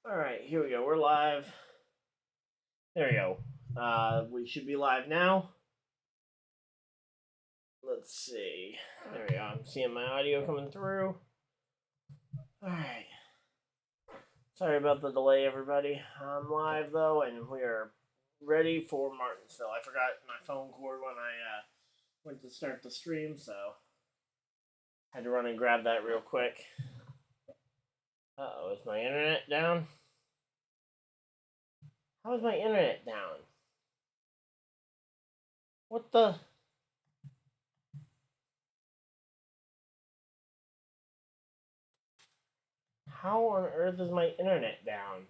All right, here we go. We're live. There we go. We should be live now. Let's see. There we go. I'm seeing my audio coming through. All right. Sorry about the delay, everybody. I'm live though, and we are ready for Martinsville. I forgot my phone cord when I went to start the stream, so had to run and grab that real quick. Uh-oh, is my internet down? How is my internet down? What the? How on earth is my internet down?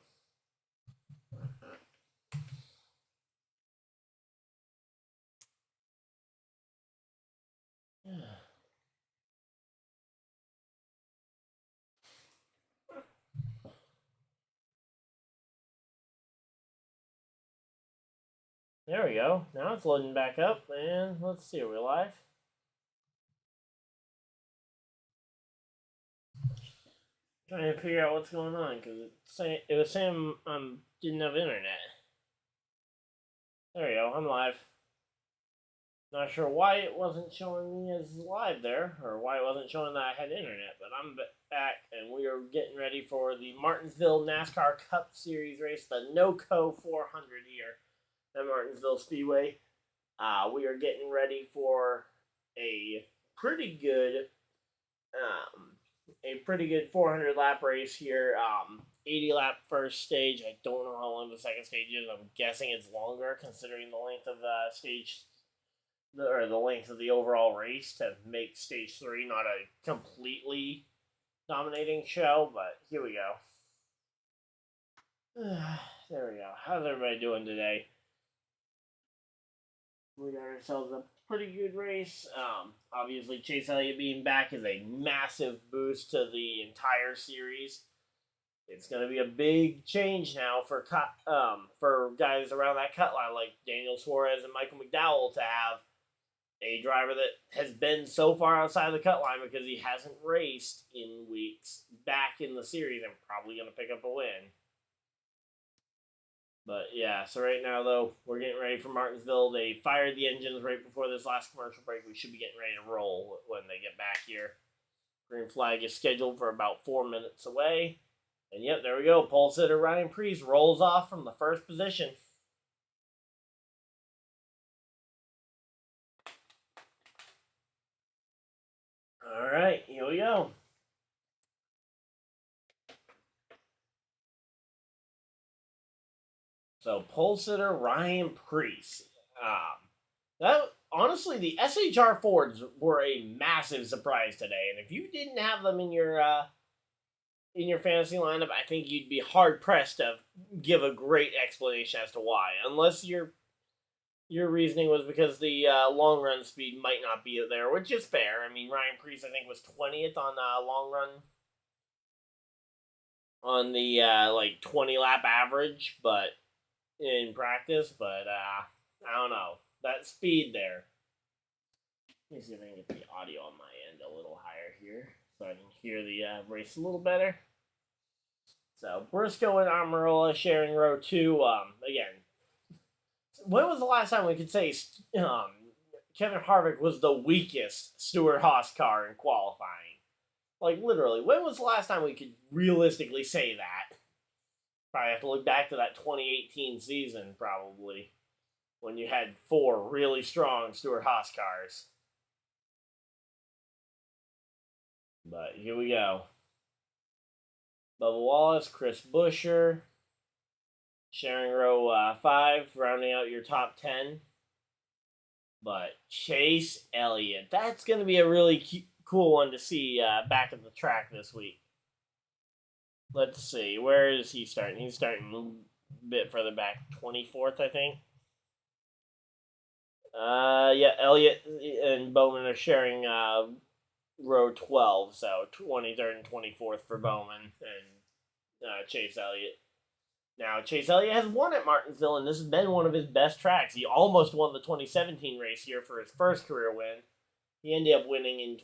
There we go. Now it's loading back up, and let's see, are we live? Trying to figure out what's going on, because it was saying didn't have internet. There we go, I'm live. Not sure why it wasn't showing me as live there, or why it wasn't showing that I had internet, but I'm back, and we are getting ready for the Martinsville NASCAR Cup Series race, the NOCO 400 here at Martinsville Speedway. We are getting ready for a pretty good 400 lap race here. 80 lap first stage. I don't know how long the second stage is. I'm guessing it's longer considering the length of the length of the overall race to make stage 3 not a completely dominating show. But here we go. There we go. How's everybody doing today? We got ourselves a pretty good race. Obviously, Chase Elliott being back is a massive boost to the entire series. It's going to be a big change now for guys around that cut line like Daniel Suarez and Michael McDowell to have a driver that has been so far outside the cut line because he hasn't raced in weeks back in the series and probably going to pick up a win. But yeah, so right now, though, we're getting ready for Martinsville. They fired the engines right before this last commercial break. We should be getting ready to roll when they get back here. Green flag is scheduled for about 4 minutes away. And yep, there we go. Pole sitter Ryan Preece rolls off from the first position. All right, here we go. So pole sitter Ryan Preece. That honestly, the SHR Fords were a massive surprise today, and if you didn't have them in your fantasy lineup, I think you'd be hard pressed to give a great explanation as to why, unless your reasoning was because the long run speed might not be there, which is fair. I mean, Ryan Preece I think was 20th on long run on the 20 lap average, but in practice, but I don't know. That speed there. Let me see if I can get the audio on my end a little higher here so I can hear the race a little better. So, Briscoe and Amarola sharing row 2. Again, when was the last time we could say Kevin Harvick was the weakest Stewart-Haas car in qualifying? Like, literally, when was the last time we could realistically say that? Probably have to look back to that 2018 season, probably, when you had 4 really strong Stewart-Haas cars. But here we go. Bubba Wallace, Chris Buescher, sharing row 5, rounding out your top 10. But Chase Elliott, that's going to be a really cool one to see back at the track this week. Let's see, where is he starting? He's starting a bit further back, 24th, I think. Yeah, Elliott and Bowman are sharing row 12, so 23rd and 24th for Bowman and Chase Elliott. Now, Chase Elliott has won at Martinsville, and this has been one of his best tracks. He almost won the 2017 race here for his first career win. He ended up winning in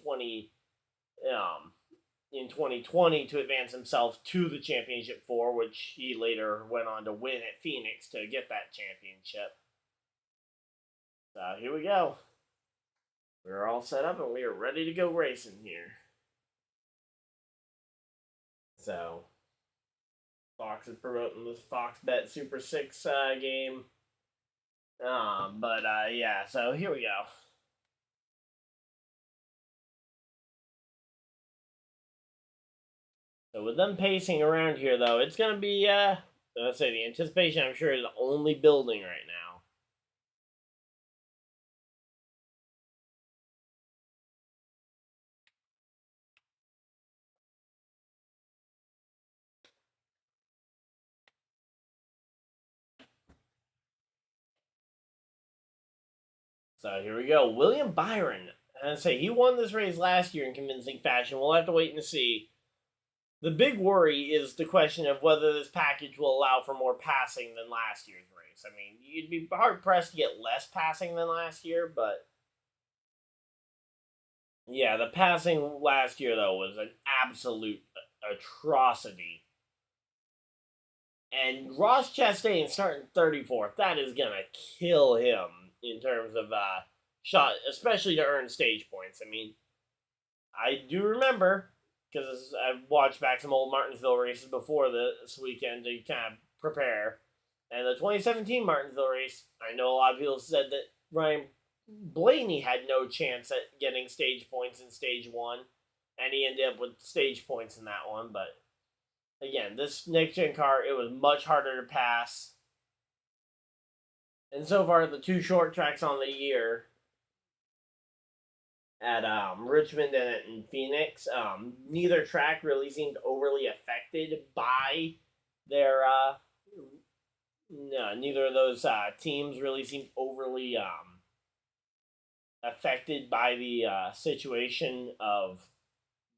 in 2020 to advance himself to the championship 4, which he later went on to win at Phoenix to get that championship. So here we go. We're all set up and we are ready to go racing here. So, Fox is promoting this Fox Bet Super 6 game. Yeah, so here we go. So with them pacing around here, though, it's going to be, let's say the anticipation, I'm sure, is only building right now. So here we go. William Byron. And I say he won this race last year in convincing fashion. We'll have to wait and see. The big worry is the question of whether this package will allow for more passing than last year's race. I mean, you'd be hard-pressed to get less passing than last year, but yeah, the passing last year, though, was an absolute atrocity. And Ross Chastain starting 34th, that is going to kill him in terms of shot, especially to earn stage points. I mean, I do remember, because I've watched back some old Martinsville races before this weekend to kind of prepare. And the 2017 Martinsville race, I know a lot of people said that Ryan Blaney had no chance at getting stage points in stage 1, and he ended up with stage points in that one. But again, this next-gen car, it was much harder to pass. And so far, the 2 short tracks on the year at Richmond and in Phoenix, neither track really seemed overly affected by their no, neither of those teams really seemed overly affected by the situation of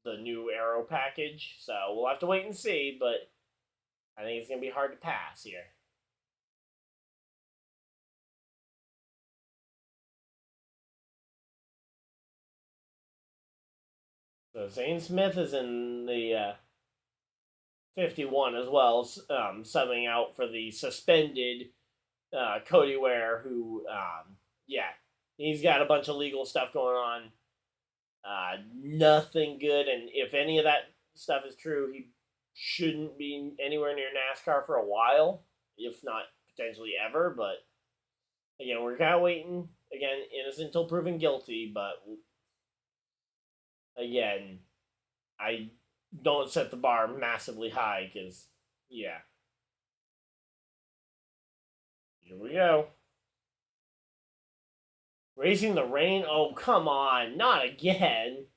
the new aero package. So we'll have to wait and see, but I think it's going to be hard to pass here. So Zane Smith is in the 51 as well, subbing out for the suspended Cody Ware, who, yeah, he's got a bunch of legal stuff going on. Nothing good, and if any of that stuff is true, he shouldn't be anywhere near NASCAR for a while, if not potentially ever. But again, we're kind of waiting. Again, innocent until proven guilty, but again, I don't set the bar massively high because, yeah. Here we go. Racing the rain? Oh, come on. Not again.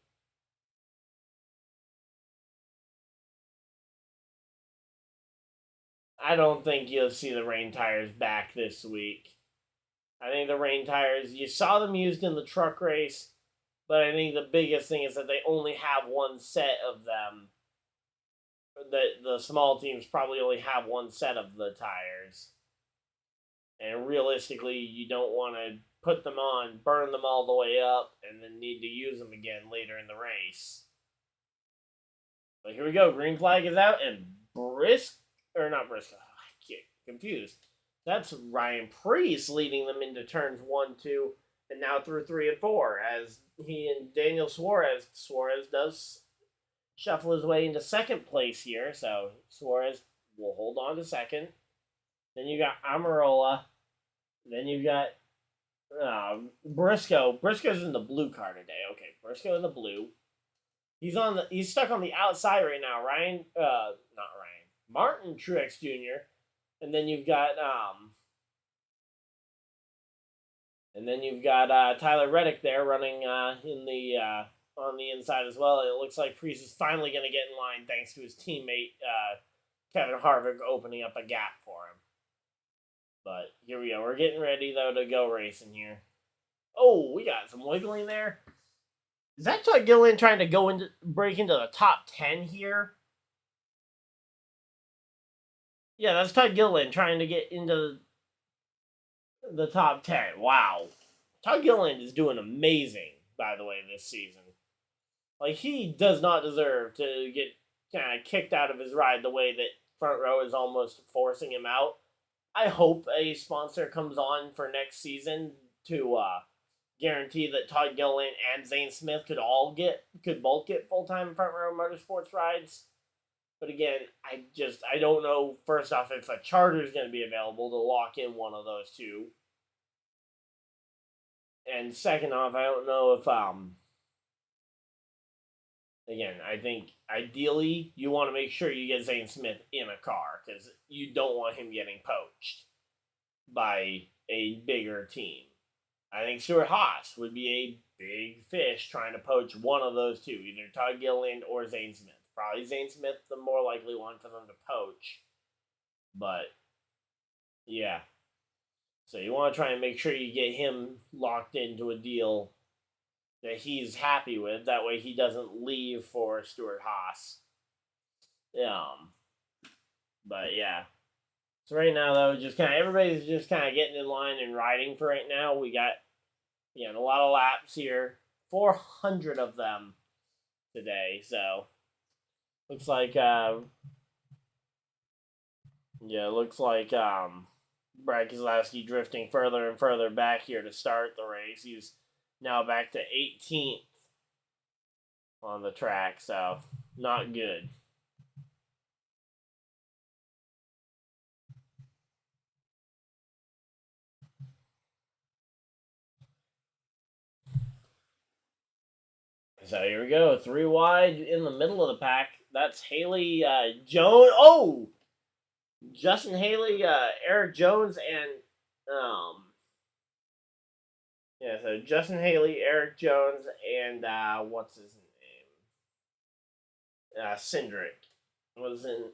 I don't think you'll see the rain tires back this week. I think the rain tires, you saw them used in the truck race, but I think the biggest thing is that they only have one set of them. The small teams probably only have one set of the tires. And realistically, you don't want to put them on, burn them all the way up, and then need to use them again later in the race. But here we go. Green flag is out, and not Briscoe. I get confused. That's Ryan Preece leading them into turns 1, 2, and now through 3 and 4, as he and Daniel Suarez does shuffle his way into second place here. So Suarez will hold on to second. Then you got Amarola. Then you got Briscoe. Briscoe's in the blue car today. Okay, Briscoe in the blue. He's stuck on the outside right now. Martin Truex Jr. And then you've got Tyler Reddick there running in the on the inside as well. It looks like Preece is finally going to get in line thanks to his teammate Kevin Harvick opening up a gap for him. But here we go. We're getting ready though to go racing here. Oh, we got some wiggling there. Is that Todd Gilliland trying to break into the top 10 here? Yeah, that's Todd Gilliland trying to get into the top 10. Wow. Todd Gilliland is doing amazing, by the way, this season. Like, he does not deserve to get kind of kicked out of his ride the way that Front Row is almost forcing him out. I hope a sponsor comes on for next season to guarantee that Todd Gilliland and Zane Smith could both get full time Front Row Motorsports rides. But again, I don't know. First off, if a charter is going to be available to lock in one of those two, and second off, I don't know if again, I think ideally you want to make sure you get Zane Smith in a car because you don't want him getting poached by a bigger team. I think Stuart Haas would be a big fish trying to poach one of those two, either Todd Gilliland or Zane Smith. Probably Zane Smith, the more likely one for them to poach. But, yeah. So you want to try and make sure you get him locked into a deal that he's happy with. That way he doesn't leave for Stuart Haas. But, yeah. So right now, though, everybody's just kind of getting in line and riding for right now. We got, a lot of laps here. 400 of them today, so looks like Brad Keselowski drifting further and further back here to start the race. He's now back to 18th on the track, so not good. So here we go, 3 wide in the middle of the pack. That's Haley Jones. Oh, Justin Haley, Eric Jones, and so Justin Haley, Eric Jones, and what's his name? Cindric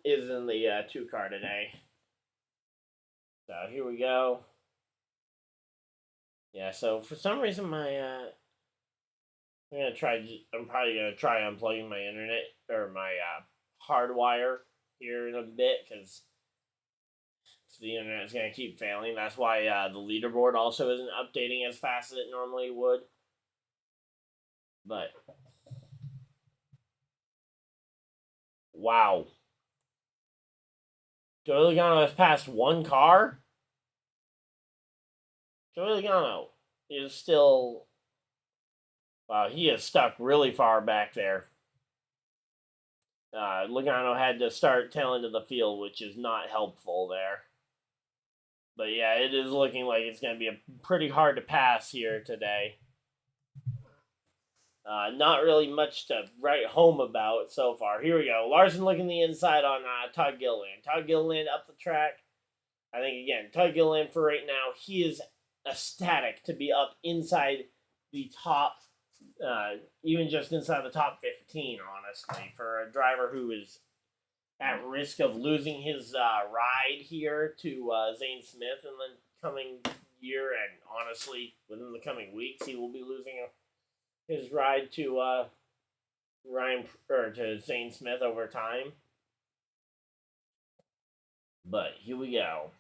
is in the 2 car today. So here we go. Yeah, so for some reason my I'm probably gonna try unplugging my internet or my hardwire here in a bit because the internet is gonna keep failing. That's why the leaderboard also isn't updating as fast as it normally would. But wow, Joey Logano has passed 1 car. Joey Logano is still. Wow, he is stuck really far back there. Logano had to start tail into the field, which is not helpful there. But yeah, it is looking like it's going to be pretty hard to pass here today. Not really much to write home about so far. Here we go. Larson looking the inside on Todd Gilliland. Todd Gilliland up the track. I think, again, Todd Gilliland for right now, he is ecstatic to be up inside the top, even just inside the top 15, honestly, for a driver who is at risk of losing his ride here to Zane Smith in the coming year, and honestly, within the coming weeks, he will be losing his ride to to Zane Smith over time. But here we go.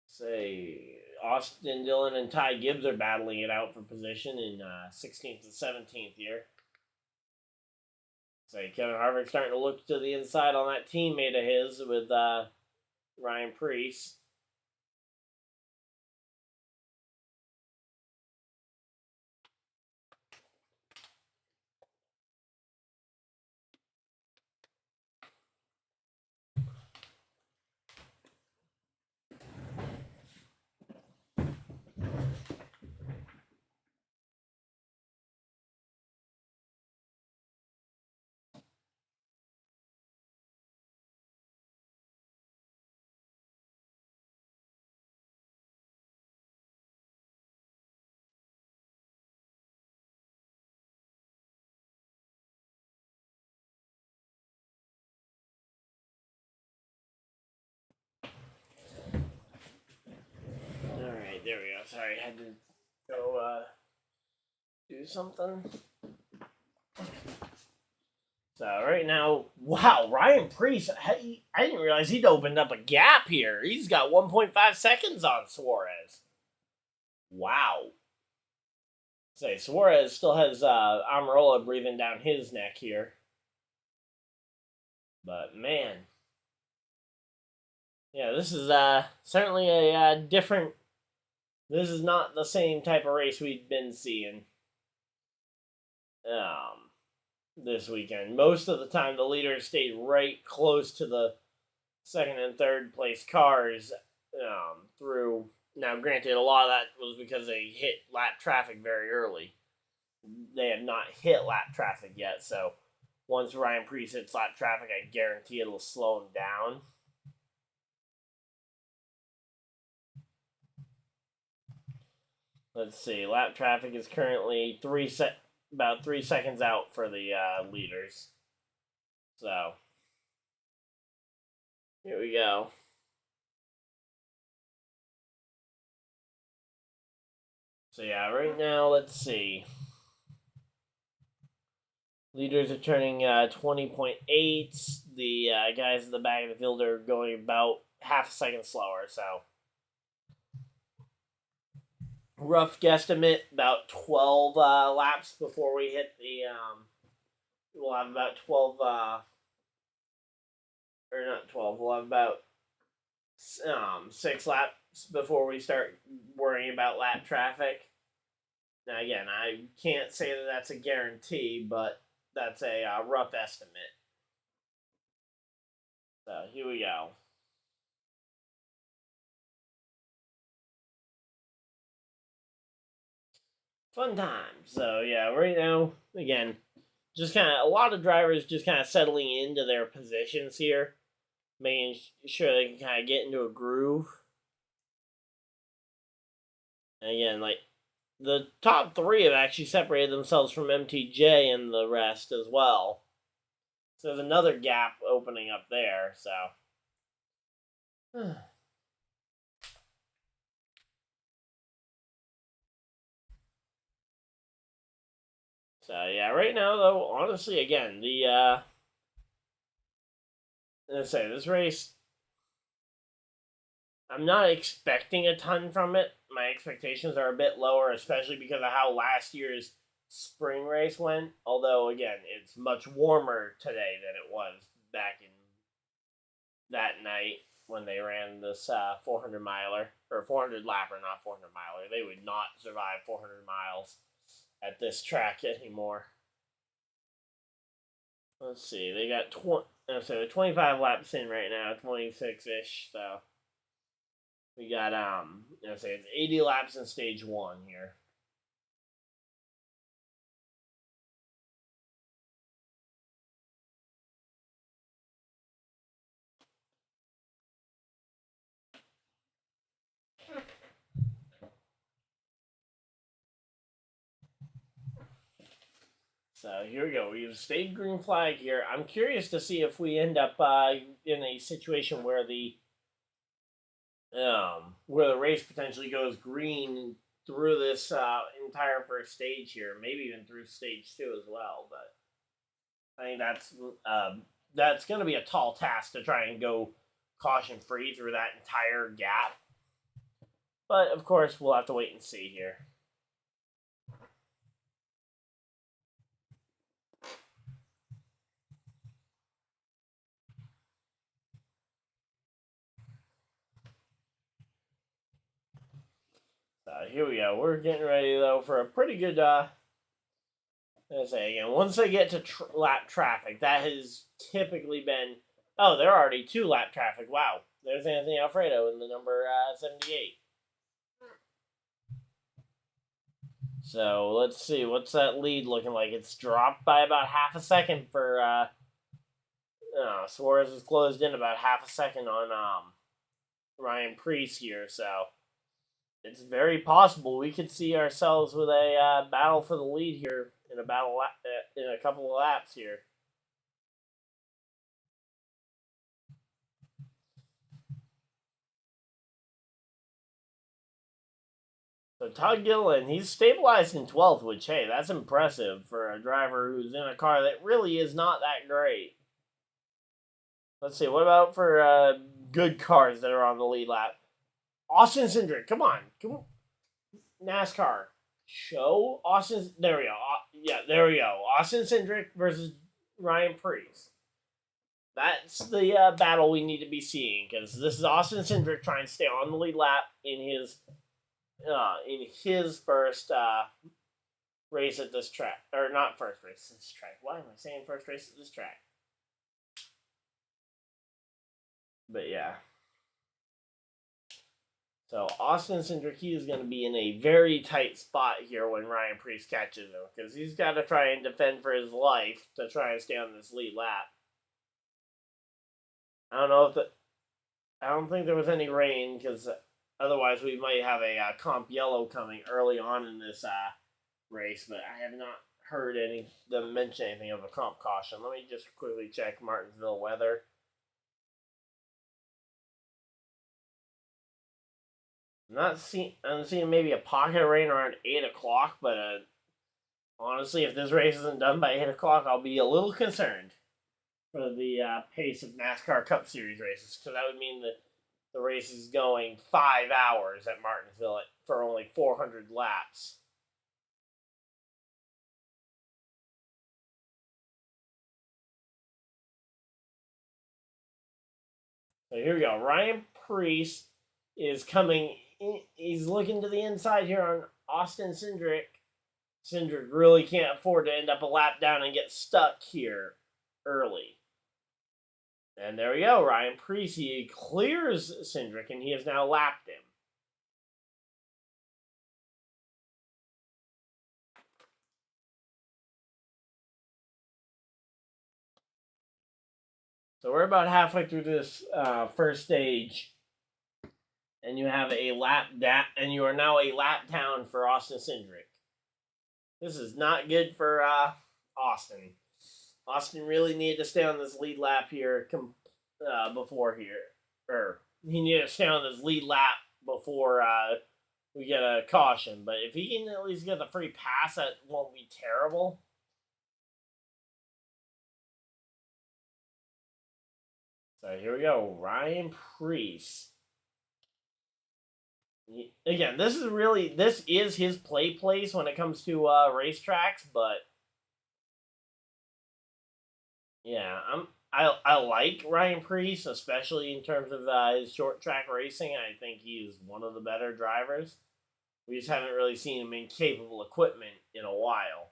Say Austin Dillon and Ty Gibbs are battling it out for position in 16th and 17th here. Say Kevin Harvick starting to look to the inside on that teammate of his with Ryan Preece. Alright, there we go. Sorry, I had to go do something. So right now, wow, Ryan Preece, I didn't realize he'd opened up a gap here. He's got 1.5 seconds on Suarez. Wow. Say, Suarez still has Amarola breathing down his neck here. But, man. Yeah, this is certainly a different... This is not the same type of race we've been seeing this weekend. Most of the time, the leaders stayed right close to the second and third place cars through. Now, granted, a lot of that was because they hit lap traffic very early. They have not hit lap traffic yet, so once Ryan Preece hits lap traffic, I guarantee it'll slow him down. Let's see. Lap traffic is currently about 3 seconds out for the leaders. So, here we go. So, yeah, right now, let's see. Leaders are turning 20.8. The guys in the back of the field are going about half a second slower, so. Rough guesstimate, about 12 laps before we hit the, we'll have about 12, or not 12, we'll have about 6 laps before we start worrying about lap traffic. Now, again, I can't say that that's a guarantee, but that's a rough estimate. So, here we go. Fun time. So, yeah, right now, again, just kind of, a lot of drivers just kind of settling into their positions here, making sure they can kind of get into a groove. And again, like, the top 3 have actually separated themselves from MTJ and the rest as well. So there's another gap opening up there, so. So, yeah, right now, though, honestly, again, let's say, this race, I'm not expecting a ton from it. My expectations are a bit lower, especially because of how last year's spring race went. Although, again, it's much warmer today than it was back in that night when they ran this 400-miler, or 400-lapper, not 400-miler. They would not survive 400 miles at this track anymore. Let's see, they got 25 laps in right now, 26-ish, so we got it's 80 laps in stage 1 here. So here we go. We've stayed green flag here. I'm curious to see if we end up in a situation where the race potentially goes green through this entire first stage here, maybe even through stage 2 as well. But I think that's going to be a tall task to try and go caution free through that entire gap. But of course, we'll have to wait and see here. Here we go. We're getting ready, though, for a pretty good, let's say again, once they get to lap traffic, that has typically been, oh, they're already 2 lap traffic. Wow. There's Anthony Alfredo in the number 78. So, let's see. What's that lead looking like? It's dropped by about half a second for, Suarez is closed in about half a second on, Ryan Preece here, so it's very possible we could see ourselves with a battle for the lead here in a couple of laps here. So Todd Gilliland, he's stabilized in 12th, which, hey, that's impressive for a driver who's in a car that really is not that great. Let's see, what about for good cars that are on the lead lap? Austin Cindric, come on. NASCAR, show. There we go. Yeah, there we go. Austin Cindric versus Ryan Preece. That's the battle we need to be seeing, because this is Austin Cindric trying to stay on the lead lap in his first race at this track, or not first race at this track. Why am I saying first race at this track? But yeah. So Austin Cindric is going to be in a very tight spot here when Ryan Preece catches him, because he's got to try and defend for his life to try and stay on this lead lap. I don't think there was any rain, because otherwise we might have a comp yellow coming early on in this race, but I have not heard them mention anything of a comp caution. Let me just quickly check Martinsville weather. I'm seeing maybe a pocket of rain around 8 o'clock, but honestly, if this race isn't done by 8 o'clock, I'll be a little concerned for the pace of NASCAR Cup Series races, because that would mean that the race is going 5 hours at Martinsville for only 400 laps. So here we go. Ryan Preece is coming in. He's looking to the inside here on Austin Cindric. Cindric really can't afford to end up a lap down and get stuck here early. And there we go. Ryan Preece, he clears Cindric, and he has now lapped him. So we're about halfway through this first stage, and you have a lap down, and you are now a lap down for Austin Cindric. This is not good for Austin. Austin really needed to stay on this lead lap here before here, or he needed to stay on this lead lap before we get a caution. But if he can at least get the free pass, that won't be terrible. So here we go, Ryan Preece. Again, this is his play place when it comes to racetracks, but yeah, I like Ryan Preece, especially in terms of his short track racing. I think he's one of the better drivers. We just haven't really seen him in capable equipment in a while.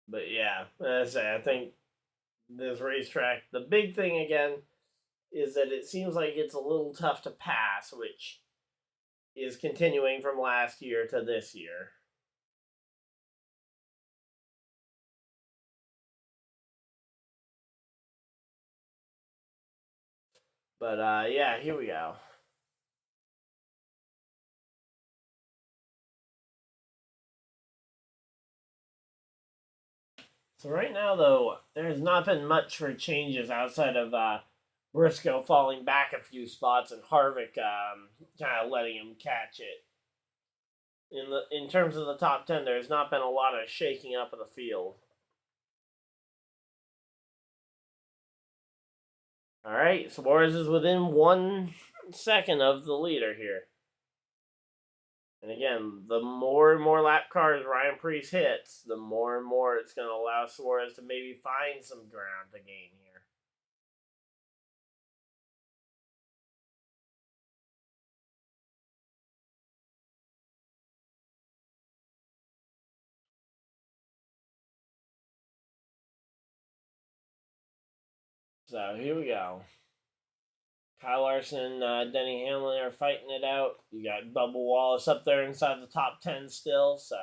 But yeah, as I say, I think this racetrack, the big thing again is that it seems like it's a little tough to pass, which is continuing from last year to this year. But yeah, here we go. So right now, though, there's not been much for changes outside of Briscoe falling back a few spots and Harvick kind of letting him catch it. In terms of the top 10, there's not been a lot of shaking up of the field. All right, Suarez is within 1 second of the leader here. And again, the more and more lap cars Ryan Preece hits, the more and more it's going to allow Suarez to maybe find some ground to gain here. So here we go. Kyle Larson, Denny Hamlin are fighting it out. You got Bubba Wallace up there inside the top 10 still, so.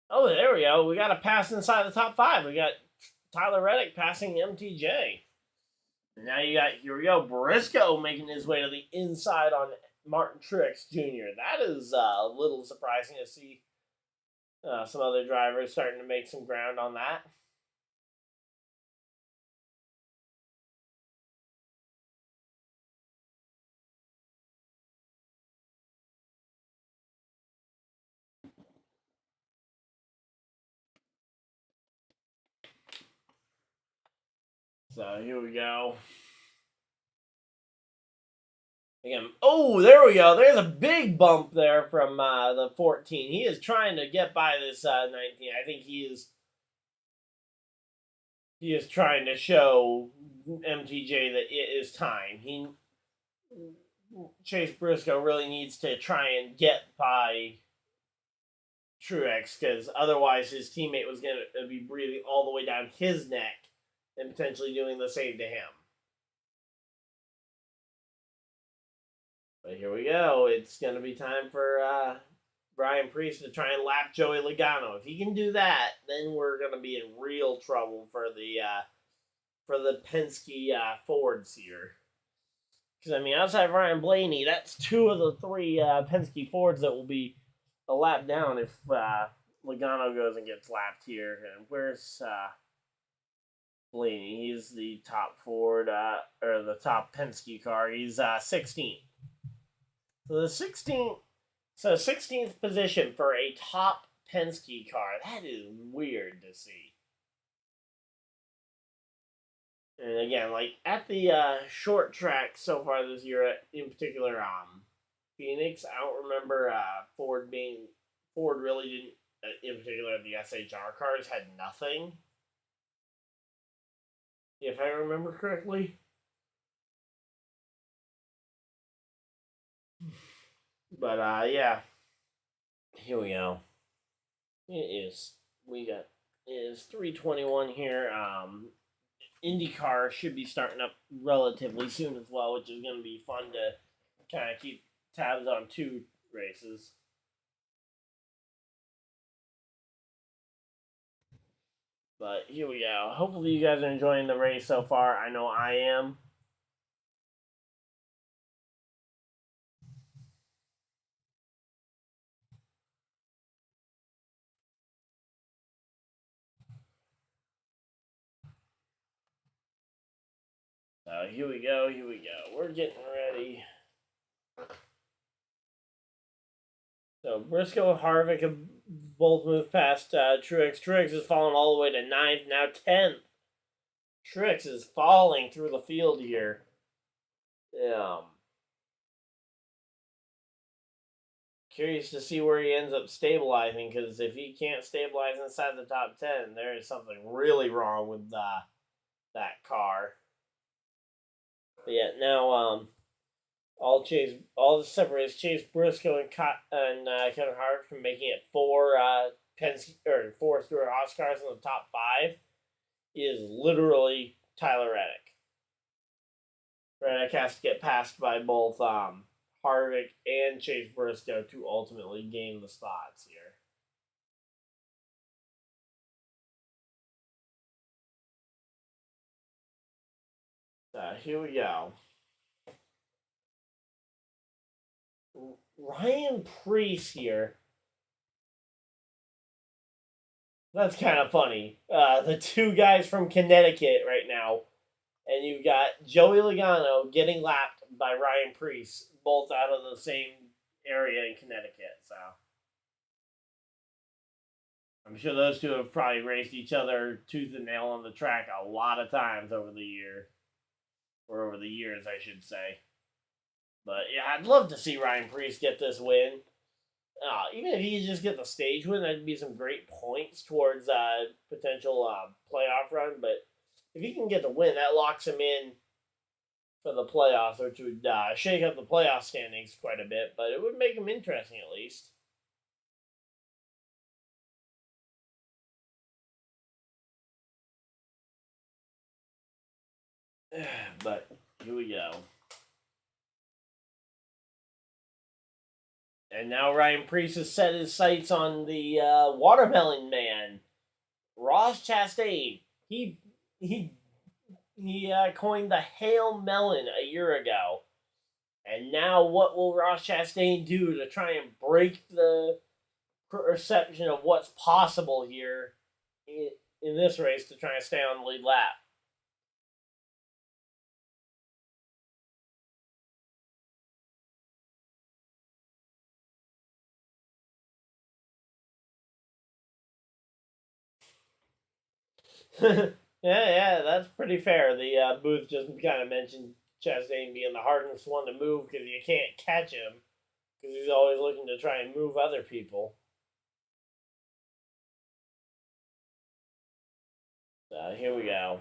Oh, there we go. We got a pass inside the top 5. We got Tyler Reddick passing MTJ. And now you got, here we go, Briscoe making his way to the inside on Martin Truex Jr. That is a little surprising to see some other drivers starting to make some ground on that. So here we go. Again, oh, there we go. There's a big bump there from the 14. He is trying to get by this 19. I think he is trying to show MTJ that it is time. Chase Briscoe really needs to try and get by Truex, because otherwise his teammate was going to be breathing all the way down his neck and potentially doing the same to him. But here we go. It's going to be time for Brian Priest to try and lap Joey Logano. If he can do that, then we're going to be in real trouble for the Penske Fords here. Because, I mean, outside of Ryan Blaney, that's two of the three Penske Fords that will be a lap down if Logano goes and gets lapped here. And where's Blaney? He's the top Ford, or the top Penske car. He's 16th. So the 16th position for a top Penske car. That is weird to see. And again, like at the short track so far this year, in particular, Phoenix, I don't remember Ford really didn't, in particular the SHR cars had nothing. If I remember correctly. But yeah, here we go. It is 3:21 here. IndyCar should be starting up relatively soon as well, which is going to be fun to kind of keep tabs on two races. But here we go. Hopefully you guys are enjoying the race so far. I know I am. So here we go. We're getting ready. So Briscoe and Harvick have both moved past Truex. Truex is falling all the way to 9th, now 10th. Truex is falling through the field here. Curious to see where he ends up stabilizing, because if he can't stabilize inside the top 10, there is something really wrong with that car. But yeah, now all that separates Chase Briscoe and Kevin Harvick from making it four Stewart Haas cars in the top 5 is literally Tyler Reddick. Reddick has to get passed by both Harvick and Chase Briscoe to ultimately gain the spots here. Here we go. Ryan Preece here. That's kind of funny. The two guys from Connecticut right now. And you've got Joey Logano getting lapped by Ryan Preece, both out of the same area in Connecticut. So I'm sure those two have probably raced each other tooth and nail on the track a lot of times over the years, I should say. But yeah, I'd love to see Ryan Preece get this win. Even if he could just get the stage win, that'd be some great points towards potential playoff run. But if he can get the win, that locks him in for the playoffs, which would shake up the playoff standings quite a bit, but it would make him interesting at least. But here we go. And now Ryan Preece has set his sights on the Watermelon Man, Ross Chastain. He coined the Hail Melon a year ago. And now what will Ross Chastain do to try and break the perception of what's possible here in this race to try and stay on the lead lap? Yeah, that's pretty fair. The booth just kind of mentioned Chastain being the hardest one to move because you can't catch him because he's always looking to try and move other people. So here we go.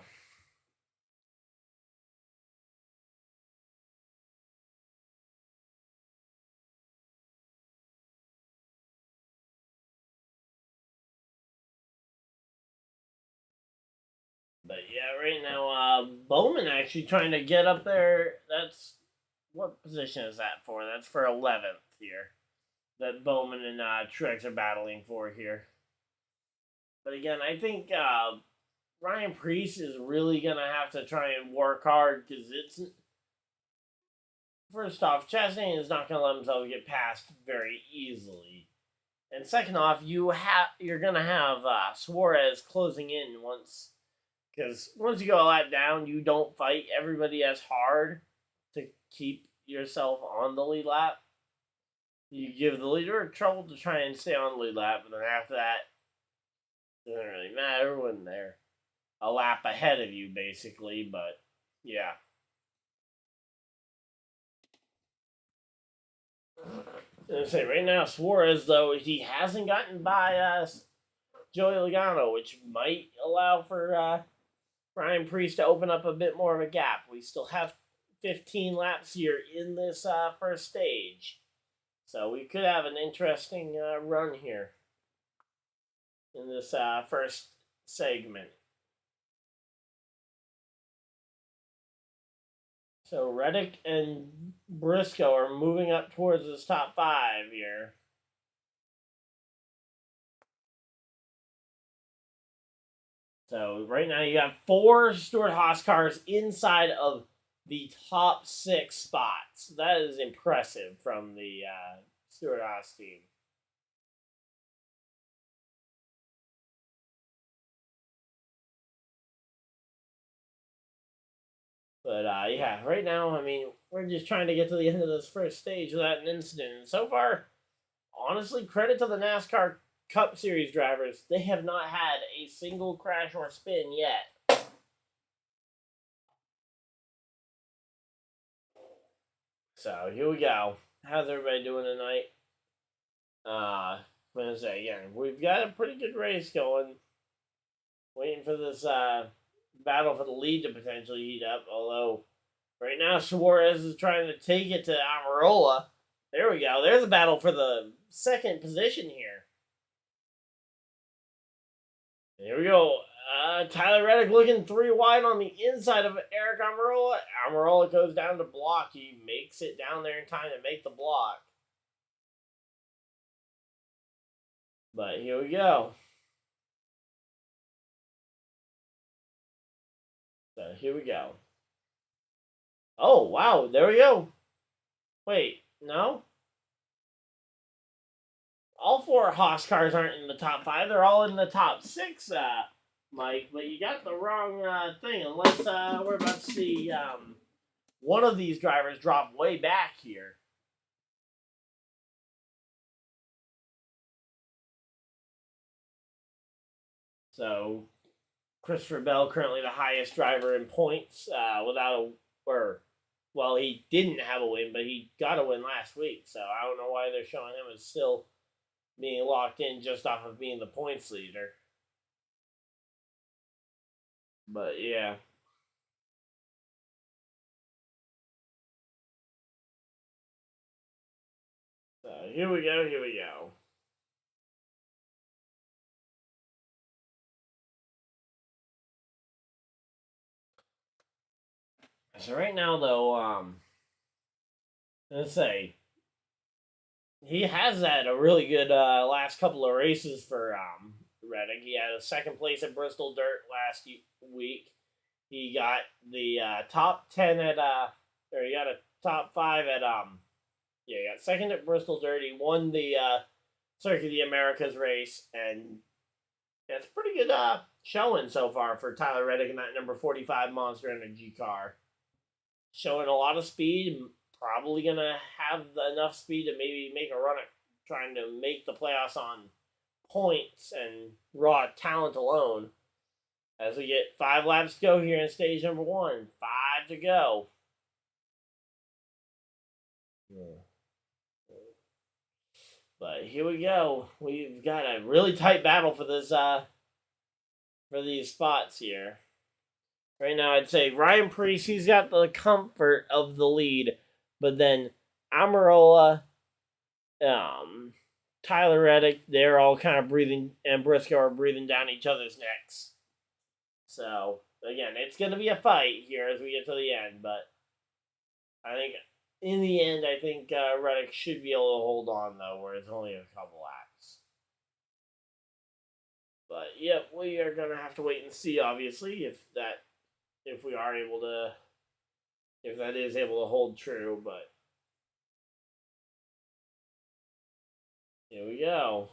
But yeah, right now, Bowman actually trying to get up there. That's what position is that for? That's for 11th here. That Bowman and Truex are battling for here. But again, I think Ryan Preece is really gonna have to try and work hard because it's first off, Chastain is not gonna let himself get past very easily. And second off, you're gonna have Suarez closing in because once you go a lap down, you don't fight everybody as hard to keep yourself on the lead lap. You give the leader trouble to try and stay on the lead lap, but then after that, it doesn't really matter when they're a lap ahead of you, basically. But yeah. I say right now, Suarez though he hasn't gotten by Joey Logano, which might allow for Ryan Preece to open up a bit more of a gap. We still have 15 laps here in this first stage, so we could have an interesting run here in this first segment. So Reddick and Briscoe are moving up towards this top 5 here. So right now you have 4 Stewart-Haas cars inside of the top 6 spots. That is impressive from the Stewart-Haas team. But yeah, right now, I mean, we're just trying to get to the end of this first stage without an incident. And so far, honestly, credit to the NASCAR Cup Series drivers. They have not had a single crash or spin yet. So here we go. How's everybody doing tonight? I'm gonna say again, we've got a pretty good race going. Waiting for this battle for the lead to potentially heat up. Although right now Suarez is trying to take it to Almirola. There we go. There's a battle for the second position here. Here we go. Tyler Reddick looking 3 wide on the inside of Eric Almirola. Almirola goes down to block. He makes it down there in time to make the block. But here we go. So here we go. Oh, wow. There we go. Wait, no? All 4 Haas cars aren't in the top 5. They're all in the top 6, Mike. But you got the wrong thing. Unless we're about to see one of these drivers drop way back here. So Christopher Bell currently the highest driver in points well, he didn't have a win, but he got a win last week. So I don't know why they're showing him as still being locked in just off of being the points leader. But yeah. So here we go. So right now, though, let's say he has had a really good last couple of races for Reddick. He had a second place at Bristol Dirt last week. He got the top 10 at or he got a top 5 at he got second at Bristol Dirt. He won the Circuit of the Americas race, and it's pretty good showing so far for Tyler Reddick in that number 45 Monster Energy car. Showing a lot of speed, probably going to have enough speed to maybe make a run at trying to make the playoffs on points and raw talent alone. As we get 5 laps to go here in stage number 1. 5 to go. But here we go. We've got a really tight battle for this for these spots here. Right now, I'd say Ryan Preece, he's got the comfort of the lead, but then Amarola, Tyler Reddick, they're all kind of breathing, and Briscoe are breathing down each other's necks. So, again, it's going to be a fight here as we get to the end, but I think in the end, I think Reddick should be able to hold on, though, where it's only a couple laps. But, yeah, we are going to have to wait and see, obviously, if we are able to, if that is able to hold true, but here we go.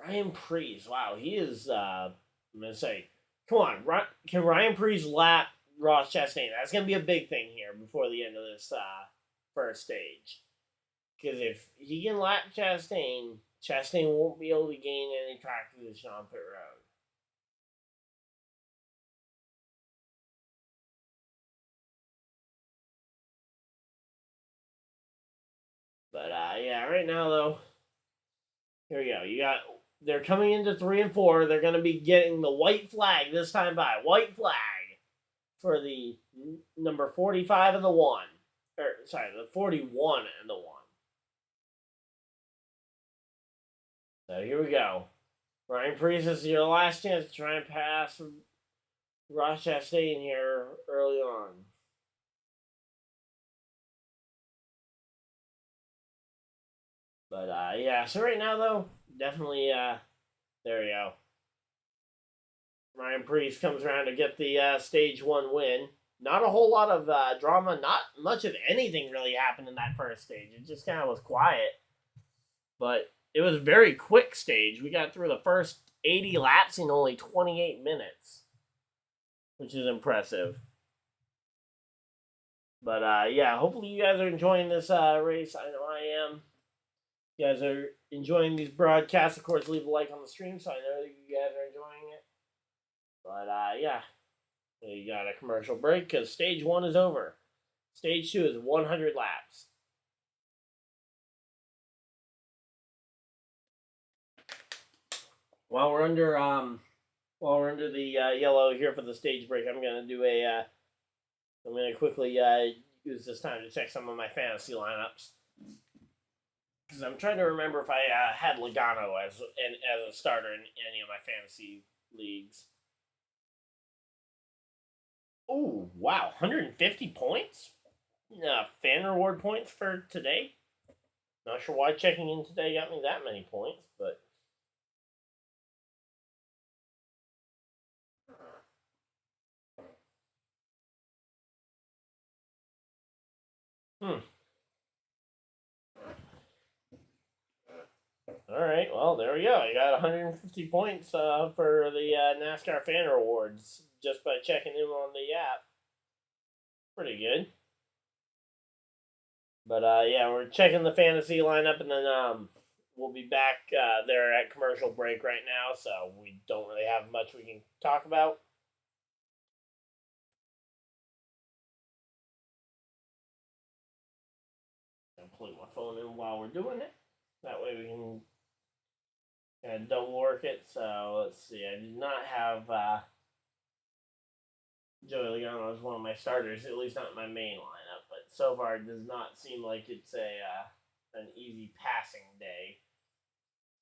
Ryan Preece, wow, he is, I'm going to say, come on, can Ryan Preece lap Ross Chastain? That's going to be a big thing here before the end of this first stage. Because if he can lap Chastain, Chastain won't be able to gain any track position on pit road. But yeah, right now though, here we go. They're coming into 3 and 4. They're going to be getting the white flag this time by. White flag for the number 45 and the 1. The 41 and the 1. So here we go. Ryan Preece, this is your last chance to try and pass Ross Chastain here early on. But yeah, so right now though, definitely there we go. Ryan Preece comes around to get the stage 1 win. Not a whole lot of drama. Not much of anything really happened in that first stage. It just kind of was quiet. But it was a very quick stage. We got through the first 80 laps in only 28 minutes, which is impressive. But yeah, hopefully you guys are enjoying this race. I know I am. You guys are enjoying these broadcasts. Of course, leave a like on the stream so I know that you guys are enjoying it. But yeah, you got a commercial break because stage 1 is over. Stage 2 is 100 laps. While we're under the yellow here for the stage break, I'm gonna do I'm gonna quickly use this time to check some of my fantasy lineups because I'm trying to remember if I had Logano as a starter in any of my fantasy leagues. Oh, wow, 150 points? Fan reward points for today? Not sure why checking in today got me that many points, but All right, well, there we go. You got 150 points for the NASCAR fan rewards just by checking in on the app. Pretty good. But yeah, we're checking the fantasy lineup, and then we'll be back there at commercial break right now, so we don't really have much we can talk about. I'm putting my phone in while we're doing it. That way we can double work it. So let's see. I did not have Joey Logano as one of my starters, at least not in my main lineup. But so far, it does not seem like it's an easy passing day.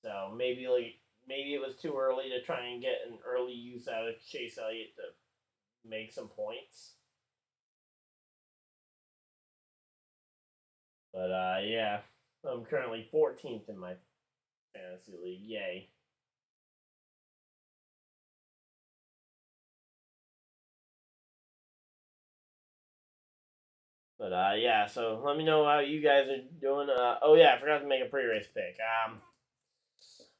So maybe it was too early to try and get an early use out of Chase Elliott to make some points. But yeah, I'm currently 14th in my fantasy league. Yay. But yeah, so let me know how you guys are doing. Oh yeah, I forgot to make a pre-race pick.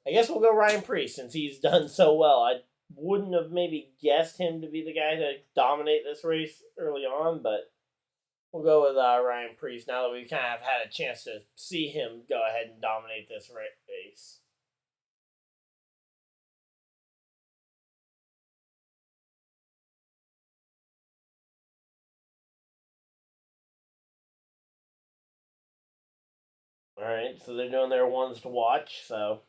I guess we'll go Ryan Preece since he's done so well. I wouldn't have maybe guessed him to be the guy to dominate this race early on, but we'll go with Ryan Preece now that we kind of had a chance to see him go ahead and dominate this race. All right, so they're doing their ones to watch. So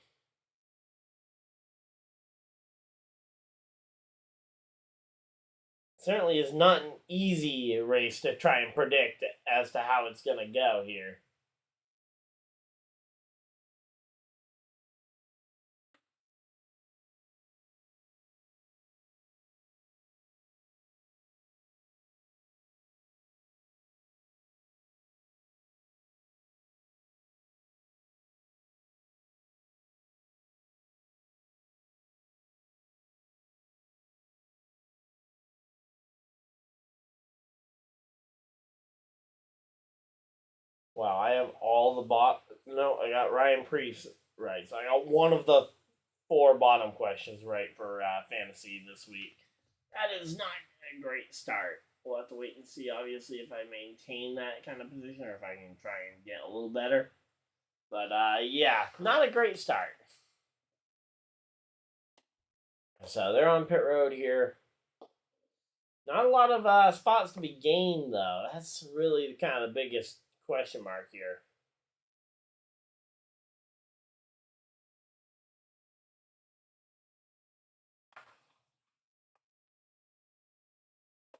certainly is not an easy race to try and predict as to how it's going to go here. Wow, I have all the No, I got Ryan Priest right. So I got one of the 4 bottom questions right for fantasy this week. That is not a great start. We'll have to wait and see, obviously, if I maintain that kind of position or if I can try and get a little better. But yeah, not a great start. So they're on pit road here. Not a lot of spots to be gained, though. That's really kind of the biggest question mark here.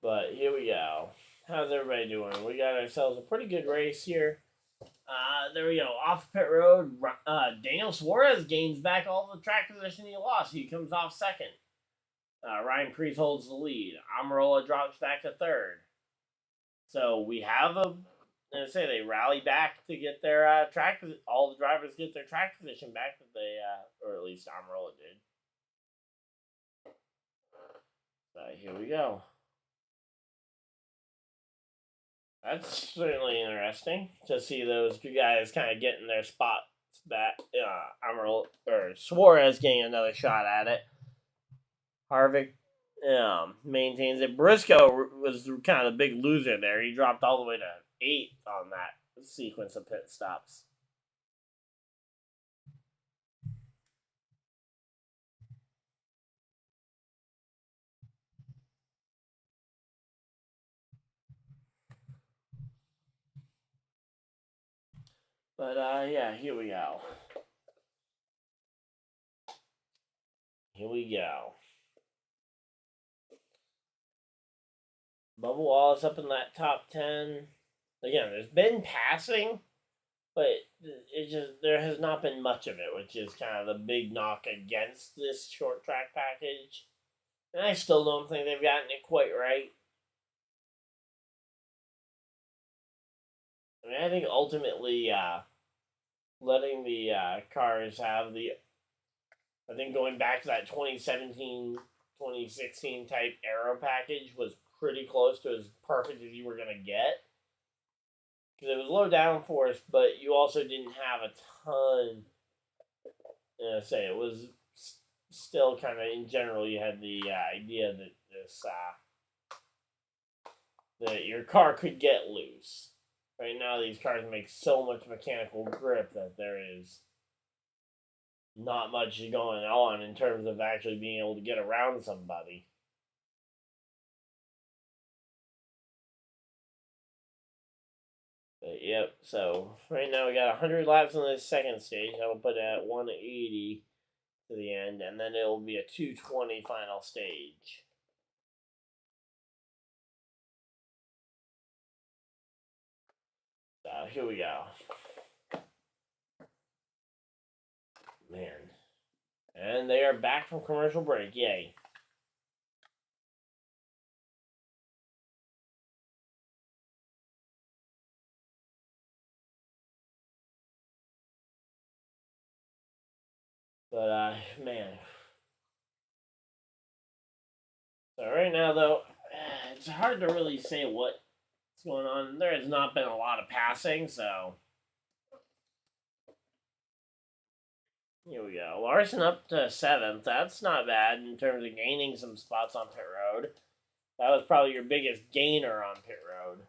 But here we go. How's everybody doing? We got ourselves a pretty good race here. There we go. Off pit road, Daniel Suarez gains back all the track position he lost. He comes off second. Ryan Preece holds the lead. Amarola drops back to third. So we have they rally back to get their track. All the drivers get their track position back that they, or at least Amarola did. Here we go. That's certainly interesting to see those two guys kind of getting their spots back. Amarola or Suarez getting another shot at it. Harvick maintains it. Briscoe was kind of the big loser there. He dropped all the way to 8th on that sequence of pit stops. But yeah, here we go. Here we go. Bubba Wallace up in that top 10. Again, there's been passing, but there has not been much of it, which is kind of the big knock against this short track package. And I still don't think they've gotten it quite right. I mean, I think ultimately letting the cars have I think going back to that 2017, 2016 type aero package was pretty close to as perfect as you were going to get. Because it was low downforce, but you also didn't have a ton. It was still kind of, in general, you had the idea that that your car could get loose. Right now, these cars make so much mechanical grip that there is not much going on in terms of actually being able to get around somebody. But yep, so right now we got 100 laps on this second stage. That'll put it at 180 to the end, and then it'll be a 220 final stage. So here we go. Man. And they are back from commercial break. Yay. But, man. So right now, though, it's hard to really say what's going on. There has not been a lot of passing, so here we go. Larson up to 7th. That's not bad in terms of gaining some spots on pit road. That was probably your biggest gainer on pit road.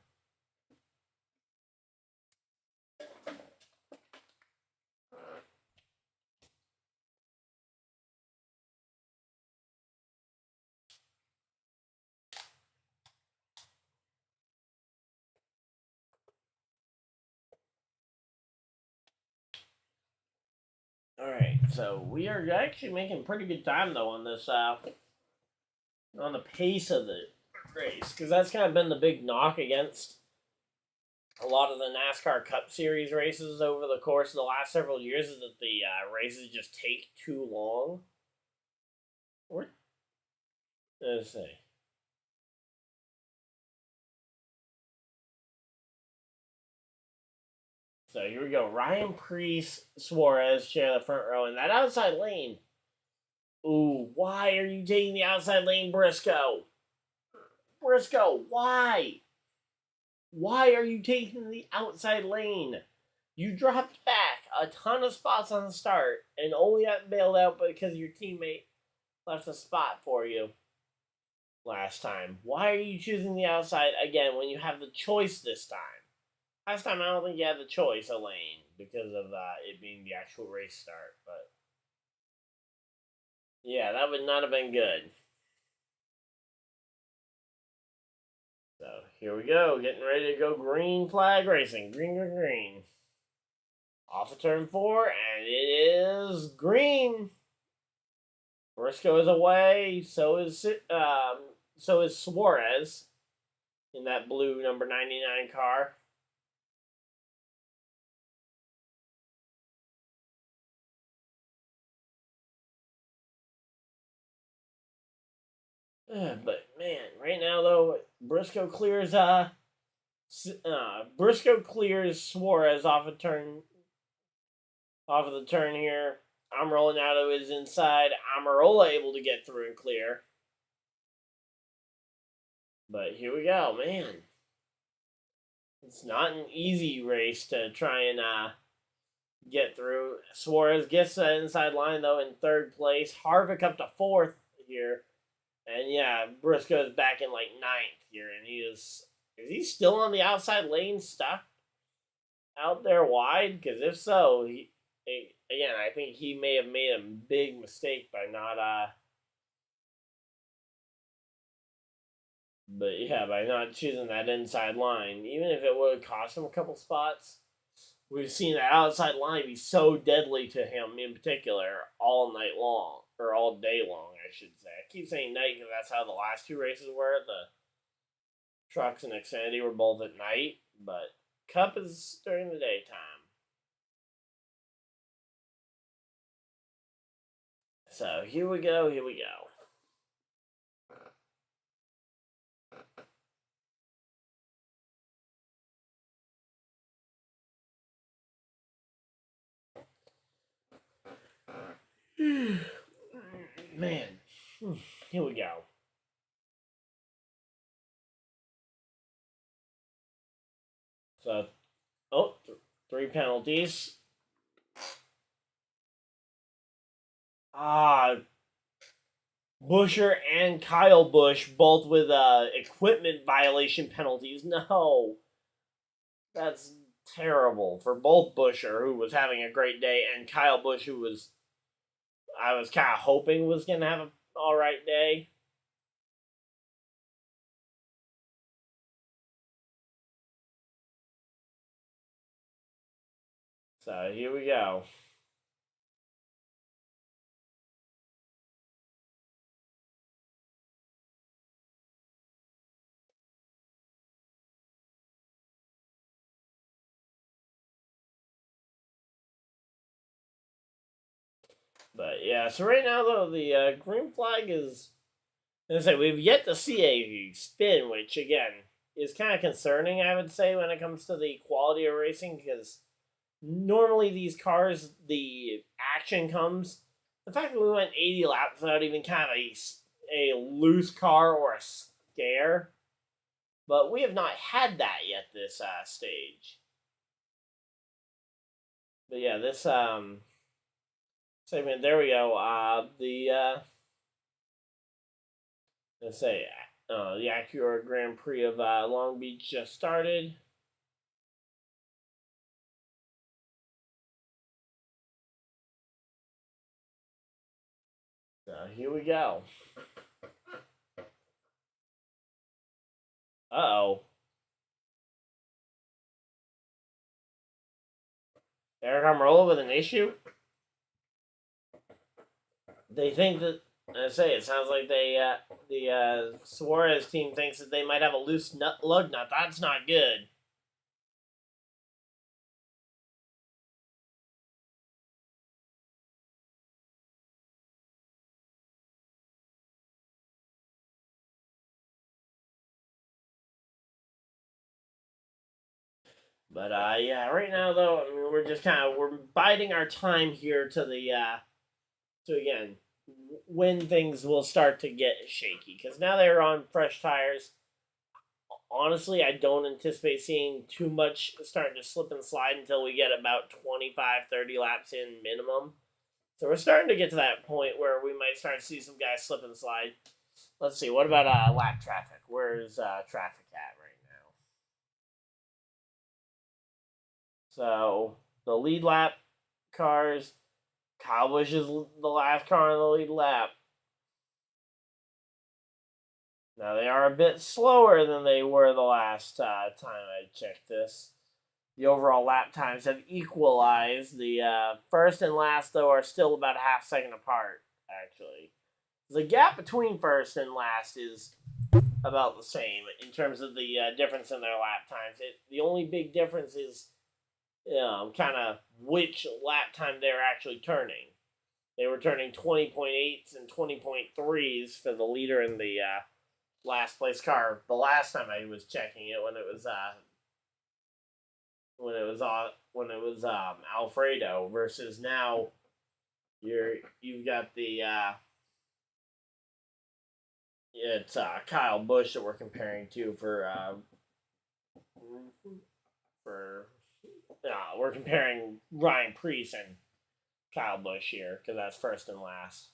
so we are actually making pretty good time though on this on the pace of the race, because that's kind of been the big knock against a lot of the NASCAR Cup Series races over the course of the last several years, is that the races just take too long. Let's see. So here we go. Ryan Preece, Suarez share the front row in that outside lane. Ooh, why are you taking the outside lane, Briscoe? Briscoe, why? Why are you taking the outside lane? You dropped back a ton of spots on the start and only got bailed out because your teammate left a spot for you last time. Why are you choosing the outside again when you have the choice this time? Last time I don't think you had the choice of lane because of it being the actual race start, but yeah, that would not have been good. So here we go, getting ready to go green flag racing. Green, green, green. Off of turn 4, and it is green. Briscoe is away. So is Suarez in that blue number 99 car. But man, right now though, Briscoe clears Suarez off of the turn here. Almirola is inside. Almirola able to get through and clear. But here we go, man. It's not an easy race to try and get through. Suarez gets the inside line though in 3rd place. Harvick up to 4th here. And yeah, Briscoe's back in like 9th here, and is he still on the outside lane stuck out there wide? Because if so, again, I think he may have made a big mistake by not by not choosing that inside line. Even if it would have cost him a couple spots, we've seen that outside line be so deadly to him in particular all night long. Or all day long, I should say. I keep saying night because that's how the last 2 races were. The Trucks and Xfinity were both at night, but Cup is during the daytime. So here we go, here we go. Man, here we go. So, 3 penalties. Buescher and Kyle Busch both with equipment violation penalties. No, that's terrible for both Buescher, who was having a great day, and Kyle Busch, who I was kind of hoping was going to have an all right day. So here we go. But yeah, so right now though, the green flag is, as I say, we've yet to see a spin, which again is kind of concerning, I would say, when it comes to the quality of racing, because normally these cars, the action comes. The fact that we went 80 laps without even kind of a loose car or a scare, but we have not had that yet this stage. But yeah, this segment, there we go. Let's say the Acura Grand Prix of Long Beach just started. So here we go. Uh-oh. Eric Almirola with an issue? they think that, I say, it sounds like the Suarez team thinks that they might have a loose lug nut. That's not good. But yeah, right now though, I mean, we're biding our time here to to again when things will start to get shaky because now they're on fresh tires. Honestly, I don't anticipate seeing too much starting to slip and slide until we get about 25, 30 laps in minimum. So we're starting to get to that point where we might start to see some guys slip and slide. Let's see, what about lap traffic? Where's traffic at right now? So the lead lap cars, Kyle Busch is the last car on the lead lap. Now they are a bit slower than they were the last time I checked this. The overall lap times have equalized. The first and last, though, are still about a half second apart, actually. The gap between first and last is about the same in terms of the difference in their lap times. The only big difference is kind of which lap time they're actually turning. They were turning 20.8s and 20.3s for the leader and the last place car the last time I was checking it when it was Alfredo versus now you've got the it's Kyle Busch that we're comparing to for we're comparing Ryan Preece and Kyle Busch here because that's first and last.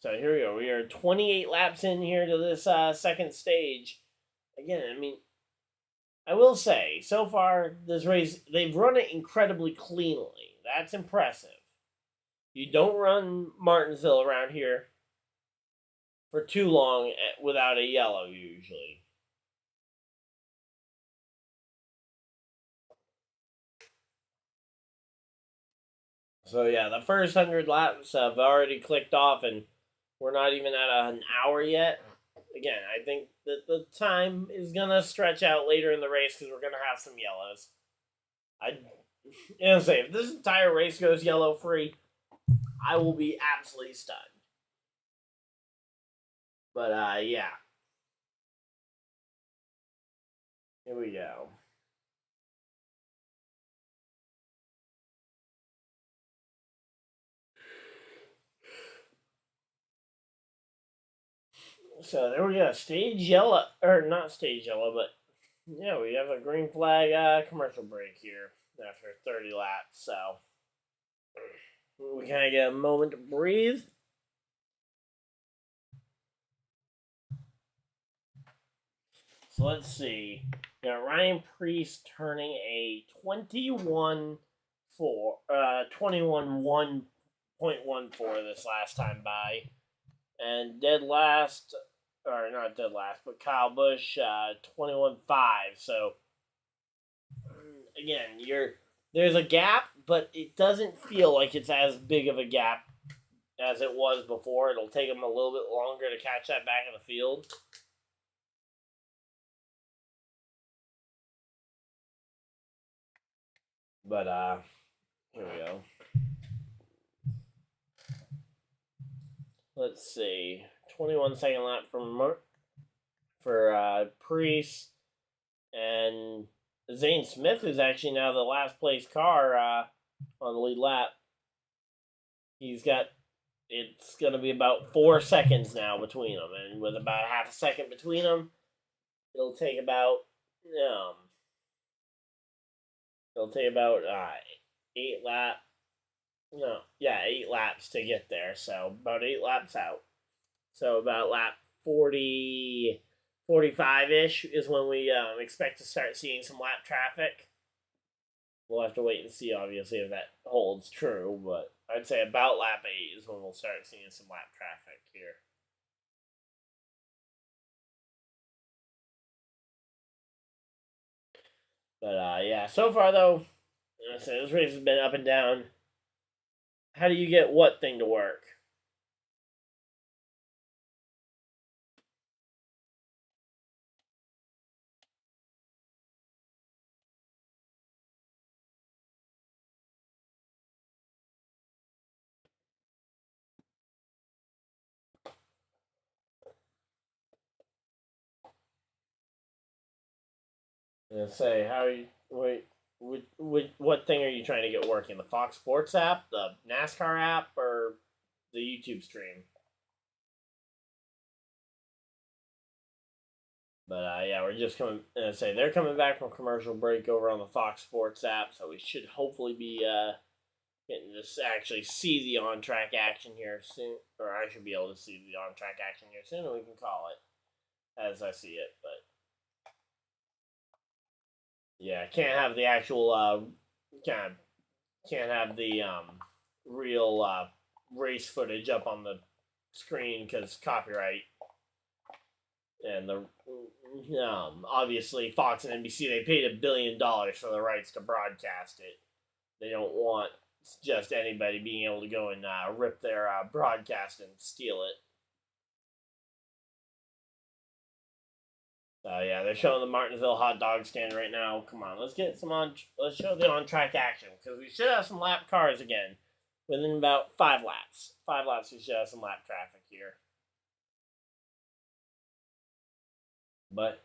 So here we go. We are 28 laps in here to this second stage. Again, I mean, I will say, so far, this race, they've run it incredibly cleanly. That's impressive. You don't run Martinsville around here for too long without a yellow, usually. So, yeah, the first 100 laps have already clicked off, and we're not even at an hour yet. Again, I think that the time is going to stretch out later in the race because we're going to have some yellows. Say, if this entire race goes yellow free, I will be absolutely stunned. But yeah. Here we go. So there we go. Stage yellow, or not stage yellow, but yeah, we have a green flag commercial break here after 30 laps. So we kind of get a moment to breathe. So let's see. We got Ryan Preece turning a 21 1.14 this last time by. And dead last, or not dead last, but Kyle Busch 21.5. So again, there's a gap, but it doesn't feel like it's as big of a gap as it was before. It'll take them a little bit longer to catch that back in the field. But here we go. Let's see. 21-second lap for Preece and Zane Smith, who's actually now the last place car on the lead lap. It's going to be about 4 seconds now between them, and with about half a second between them, it'll take about 8 laps to get there. So about 8 laps out. So about lap 40, 45-ish is when we expect to start seeing some lap traffic. We'll have to wait and see, obviously, if that holds true. But I'd say about lap 8 is when we'll start seeing some lap traffic here. But yeah, so far though, this race has been up and down. How do you get what thing to work? Say, how are you? Wait, what thing are you trying to get working? The Fox Sports app, the NASCAR app, or the YouTube stream? But yeah, we're just coming. Say they're coming back from commercial break over on the Fox Sports app, so we should hopefully be getting to actually see the on track action here soon, or I should be able to see the on track action here soon, and we can call it as I see it. But yeah, can't have the actual can't have the real race footage up on the screen because copyright. And the obviously Fox and NBC, they paid $1 billion for the rights to broadcast it. They don't want just anybody being able to go and rip their broadcast and steal it. Yeah, they're showing the Martinsville hot dog stand right now. Come on, let's get some on. Let's show the on-track action because we should have some lap cars again within about 5 laps. 5 laps, we should have some lap traffic here. But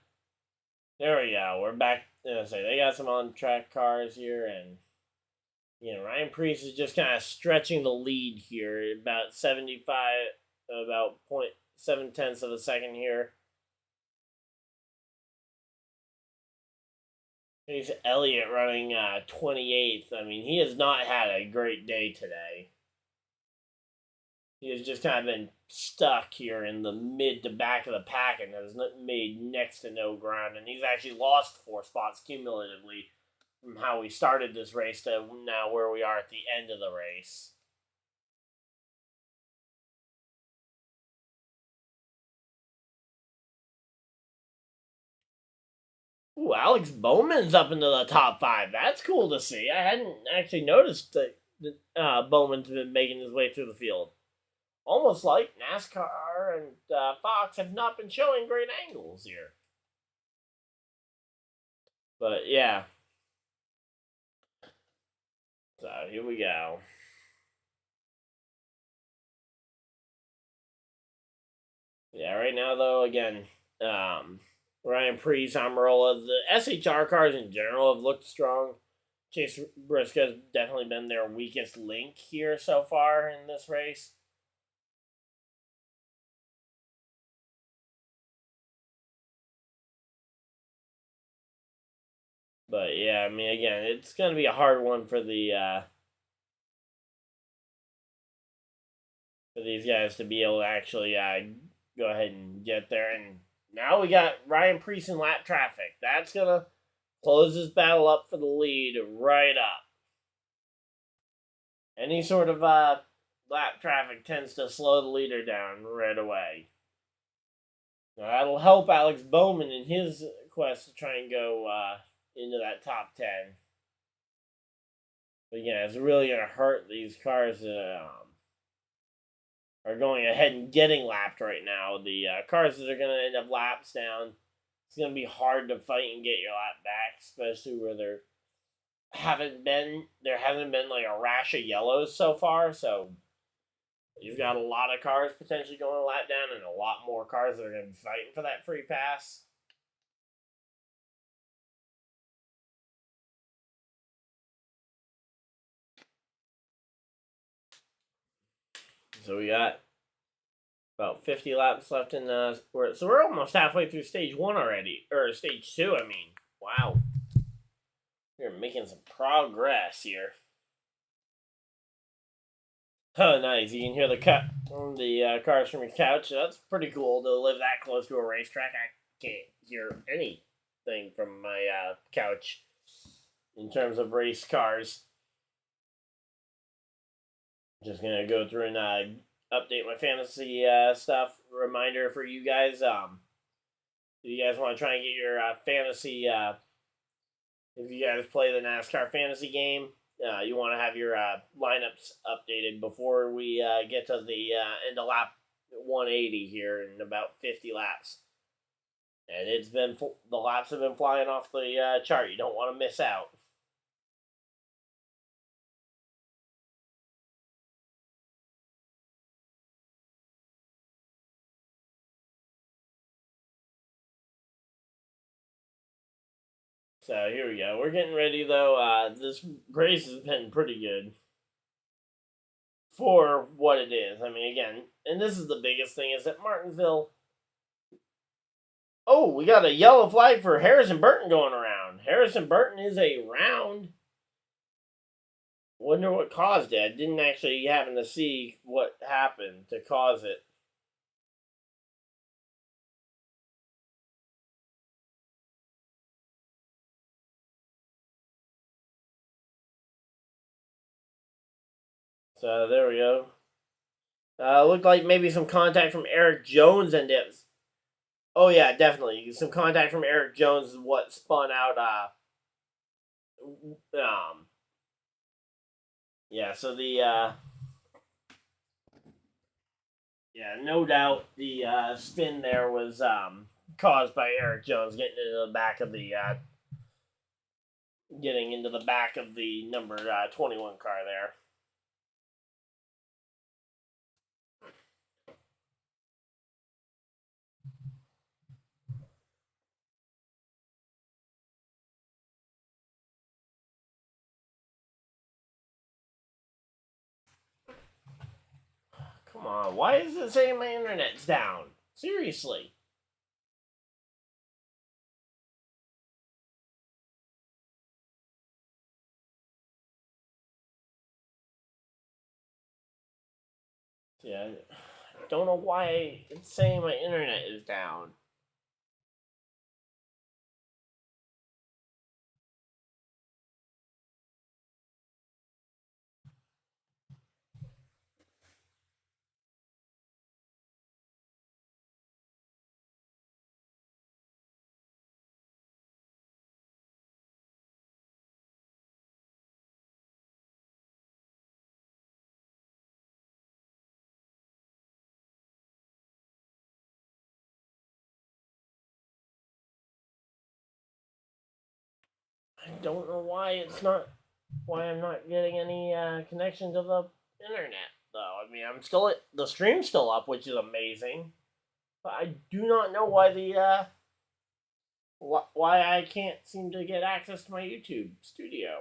there we go. We're back. They got some on-track cars here, and Ryan Preece is just kind of stretching the lead here, about 0.7 of a second here. Here's Elliott running 28th. I mean, he has not had a great day today. He has just kind of been stuck here in the mid to back of the pack and has made next to no ground. And he's actually lost 4 spots cumulatively from how we started this race to now where we are at the end of the race. Ooh, Alex Bowman's up into the top 5. That's cool to see. I hadn't actually noticed that Bowman's been making his way through the field. Almost like NASCAR and Fox have not been showing great angles here. But yeah. So here we go. Yeah, right now though, again, Ryan Preece, Amarola, the SHR cars in general have looked strong. Chase Briscoe's definitely been their weakest link here so far in this race. But yeah, I mean, again, it's going to be a hard one for the for these guys to be able to actually go ahead and get there. And now we got Ryan Preece in lap traffic. That's going to close this battle up for the lead right up. Any sort of lap traffic tends to slow the leader down right away. Now that'll help Alex Bowman in his quest to try and go into that top 10. But yeah, it's really going to hurt these cars that are going ahead and getting lapped right now. The cars that are going to end up laps down, it's going to be hard to fight and get your lap back, especially where there hasn't been like a rash of yellows so far. So you've got a lot of cars potentially going a lap down and a lot more cars that are going to be fighting for that free pass. So we got about 50 laps left in we're almost halfway through stage 1 already, or stage 2. I mean, wow, we're making some progress here. Oh, nice! You can hear the cars from your couch. That's pretty cool to live that close to a racetrack. I can't hear anything from my couch in terms of race cars. Just gonna go through and update my fantasy stuff. Reminder for you guys, if you guys want to try and get your fantasy, if you guys play the NASCAR fantasy game, you want to have your lineups updated before we get to the end of lap 180 here in about 50 laps. And the laps have been flying off the chart. You don't want to miss out. So here we go. We're getting ready though. This race has been pretty good for what it is. I mean, again, and this is the biggest thing is that Martinsville. Oh, we got a yellow flag for Harrison Burton going around. Harrison Burton is around. Wonder what caused it. I didn't actually happen to see what happened to cause it. So there we go. Looked like maybe some contact from Eric Jones and it. Oh yeah, definitely some contact from Eric Jones is what spun out. Yeah. So the yeah, no doubt the spin there was caused by Eric Jones getting into the back of the number 21 car there. Come on, why is it saying my internet's down? Seriously. Yeah, I don't know why it's saying my internet is down. I don't know why I'm not getting any connection to the internet though. I mean, the stream's still up, which is amazing. But I do not know why why I can't seem to get access to my YouTube studio.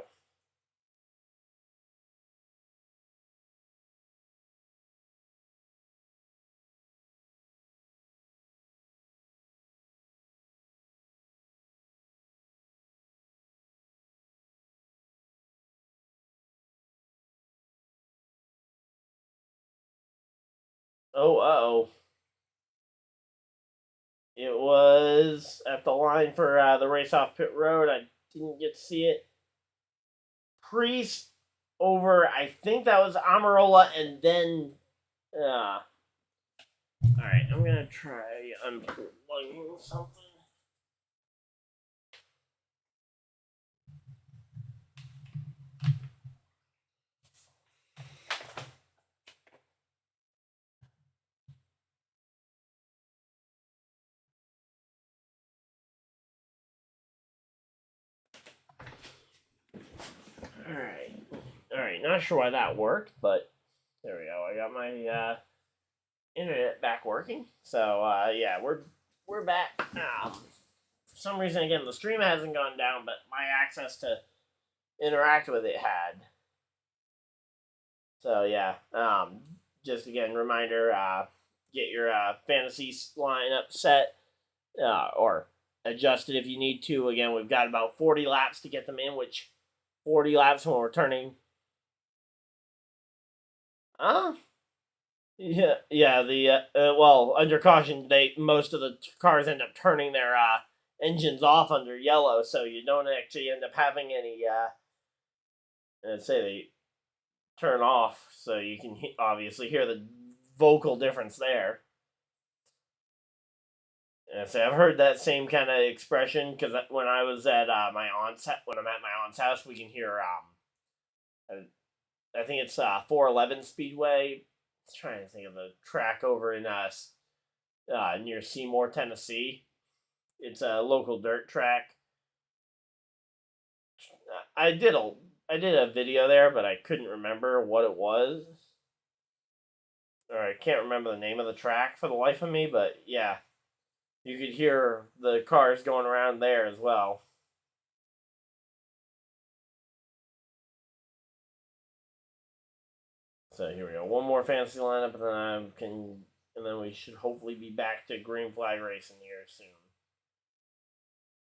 Oh. It was at the line for the race off pit road. I didn't get to see it. Priest over, I think that was Amarola, and then. Alright, I'm going to try unplugging something. Alright, not sure why that worked, but there we go. I got my internet back working. So, yeah, we're back. For some reason, again, the stream hasn't gone down, but my access to interact with it had. So, yeah, just again, reminder, get your fantasy lineup set or adjusted if you need to. Again, we've got about 40 laps to get them in, which 40 laps when we're turning. Yeah. The well, under caution, most of the cars end up turning their engines off under yellow, so you don't actually end up having any. Let's say turn off so you can obviously hear the vocal difference there. And so I've heard that same kind of expression because when I was at my aunt's, when I'm at my aunt's house, we can hear. I think it's 411 Speedway. I was trying to think of the track over in near Seymour, Tennessee. It's a local dirt track. I did a video there, but I couldn't remember what it was, or I can't remember the name of the track for the life of me. But yeah, you could hear the cars going around there as well. So here we go. One more fantasy lineup, and then we should hopefully be back to green flag racing here soon.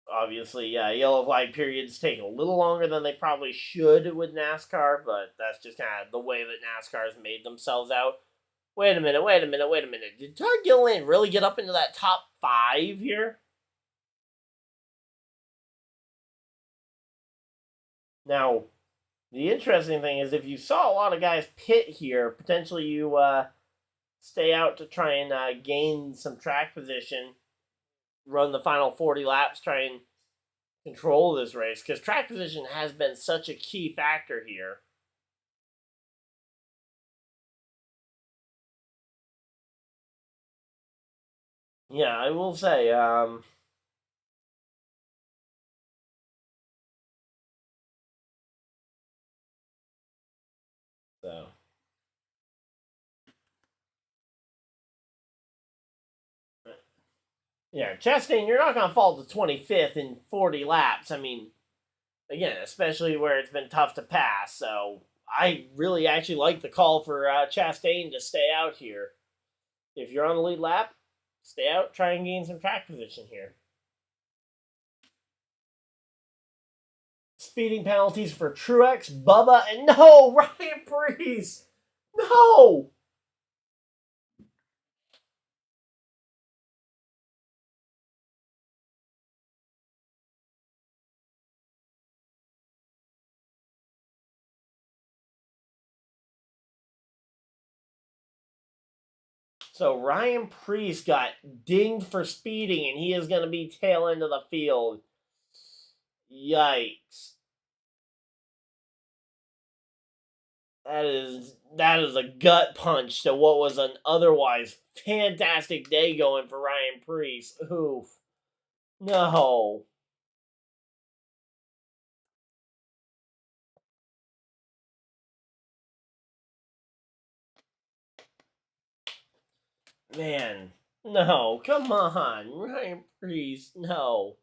Obviously, yellow flag periods take a little longer than they probably should with NASCAR, but that's just kind of the way that NASCAR has made themselves out. Wait a minute. Did Todd Gilliland really get up into that top 5 here? Now, the interesting thing is if you saw a lot of guys pit here, potentially you stay out to try and gain some track position, run the final 40 laps, try and control this race, because track position has been such a key factor here. Yeah, I will say, so. Yeah, Chastain, you're not going to fall to 25th in 40 laps. I mean, again, especially where it's been tough to pass. So I really actually like the call for Chastain to stay out here. If you're on the lead lap, stay out, try and gain some track position here. Speeding penalties for Truex, Bubba, and no, Ryan Preece. No! So Ryan Preece got dinged for speeding, and he is going to be tail end of the field. Yikes. That is a gut punch to what was an otherwise fantastic day going for Ryan Preece. Oof. No. Man. No. Come on. Ryan Preece. No.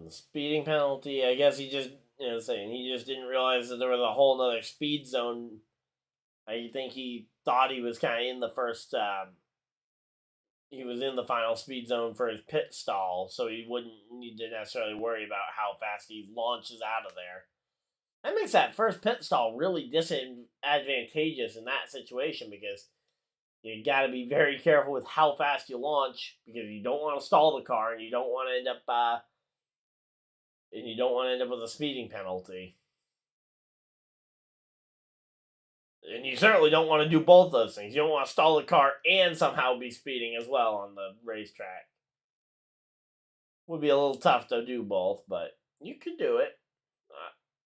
The speeding penalty, I guess he just he just didn't realize that there was a whole nother speed zone. I think he thought he was kind of in the first he was in the final speed zone for his pit stall, so he wouldn't need to necessarily worry about how fast he launches out of there. That makes that first pit stall really disadvantageous in that situation because you got to be very careful with how fast you launch because you don't want to stall the car and you don't want to end up with a speeding penalty. And you certainly don't want to do both those things. You don't want to stall the car and somehow be speeding as well on the racetrack. Would be a little tough to do both, but you could do it.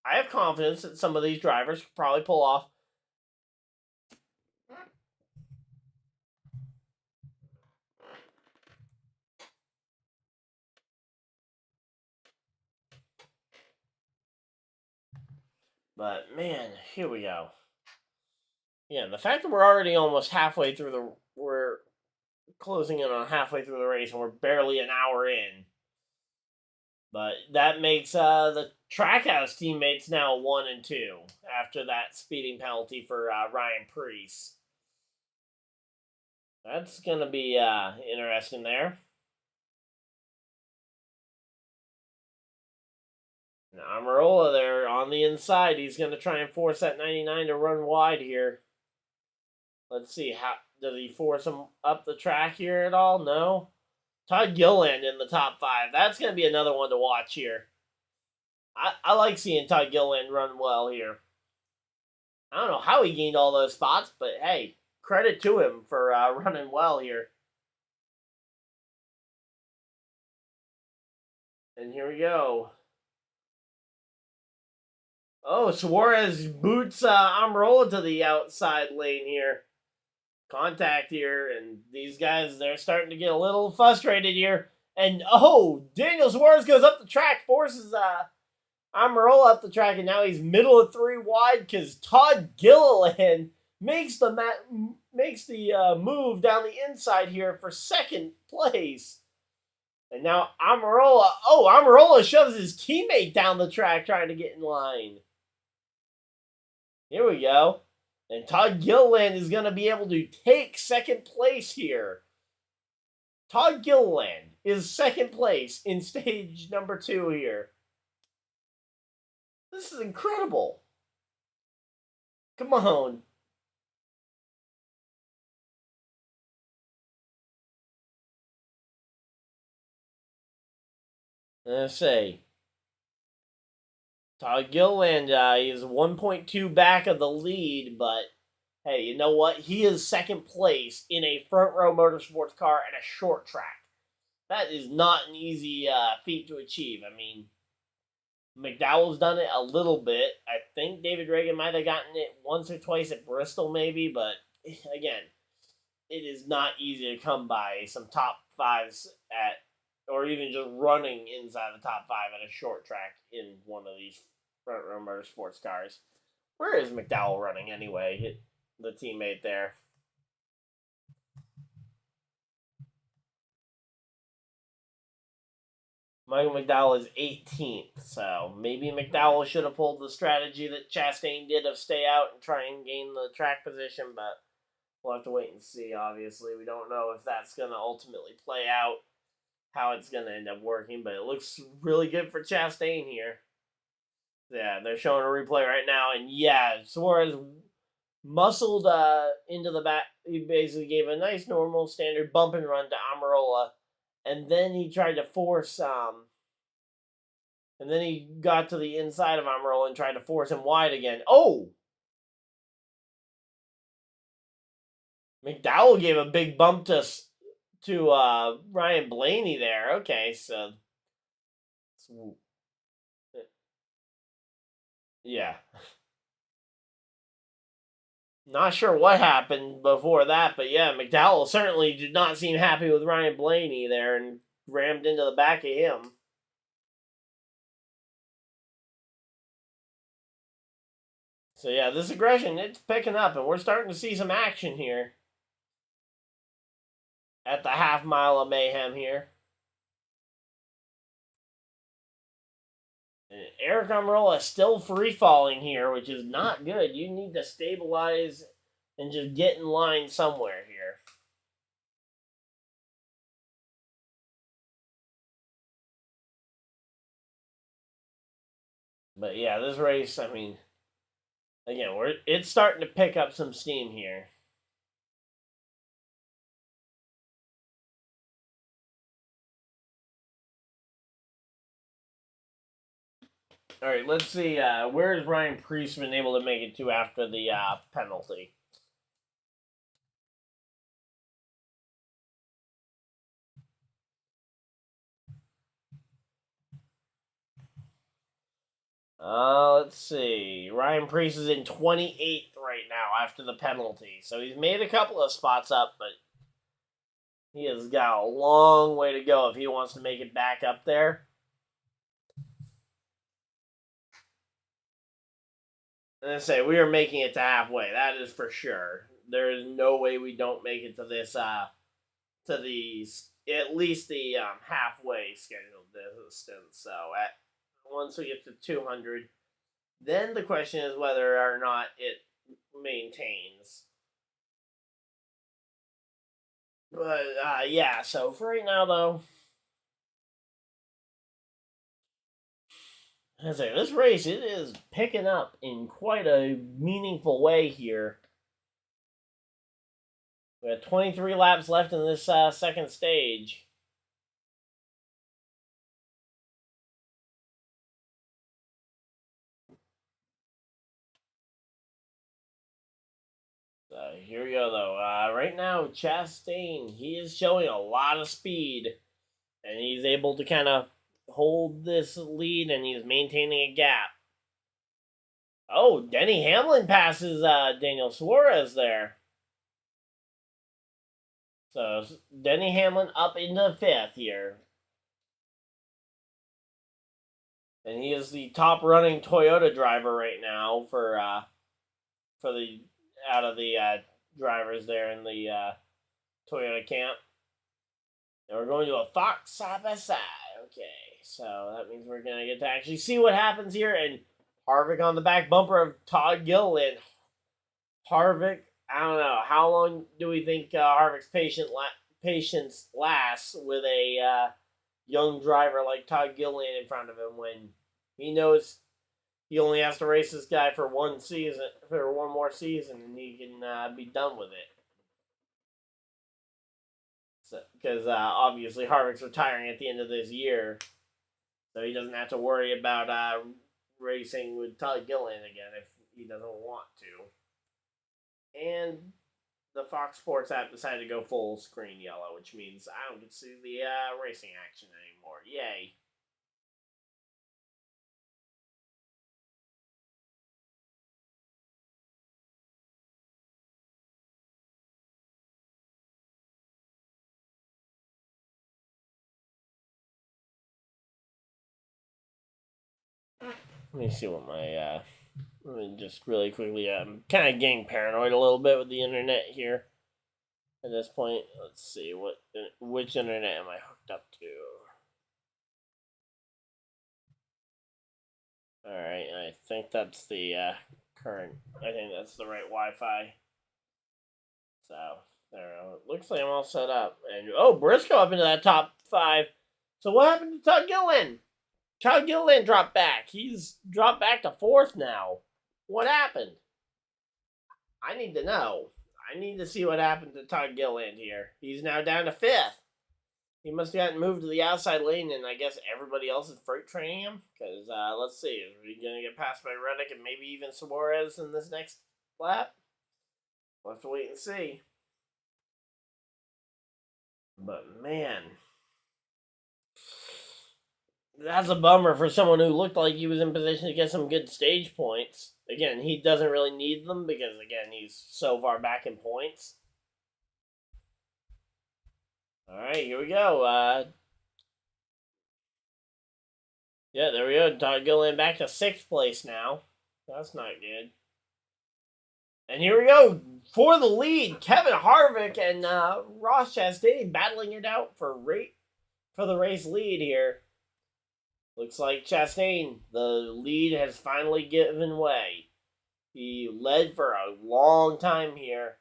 I have confidence that some of these drivers could probably pull off. But man, here we go. Yeah, the fact that we're already almost halfway through we're closing in on halfway through the race and we're barely an hour in. But that makes the Trackhouse teammates now 1 and 2 after that speeding penalty for Ryan Preece. That's going to be interesting there. Now, Amarola there on the inside. He's going to try and force that 99 to run wide here. Let's see. Does he force him up the track here at all? No. Todd Gilliland in the top 5. That's going to be another one to watch here. I like seeing Todd Gilliland run well here. I don't know how he gained all those spots, but hey, credit to him for running well here. And here we go. Oh, Suarez boots Almirola to the outside lane here. Contact here, and these guys, they're starting to get a little frustrated here. And oh, Daniel Suarez goes up the track, forces Almirola up the track, and now he's middle of 3 wide because Todd Gilliland makes the move down the inside here for second place. And now Almirola shoves his teammate down the track trying to get in line. Here we go. And Todd Gilliland is going to be able to take second place here. Todd Gilliland is second place in stage number 2 here. This is incredible. Come on. Let's say Todd Gilliland is 1.2 back of the lead, but hey, you know what? He is second place in a front row motorsports car at a short track. That is not an easy feat to achieve. I mean, McDowell's done it a little bit. I think David Reagan might have gotten it once or twice at Bristol, maybe, but again, it is not easy to come by some top 5s at, or even just running inside the top 5 at a short track in one of these front row motorsports cars. Where is McDowell running anyway? The teammate there. Michael McDowell is 18th, so maybe McDowell should have pulled the strategy that Chastain did of stay out and try and gain the track position, but we'll have to wait and see, obviously. We don't know if that's going to ultimately play out, how it's going to end up working, but it looks really good for Chastain here. Yeah, they're showing a replay right now, and yeah, Suarez muscled into the back. He basically gave a nice normal standard bump and run to Almirola, and then he tried to force and then he got to the inside of Almirola and tried to force him wide again. Oh! McDowell gave a big bump to Ryan Blaney there. Okay, so yeah. Not sure what happened before that, but yeah, McDowell certainly did not seem happy with Ryan Blaney there and rammed into the back of him. So yeah, this aggression, it's picking up, and we're starting to see some action here at the half mile of mayhem here. And Eric Almirola is still free falling here, which is not good. You need to stabilize and just get in line somewhere here. But yeah, this race, I mean, again, it's starting to pick up some steam here. All right, let's see. Where has Ryan Preece been able to make it to after the penalty? Let's see. Ryan Preece is in 28th right now after the penalty. So he's made a couple of spots up, but he has got a long way to go if he wants to make it back up there. And I say we are making it to halfway. That is for sure. There is no way we don't make it to this to these at least the halfway scheduled distance. So once we get to 200, then the question is whether or not it maintains. But yeah, so for right now though, I say this race, it is picking up in quite a meaningful way here. We have 23 laps left in this second stage. here we go, though. Right now, Chastain, he is showing a lot of speed, and he's able to kind of hold this lead, and he's maintaining a gap. Oh, Denny Hamlin passes Daniel Suarez there. So, Denny Hamlin up into 5th here. And he is the top running Toyota driver right now for the out of the drivers there in the Toyota camp. And we're going to a Fox side by side. Okay, so that means we're gonna get to actually see what happens here. And Harvick on the back bumper of Todd Gilliland. Harvick, I don't know how long do we think Harvick's patience lasts with a young driver like Todd Gilliland in front of him when he knows he only has to race this guy for one more season, and he can be done with it. So, because obviously Harvick's retiring at the end of this year, so he doesn't have to worry about racing with Todd Gilliland again if he doesn't want to. And the Fox Sports app decided to go full screen yellow, which means I don't get to see the racing action anymore. Yay. Let me see what my let me just really quickly. I'm kind of getting paranoid a little bit with the internet here. At this point, let's see which internet am I hooked up to. All right, I think that's the current. I think that's the right Wi-Fi. So there, it looks like I'm all set up. And Briscoe up into that top 5. So what happened to Todd Gilliland? Todd Gilliland dropped back. He's dropped back to 4th now. What happened? I need to know. I need to see what happened to Todd Gilliland here. He's now down to 5th. He must have gotten moved to the outside lane, and I guess everybody else is freight training him. Because, let's see, is he going to get passed by Reddick and maybe even Suarez in this next lap? We'll have to wait and see. But, man, that's a bummer for someone who looked like he was in position to get some good stage points. Again, he doesn't really need them because, again, he's so far back in points. All right, here we go. Yeah, there we go. Todd Gilliland back to 6th place now. That's not good. And here we go for the lead. Kevin Harvick and Ross Chastain battling it out for the race lead here. Looks like Chastain, the lead has finally given way. He led for a long time here.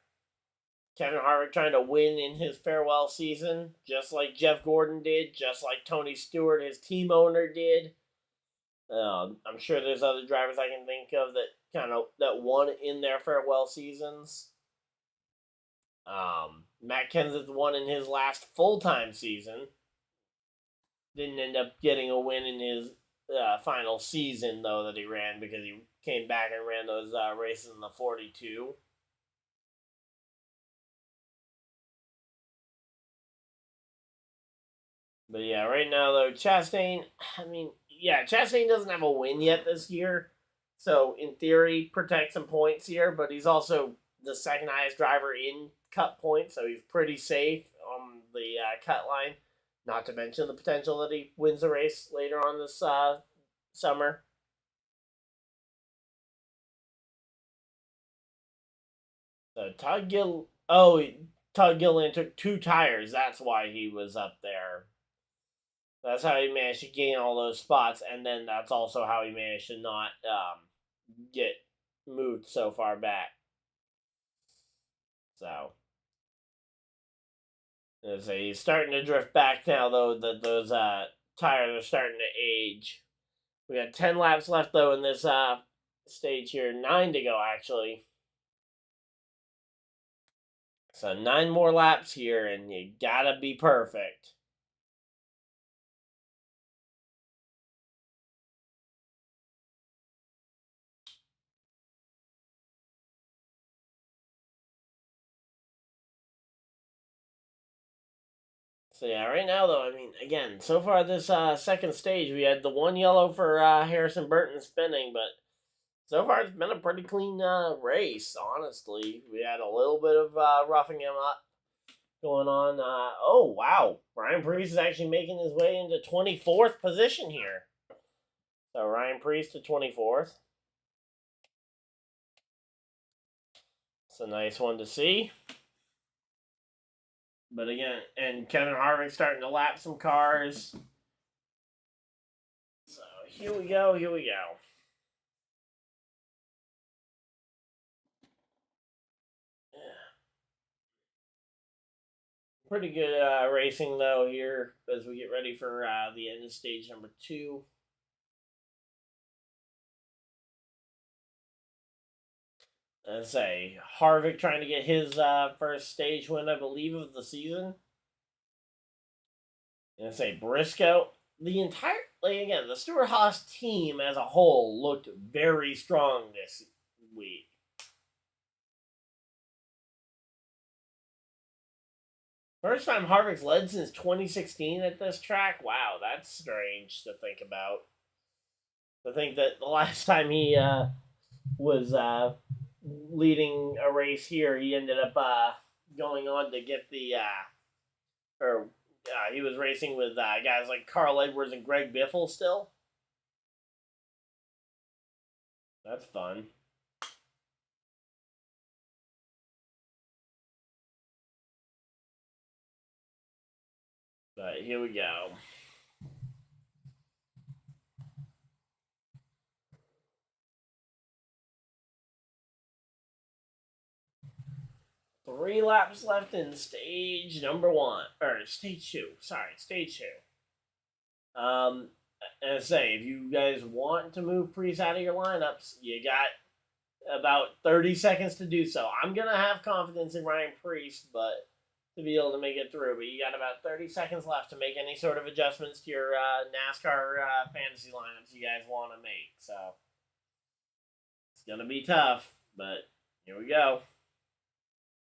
Kevin Harvick trying to win in his farewell season, just like Jeff Gordon did, just like Tony Stewart, his team owner, did. I'm sure there's other drivers I can think of that won in their farewell seasons. Matt Kenseth won in his last full-time season. Didn't end up getting a win in his final season, though, that he ran because he came back and ran those races in the 42. But yeah, right now, though, Chastain doesn't have a win yet this year. So, in theory, protect some points here, but he's also the second highest driver in cut points, so he's pretty safe on the cut line. Not to mention the potential that he wins the race later on this summer. So Todd Gilliland took 2 tires. That's why he was up there. That's how he managed to gain all those spots, and then that's also how he managed to not get moved so far back. So he's starting to drift back now, though. That those tires are starting to age. We got 10 laps left, though, in this stage here. 9 to go, actually. So 9 more laps here, and you gotta be perfect. So yeah, right now though, I mean, again, so far this second stage, we had the one yellow for Harrison Burton spinning, but so far it's been a pretty clean race. Honestly, we had a little bit of roughing him up going on. Oh wow, Ryan Preece is actually making his way into 24th position here. So Ryan Preece to 24th. It's a nice one to see. But again, and Kevin Harvick starting to lap some cars. So here we go, here we go. Pretty good racing though here as we get ready for the end of stage number 2. Let's say Harvick trying to get his first stage win, I believe, of the season. And say Briscoe, the entire again the Stewart-Haas team as a whole looked very strong this week. First time Harvick's led since 2016 at this track. Wow, that's strange to think about. To think that the last time he was leading a race here, he ended up going on to get the or he was racing with guys like Carl Edwards and Greg Biffle still. That's fun. But here we go. Three laps left in stage number 1. Or stage 2. Sorry, stage 2. And I say, if you guys want to move Preece out of your lineups, you got about 30 seconds to do so. I'm going to have confidence in Ryan Preece, but to be able to make it through. But you got about 30 seconds left to make any sort of adjustments to your NASCAR fantasy lineups you guys want to make. So it's going to be tough, but here we go.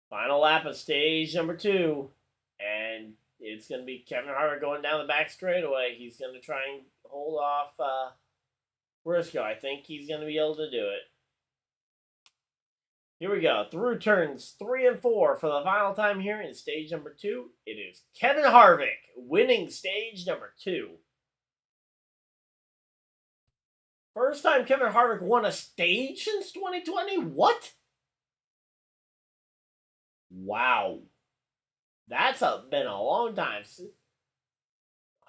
Final lap of stage number 2, and it's going to be Kevin Harvick going down the back straightaway. He's going to try and hold off Briscoe. I think he's going to be able to do it. Here we go. Through turns 3 and 4 for the final time here in stage number 2. It is Kevin Harvick winning stage number 2. First time Kevin Harvick won a stage since 2020? What? Wow. That's been a long time.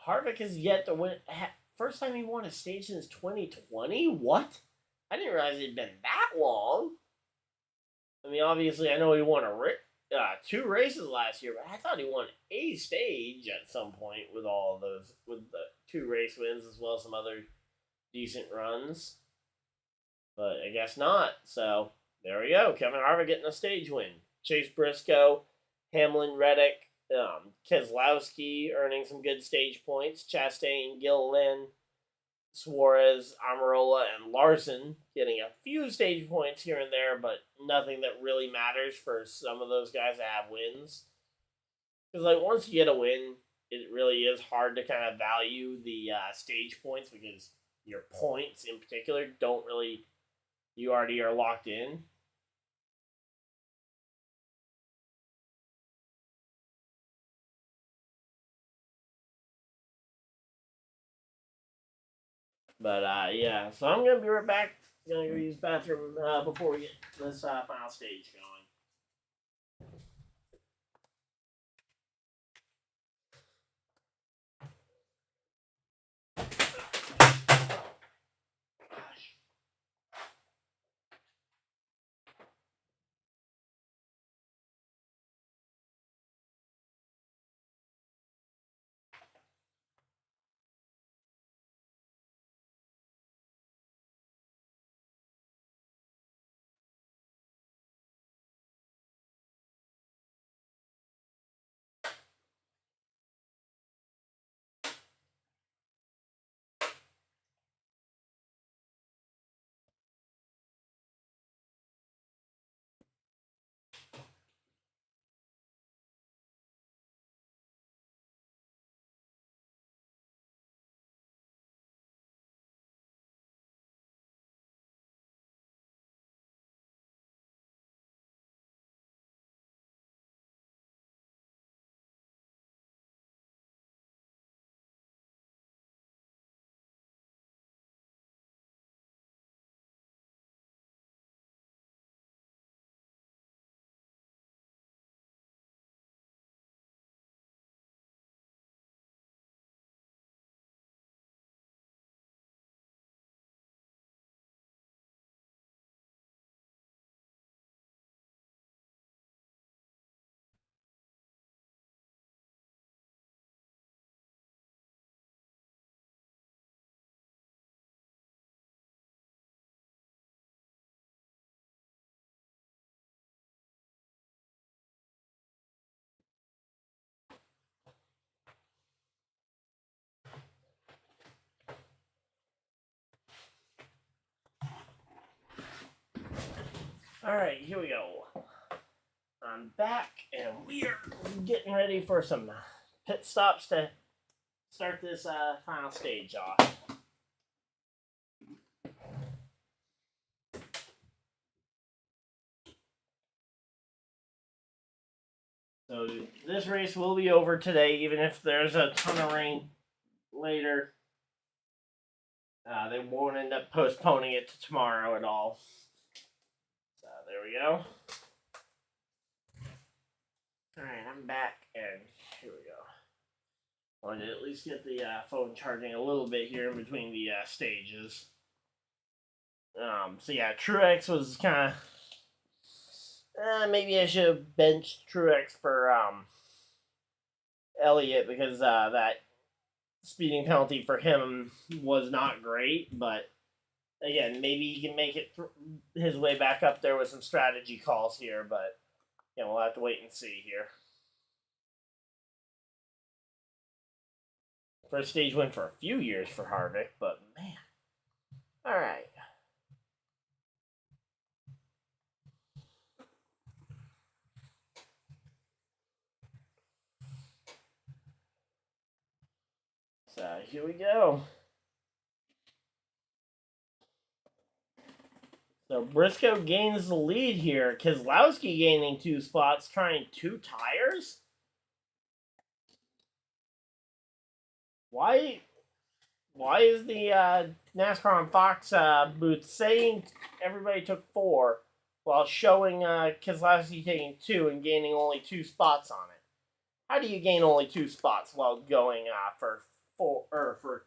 Harvick has yet to win. First time he won a stage since 2020? What? I didn't realize it had been that long. I mean, obviously, I know he won 2 races last year, but I thought he won a stage at some point with all of those, with the 2 race wins as well as some other decent runs. But I guess not. So there we go. Kevin Harvick getting a stage win. Chase Briscoe, Hamlin, Reddick, Keselowski earning some good stage points. Chastain, Gil Lynn, Suarez, Amarola, and Larson getting a few stage points here and there, but nothing that really matters for some of those guys to have wins. Because like once you get a win, it really is hard to kind of value the stage points because your points in particular don't really, you already are locked in. But yeah, so I'm gonna be right back. Gonna go use the bathroom before we get this final stage going. Alright, here we go. I'm back, and we are getting ready for some pit stops to start this final stage off. So this race will be over today, even if there's a ton of rain later. They won't end up postponing it to tomorrow at all. So there we go. Alright, I'm back, and here we go. I wanted to at least get the phone charging a little bit here in between the stages. So yeah, Truex was kind of... maybe I should have benched Truex for Elliott, because that speeding penalty for him was not great, but again, maybe he can make it his way back up there with some strategy calls here, but yeah, we'll have to wait and see here. First stage win for a few years for Harvick, but man. Alright. So here we go. So Briscoe gains the lead here. Keselowski gaining 2 spots, trying 2 tires? Why is the NASCAR on Fox booth saying everybody took 4 while showing Keselowski taking 2 and gaining only 2 spots on it? How do you gain only 2 spots while going for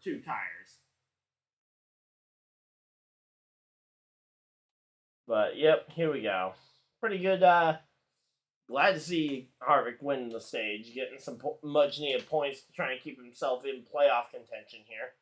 2 tires? But yep, here we go. Pretty good. Glad to see Harvick win the stage, getting some much needed points to try and keep himself in playoff contention here.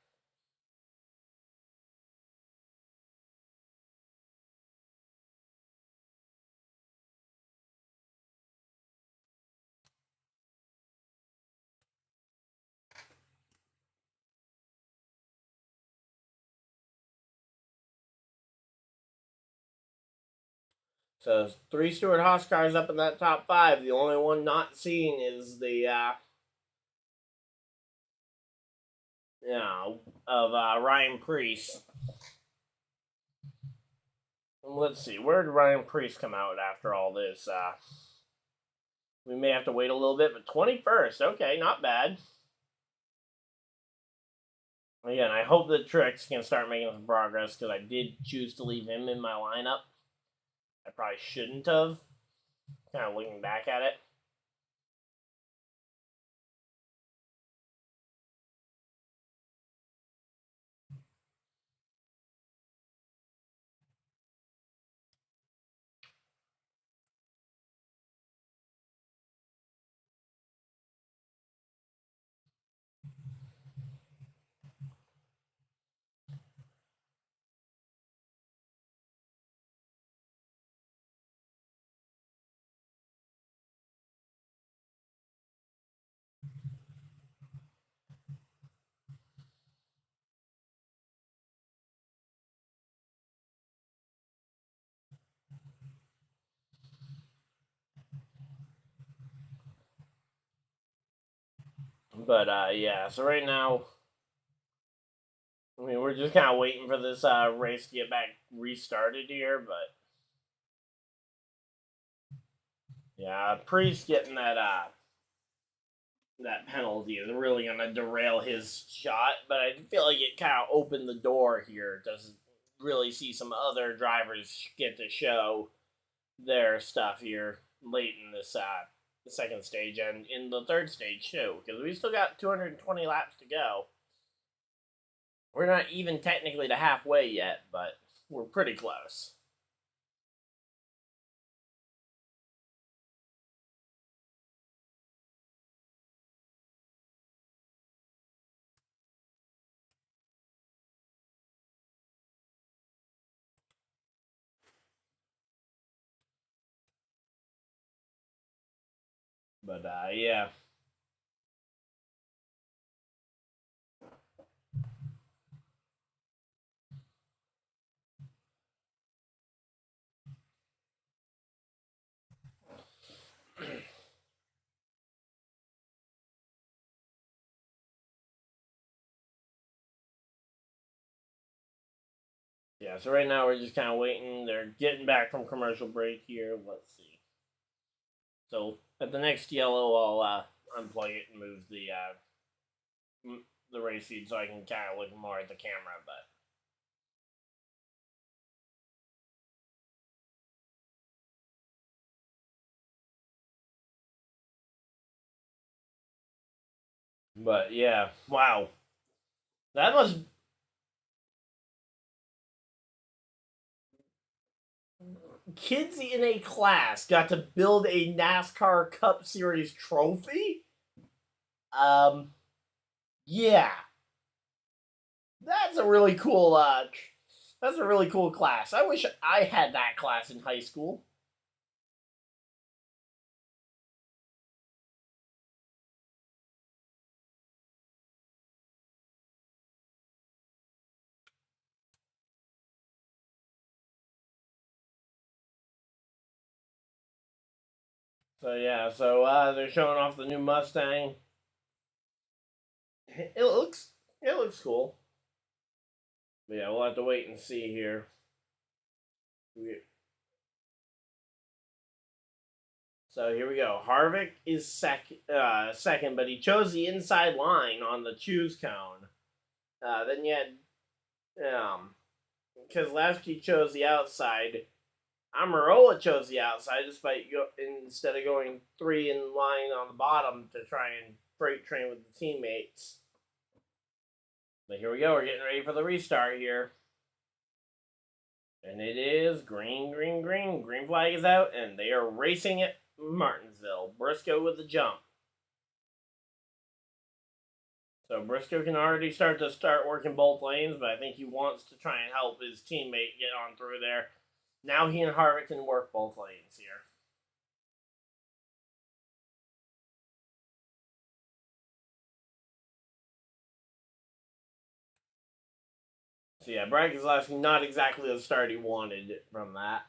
So 3 Stewart Haas cars up in that top 5. The only one not seen is the Ryan Preece. Let's see, where did Ryan Preece come out after all this? We may have to wait a little bit, but 21st. Okay, not bad. Again, I hope that Truex can start making some progress, because I did choose to leave him in my lineup. I probably shouldn't have, kind of looking back at it. But yeah, so right now, I mean, we're just kind of waiting for this race to get back restarted here, but yeah, Priest getting that penalty is really gonna derail his shot. But I feel like it kind of opened the door here. Doesn't really see some other drivers get to show their stuff here late in this the second stage and in the third stage too, because we still got 220 laps to go. We're not even technically to halfway yet, but we're pretty close. But yeah. Yeah, so right now we're just kind of waiting. They're getting back from commercial break here. Let's see. So at the next yellow, I'll unplug it and move the race feed so I can kind of look more at the camera. But yeah, wow, that must. Kids in a class got to build a NASCAR Cup Series trophy. Um, yeah, that's a really cool. That's a really cool class. I wish I had that class in high school. So yeah, so they're showing off the new Mustang. It looks cool. But yeah, we'll have to wait and see here. So here we go. Harvick is second, but he chose the inside line on the choose cone. Then you had because Lasky chose the outside. Amarola chose the outside, despite instead of going three in line on the bottom to try and freight train with the teammates. But here we go. We're getting ready for the restart here. And it is green, green, green. Green flag is out, and they are racing at Martinsville. Briscoe with the jump. So Briscoe can already start working both lanes, but I think he wants to try and help his teammate get on through there. Now he and Harvick can work both lanes here. So yeah, Brad Keselowski not exactly the start he wanted from that.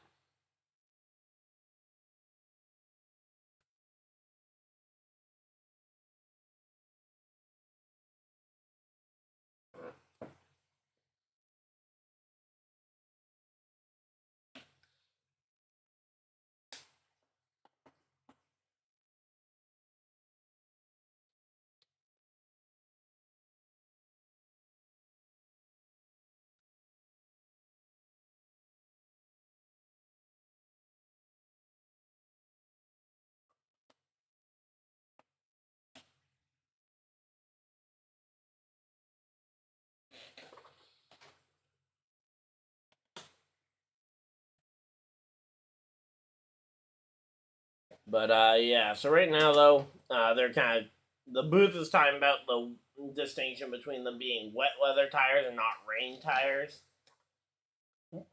But yeah, so right now though, they're kind of the booth is talking about the distinction between them being wet weather tires and not rain tires.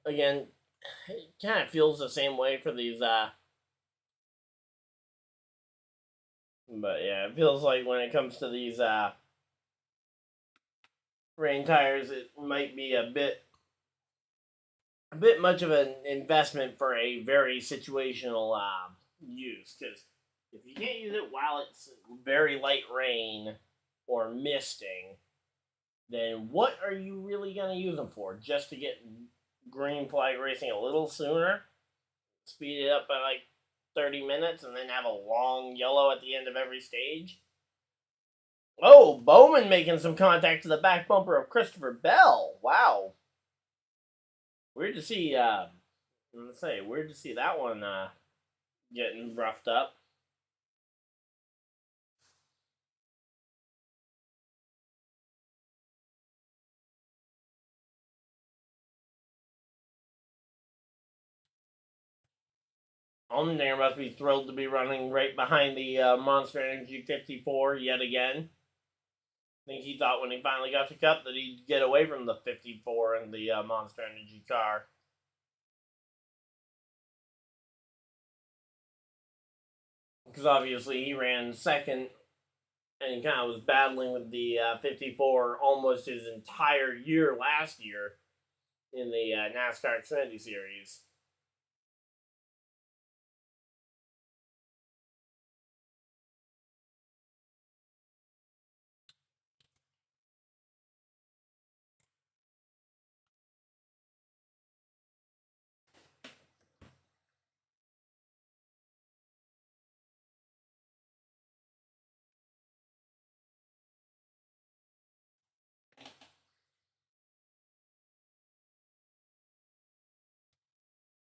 Again, it kind of feels the same way for these. But yeah, it feels like when it comes to these rain tires, it might be a bit much of an investment for a very situational use. Because if you can't use it while it's very light rain or misting, then what are you really going to use them for? Just to get green flag racing a little sooner, speed it up by like 30 minutes, and then have a long yellow at the end of every stage? Oh, Bowman making some contact to the back bumper of Christopher Bell. Wow. Weird to see, weird to see that one getting roughed up. Allmendinger must be thrilled to be running right behind the Monster Energy 54 yet again. I think he thought when he finally got the cup that he'd get away from the 54 and the Monster Energy car. Because obviously he ran second and he kind of was battling with the 54 almost his entire year last year in the NASCAR Xfinity Series.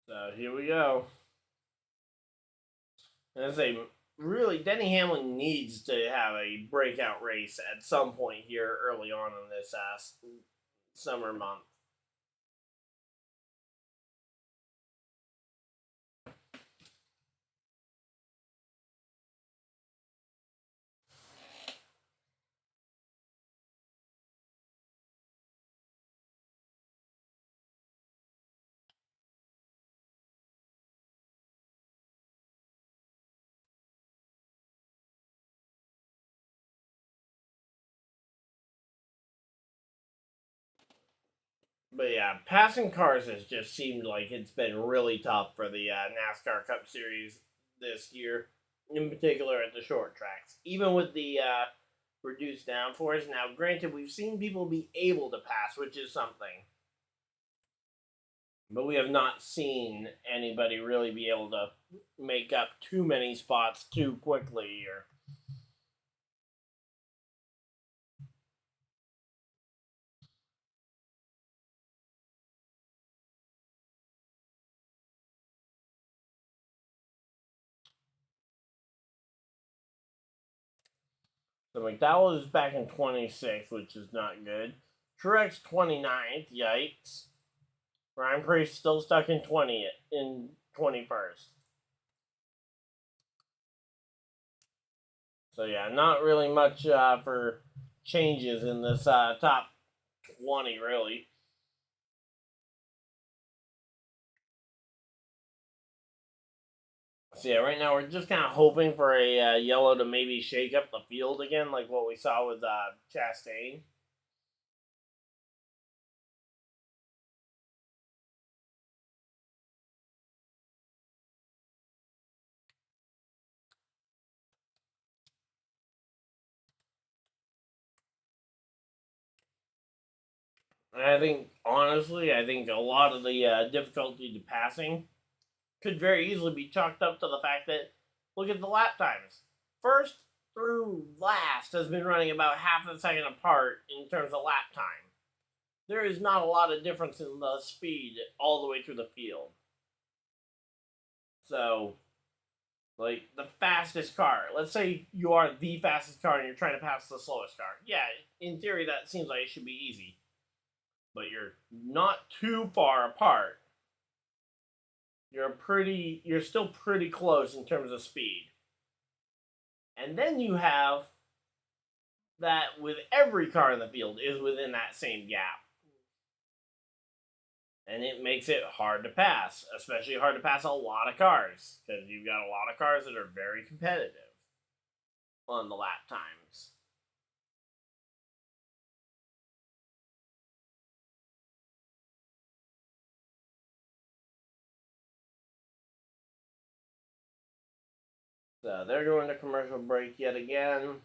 So here we go. And I say, really, Denny Hamlin needs to have a breakout race at some point here early on in this summer month. But yeah, passing cars has just seemed like it's been really tough for the NASCAR Cup Series this year, in particular at the short tracks. Even with the reduced downforce. Now, granted, we've seen people be able to pass, which is something. But we have not seen anybody really be able to make up too many spots too quickly. Or so McDowell is back in 26th, which is not good. Truex 29th, yikes. Ryan Preece still stuck in 20th, in 21st. So yeah, not really much for changes in this top 20, really. So yeah, right now we're just kind of hoping for a yellow to maybe shake up the field again, like what we saw with Chastain. And I think, honestly, I think a lot of the difficulty to passing could very easily be chalked up to the fact that, look at the lap times. First through last has been running about half a second apart in terms of lap time. There is not a lot of difference in the speed all the way through the field. So, like, the fastest car, let's say you are the fastest car and you're trying to pass the slowest car. Yeah, in theory, that seems like it should be easy. But you're not too far apart. You're still pretty close in terms of speed. And then you have that with every car in the field is within that same gap. And it makes it hard to pass, especially hard to pass a lot of cars, because you've got a lot of cars that are very competitive on the lap times. So they're doing the commercial break yet again.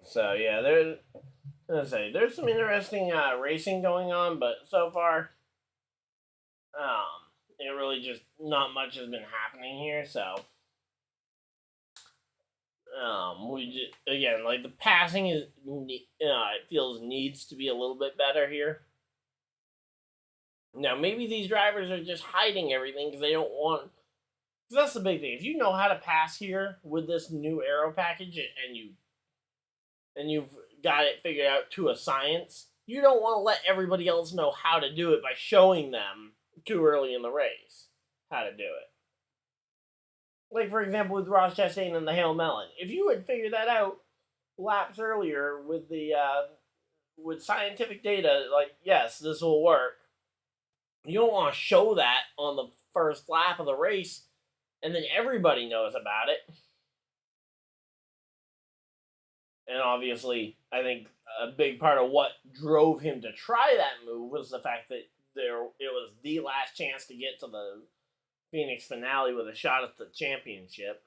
So yeah, there's some interesting racing going on, but so far, it really just not much has been happening here. So we just, again, like, the passing is it feels needs to be a little bit better here. Now maybe these drivers are just hiding everything because they don't want. Because that's the big thing. If you know how to pass here with this new aero package and you've got it figured out to a science, you don't want to let everybody else know how to do it by showing them too early in the race how to do it. Like, for example, with Ross Chastain and the Hail Melon. If you had figured that out laps earlier with the with scientific data, like, yes, this will work, you don't want to show that on the first lap of the race and then everybody knows about it. And obviously, I think a big part of what drove him to try that move was the fact that it was the last chance to get to the Phoenix finale with a shot at the championship.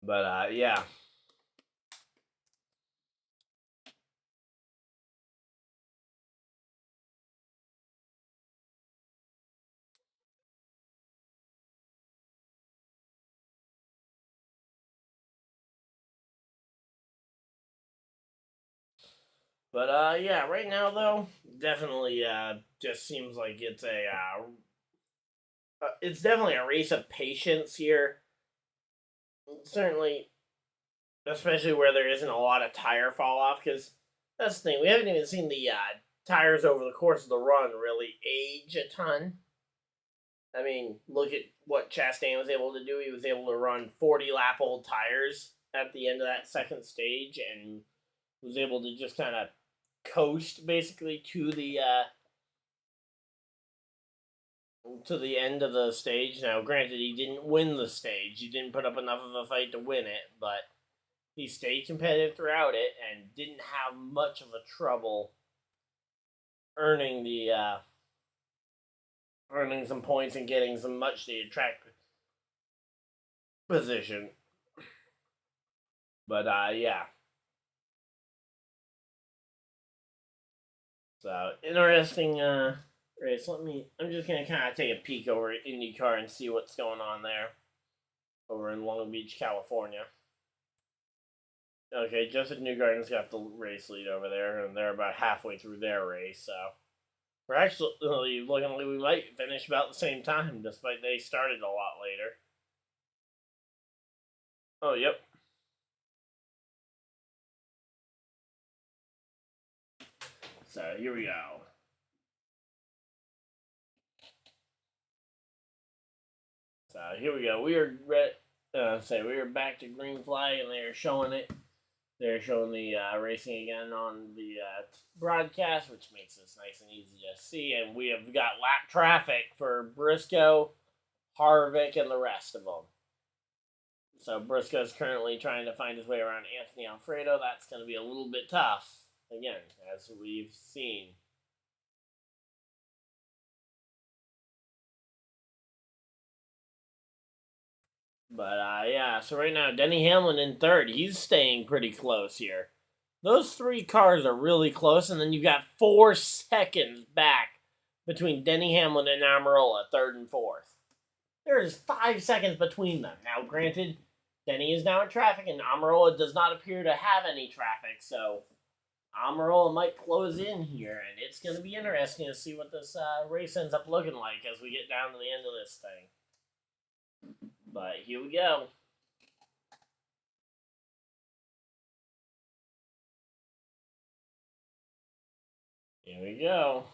But yeah. But yeah, right now though, definitely just seems like it's definitely a race of patience here. Certainly, especially where there isn't a lot of tire fall off, because that's the thing. We haven't even seen the tires over the course of the run really age a ton. I mean, look at what Chastain was able to do. He was able to run 40 lap old tires at the end of that second stage and was able to just kind of coast basically to the end of the stage. Now, granted, he didn't win the stage. He didn't put up enough of a fight to win it, but he stayed competitive throughout it and didn't have much of a trouble earning earning some points and getting some much needed track position. But yeah. So interesting race. I'm just gonna kinda take a peek over at IndyCar and see what's going on there. Over in Long Beach, California. Okay, Justin Newgarden's got the race lead over there, and they're about halfway through their race, so we're actually looking like we might finish about the same time, despite they started a lot later. Oh, yep. So here we go. So here we go. We are we are back to green flag, and they are showing it. They're showing the racing again on the broadcast, which makes this nice and easy to see. And we have got lap traffic for Briscoe, Harvick, and the rest of them. So Briscoe's currently trying to find his way around Anthony Alfredo. That's going to be a little bit tough, again, as we've seen. But yeah, so right now, Denny Hamlin in third. He's staying pretty close here. Those three cars are really close, and then you've got 4 seconds back between Denny Hamlin and Almirola, third and fourth. There's 5 seconds between them. Now, granted, Denny is now in traffic, and Almirola does not appear to have any traffic, so Almirola might close in here, and it's going to be interesting to see what this race ends up looking like as we get down to the end of this thing. But here we go. Here we go.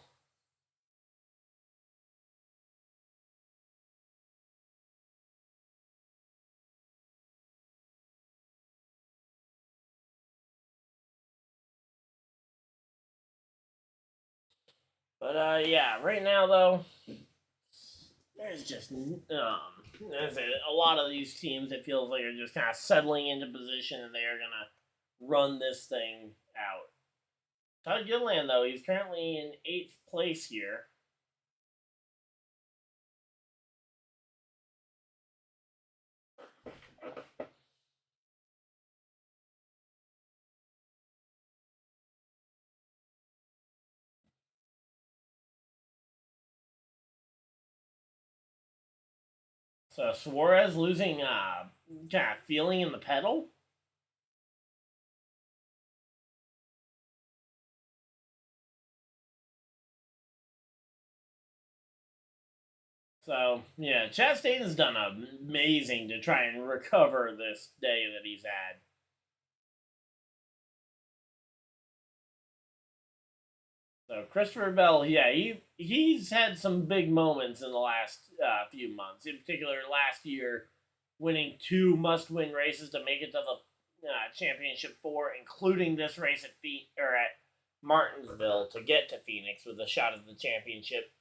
But yeah, right now though, there's just a lot of these teams. It feels like are just kind of settling into position, and they are gonna run this thing out. Todd Gilliland though, he's currently in 8th place here. So Suarez losing kind of feeling in the pedal. So yeah, Chastain's done amazing to try and recover this day that he's had. So Christopher Bell, yeah, he's had some big moments in the last few months. In particular, last year, winning 2 must-win races to make it to the championship 4, including this race at Martinsville to get to Phoenix with a shot at the championship.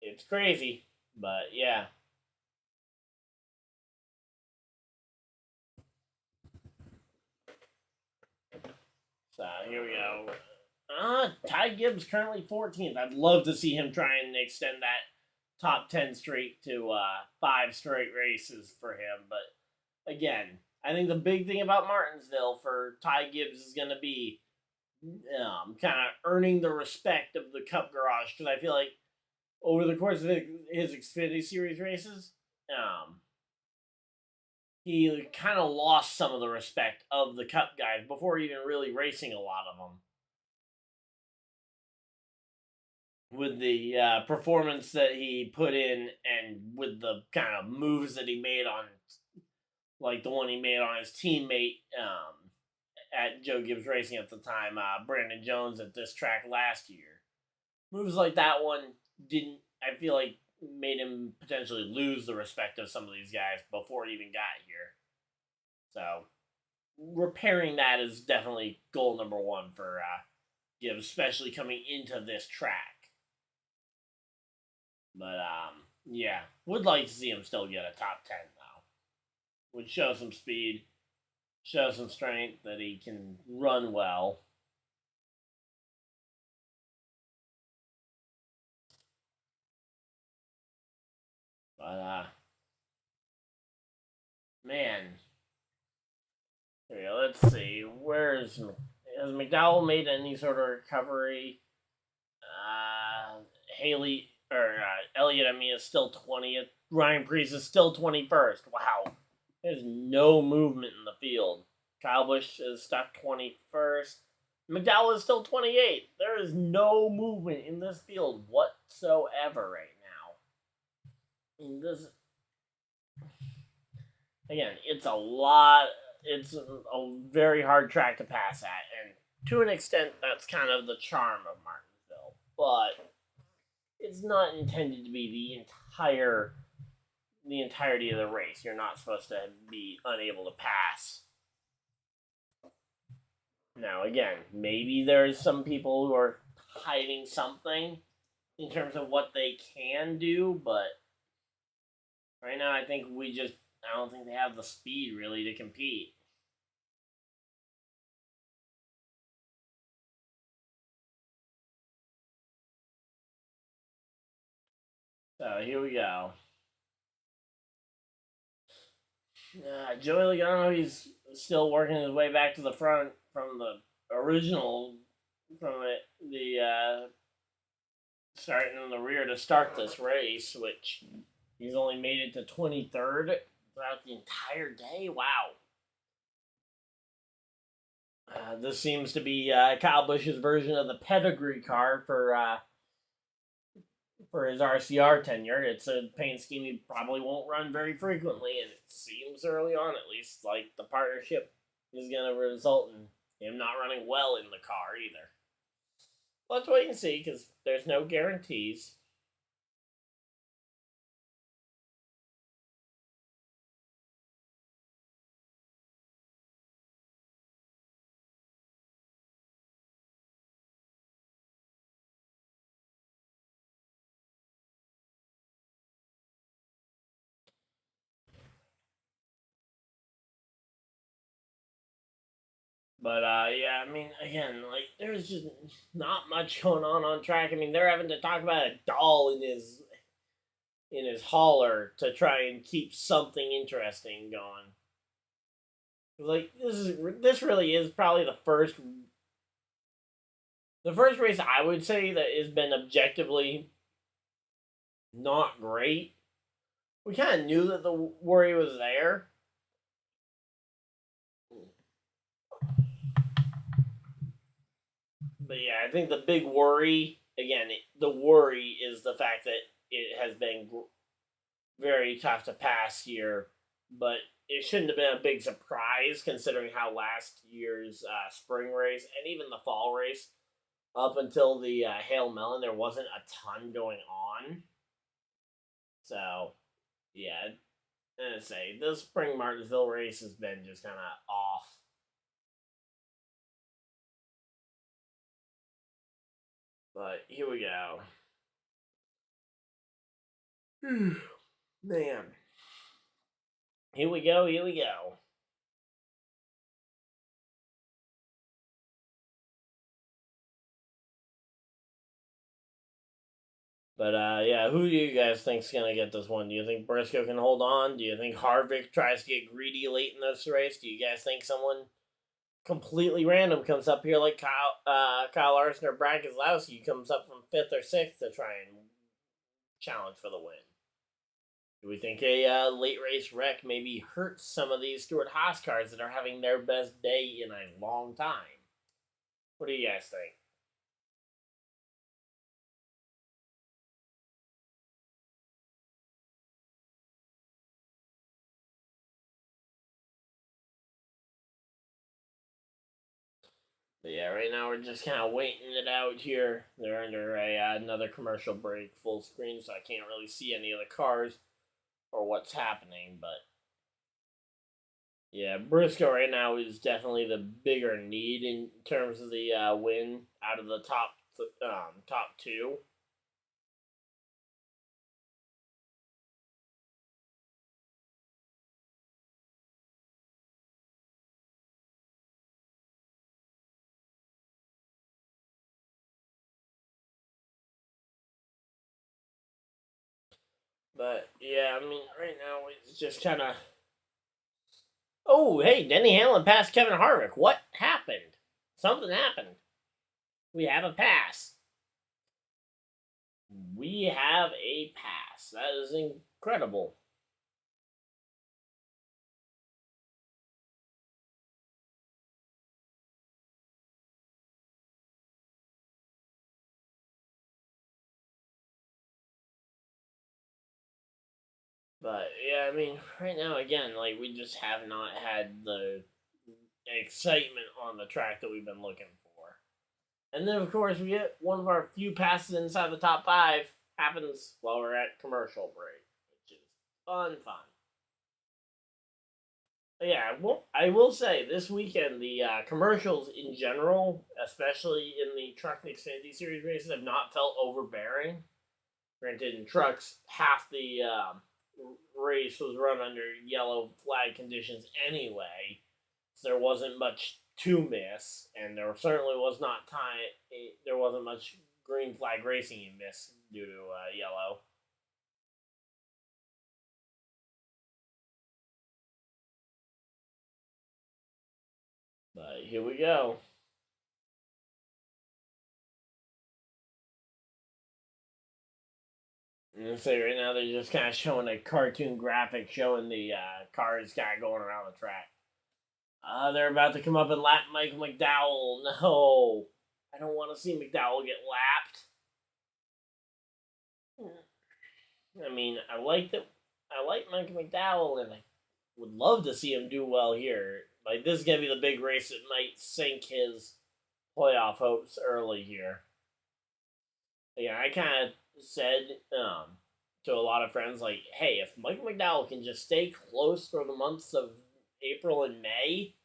It's crazy, but yeah. So here we go. Ty Gibbs currently 14th. I'd love to see him try and extend that top 10 streak to 5 straight races for him. But again, I think the big thing about Martinsville for Ty Gibbs is going to be kind of earning the respect of the Cup Garage, because I feel like over the course of his Xfinity Series races, he kind of lost some of the respect of the Cup guys before even really racing a lot of them. with the performance that he put in, and with the kind of moves that he made on, like the one he made on his teammate at Joe Gibbs Racing at the time, Brandon Jones at this track last year. Moves like that one didn't, I feel like, made him potentially lose the respect of some of these guys before he even got here. So, repairing that is definitely goal number one for Gibbs, especially coming into this track. But, yeah, would like to see him still get a top 10, though. Would show some speed, show some strength, that he can run well. But, man. Okay, let's see. Has McDowell made any sort of recovery? Haley, or Elliott, is still 20th. Ryan Preece is still 21st. Wow. There's no movement in the field. Kyle Busch is stuck 21st. McDowell is still 28th. There is no movement in this field whatsoever right now. Again, it's a very hard track to pass at, and to an extent, that's kind of the charm of Martinsville. But it's not intended to be the entirety of the race. You're not supposed to be unable to pass. Now, again, maybe there's some people who are hiding something in terms of what they can do, but right now I don't think they have the speed really to compete. So here we go. Joey Logano, he's still working his way back to the front from the original, starting in the rear to start this race, which he's only made it to 23rd throughout the entire day. Wow. This seems to be Kyle Busch's version of the pedigree car for his RCR tenure. It's a paint scheme he probably won't run very frequently, and it seems early on at least like the partnership is going to result in him not running well in the car either. Let's wait and see, because there's no guarantees. But yeah, again, like there's just not much going on track. They're having to talk about a doll in his hauler to try and keep something interesting going. Like this really is probably the first race I would say that has been objectively not great. We kind of knew that the worry was there. But yeah, I think the big worry, again, the worry is the fact that it has been very tough to pass here, but it shouldn't have been a big surprise considering how last year's spring race and even the fall race, up until the Hail Melon, there wasn't a ton going on. So, yeah, I'd say the spring Martinsville race has been just kind of off. But here we go. Man. Here we go. But yeah, who do you guys think's gonna get this one? Do you think Briscoe can hold on? Do you think Harvick tries to get greedy late in this race? Do you guys think someone completely random comes up here like Kyle Larson or Brad Keselowski comes up from 5th or 6th to try and challenge for the win? Do we think a late race wreck maybe hurts some of these Stewart-Haas cars that are having their best day in a long time? What do you guys think? But yeah, right now we're just kind of waiting it out here. They're under another commercial break, full screen, so I can't really see any of the cars or what's happening. But yeah, Briscoe right now is definitely the bigger need in terms of the win out of the top two. But yeah, I mean, right now it's just kind of. Oh, hey, Denny Hamlin passed Kevin Harvick. What happened? Something happened. We have a pass. We have a pass. That is incredible. But yeah, I mean, right now again, like we just have not had the excitement on the track that we've been looking for. And then of course we get one of our few passes inside the top five happens while we're at commercial break, which is fun. But yeah, I will say this weekend the commercials in general, especially in the Truck and Xfinity Series races, have not felt overbearing. Granted, in trucks, half the race was run under yellow flag conditions anyway, so there wasn't much to miss, and there certainly was not time. There wasn't much green flag racing you missed due to yellow. But here we go. And say right now they're just kind of showing a cartoon graphic showing the cars kind of going around the track. They're about to come up and lap Mike McDowell. No, I don't want to see McDowell get lapped. I mean, I like Mike McDowell, and I would love to see him do well here. Like this is gonna be the big race that might sink his playoff hopes early here. Yeah, I kind of said to a lot of friends like, hey, if Mike McDowell can just stay close for the months of April and May,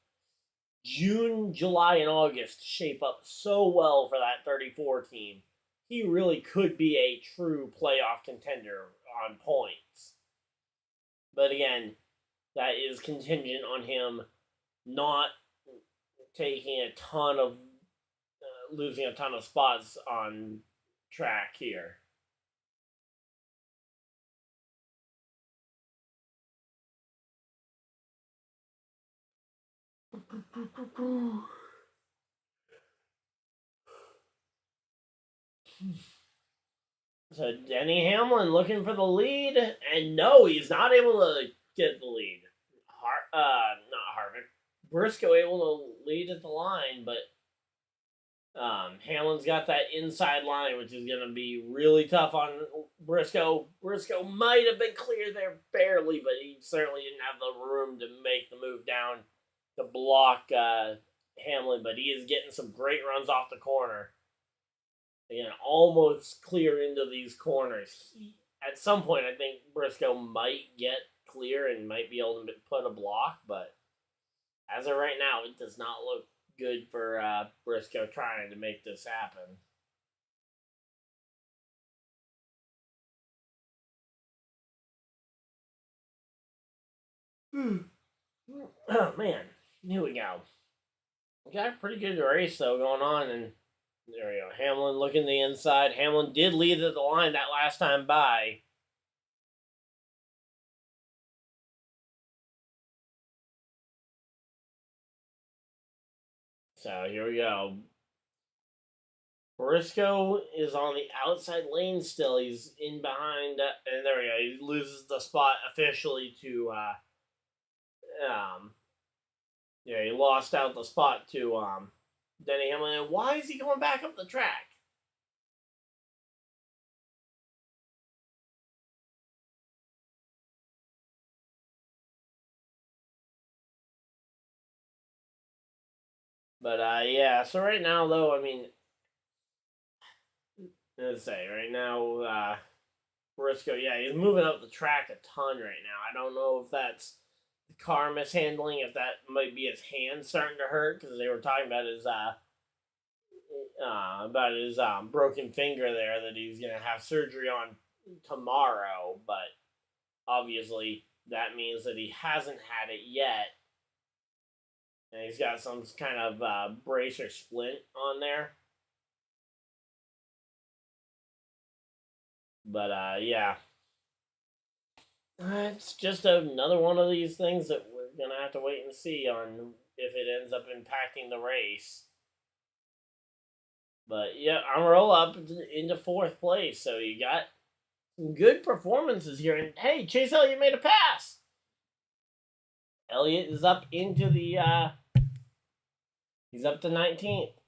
June, July, and August shape up so well for that 34 team. He really could be a true playoff contender on points. But again, that is contingent on him not taking a ton of losing a ton of spots on track here. So Denny Hamlin looking for the lead, and no, he's not able to get the lead. Not Harvick. Briscoe able to lead at the line, but Hamlin's got that inside line, which is going to be really tough on Briscoe. Briscoe might have been clear there barely, but he certainly didn't have the room to make the move down to block Hamlin. But he is getting some great runs off the corner. Again, almost clear into these corners. At some point, I think Briscoe might get clear and might be able to put a block, but as of right now, it does not look good for Briscoe trying to make this happen. Oh man, here we go. We got a pretty good race though going on, and there we go. Hamlin looking the inside. Hamlin did lead at the line that last time by. So here we go. Briscoe is on the outside lane still. He's in behind, and there we go. He loses the spot officially to. Yeah, he lost out the spot to Denny Hamlin. And why is he going back up the track? But yeah. So right now, though, I mean, let's say right now, Briscoe, yeah, he's moving up the track a ton right now. I don't know if that's the car mishandling, if that might be his hand starting to hurt because they were talking about his broken finger there that he's gonna have surgery on tomorrow. But obviously, that means that he hasn't had it yet, and he's got some kind of brace or splint on there. But yeah, it's just another one of these things that we're gonna have to wait and see on if it ends up impacting the race. But yeah, I'm roll up into fourth place, so you got some good performances here. And hey, Chase Elliott made a pass. Elliott is up into the he's up to 19th.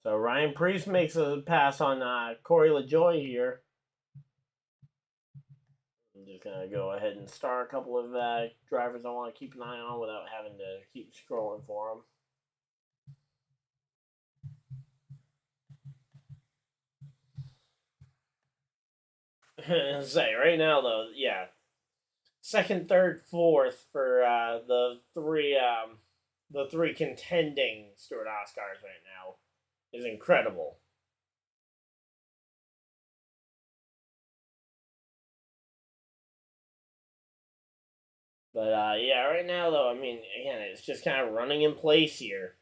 So Ryan Preece makes a pass on Corey LaJoie here. I'm just gonna go ahead and star a couple of drivers I want to keep an eye on without having to keep scrolling for them. Say right now though, yeah, second, third, fourth for the three contending Stewart Oscars right now is incredible. But yeah, right now though, I mean, again, it's just kind of running in place here.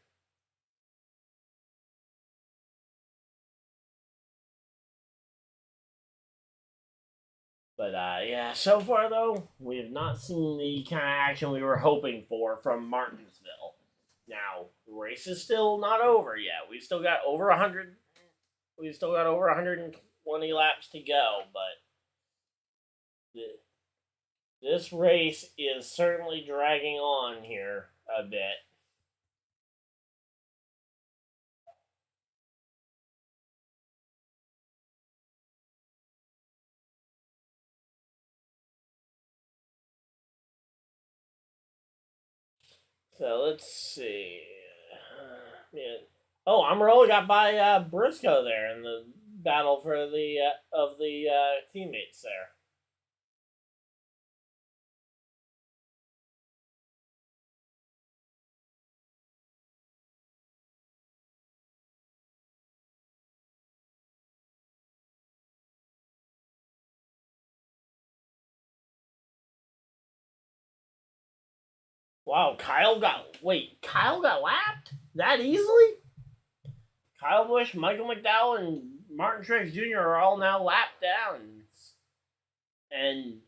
But yeah, so far though, we have not seen the kind of action we were hoping for from Martinsville. Now, the race is still not over yet. We've still got over 100. We've still got over 120 laps to go, but this race is certainly dragging on here a bit. So let's see. Yeah. Oh, Amarola got by Briscoe there in the battle for the of the teammates there. Wow, Kyle got lapped that easily? Kyle Busch, Michael McDowell, and Martin Truex Jr. are all now lapped down. And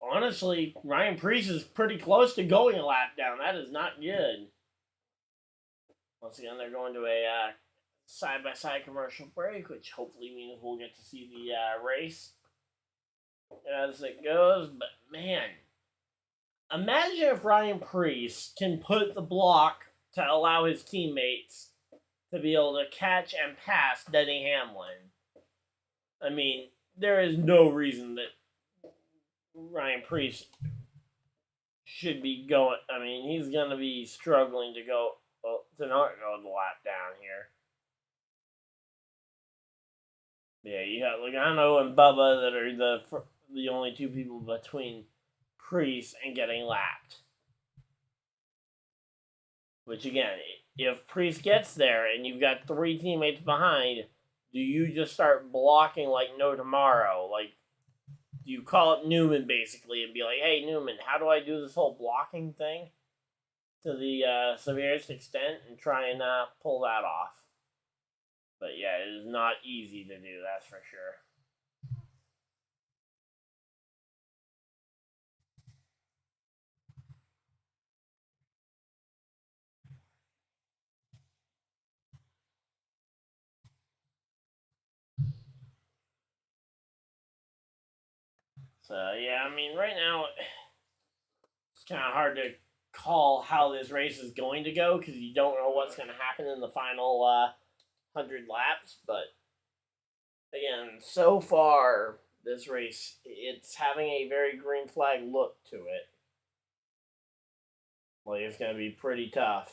honestly, Ryan Preece is pretty close to going a lap down. That is not good. Once again, they're going to a side-by-side commercial break, which hopefully means we'll get to see the race as it goes. But man, imagine if Ryan Preece can put the block to allow his teammates to be able to catch and pass Denny Hamlin. I mean, there is no reason that Ryan Preece should be going. I mean, he's going to be struggling to not go the lap down here. Yeah, you got Logano and Bubba that are the only two people between Preece and getting lapped. Which again, if Preece gets there and you've got three teammates behind, do you just start blocking like no tomorrow? Like, do you call up Newman basically and be like, "Hey Newman, how do I do this whole blocking thing to the severest extent and try and pull that off?" But yeah, it is not easy to do, that's for sure. So yeah, I mean, right now it's kind of hard to call how this race is going to go because you don't know what's going to happen in the final 100 laps. But again, so far this race, it's having a very green flag look to it. Like, it's going to be pretty tough.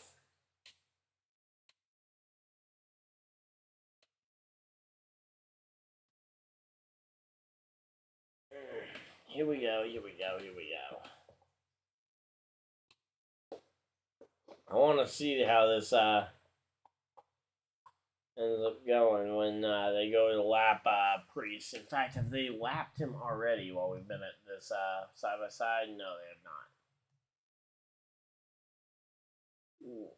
Here we go. I want to see how this ends up going when they go to lap Priest. In fact, have they lapped him already while we've been at this side by side? No, they have not. Ooh.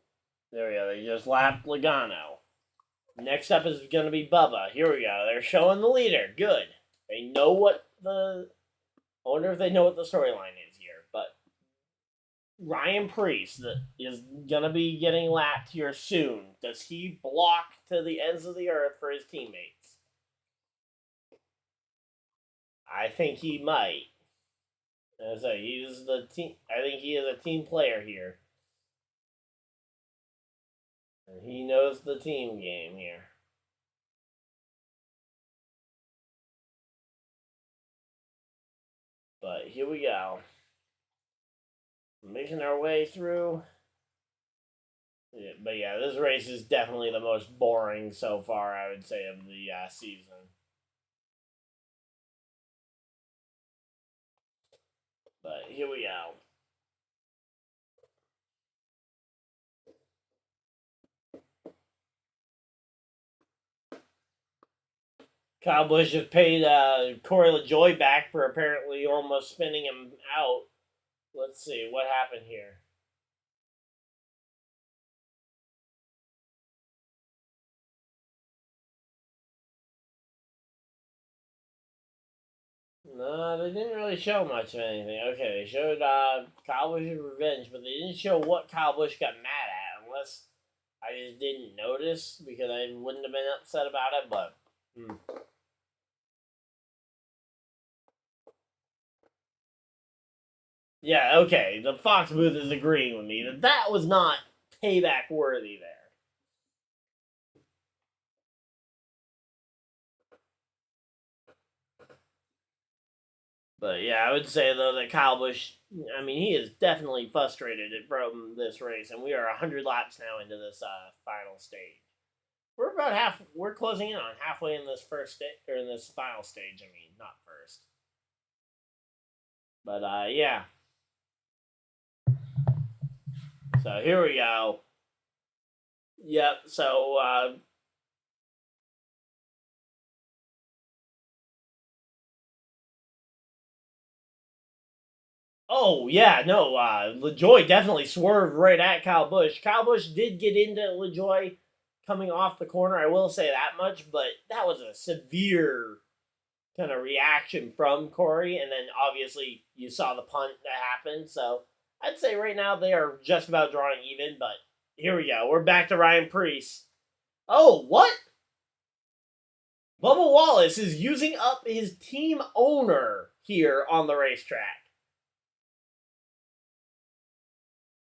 There we go. They just lapped Logano. Next up is going to be Bubba. Here we go. They're showing the leader. Good. They know what the... I wonder if they know what the storyline is here. But Ryan Preece is going to be getting lapped here soon. Does he block to the ends of the earth for his teammates? I think he might. As I say, he's the team. I think he is a team player here. And he knows the team game here. But here we go. Making our way through. Yeah, but yeah, this race is definitely the most boring so far, I would say, of the season. But here we go. Kyle Busch just paid Corey LaJoie back for apparently almost spinning him out. Let's see what happened here. No, they didn't really show much of anything. Okay, they showed Kyle Busch's revenge, but they didn't show what Kyle Busch got mad at, unless I just didn't notice because I wouldn't have been upset about it, but... Yeah, okay, the Fox booth is agreeing with me that was not payback worthy there. But yeah, I would say though that Kyle Busch, I mean, he is definitely frustrated from this race, and we are 100 laps now into this final stage. We're closing in on halfway in this first stage, or in this final stage. I mean, not first. But yeah. So here we go. Yep. So oh yeah, no. LaJoie definitely swerved right at Kyle Busch. Kyle Busch did get into LaJoie coming off the corner. I will say that much, but that was a severe kind of reaction from Corey, and then obviously you saw the punt that happened. So I'd say right now they are just about drawing even, but here we go. We're back to Ryan Preece. Oh, what? Bubba Wallace is using up his team owner here on the racetrack.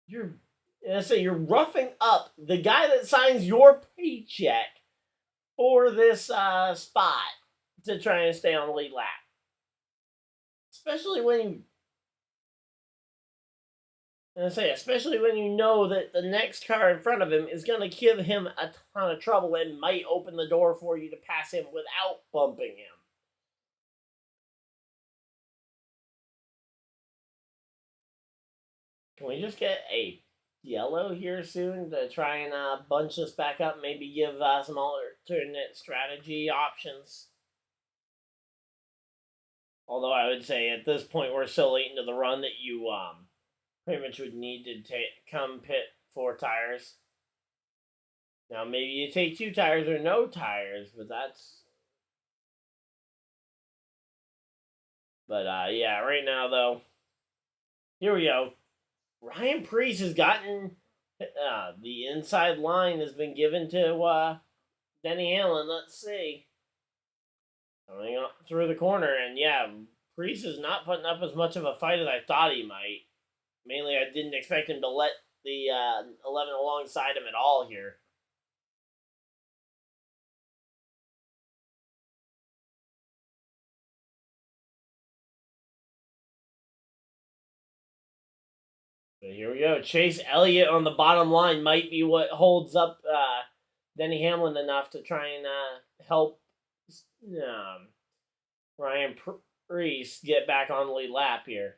You're roughing up the guy that signs your paycheck for this spot to try and stay on the lead lap. Especially when you know that the next car in front of him is going to give him a ton of trouble and might open the door for you to pass him without bumping him. Can we just get a yellow here soon to try and bunch us back up? Maybe give some alternate strategy options. Although I would say at this point we're so late into the run that you pretty much would need to come pit 4 tires. Now maybe you take 2 tires or no tires, but that's... But yeah, right now though, here we go. Ryan Preece has gotten the inside line has been given to Denny Hamlin. Let's see. Coming up through the corner, and yeah, Preece is not putting up as much of a fight as I thought he might. Mainly, I didn't expect him to let the 11 alongside him at all here. But here we go. Chase Elliott on the bottom line might be what holds up Denny Hamlin enough to try and help Ryan Preece get back on the lead lap here.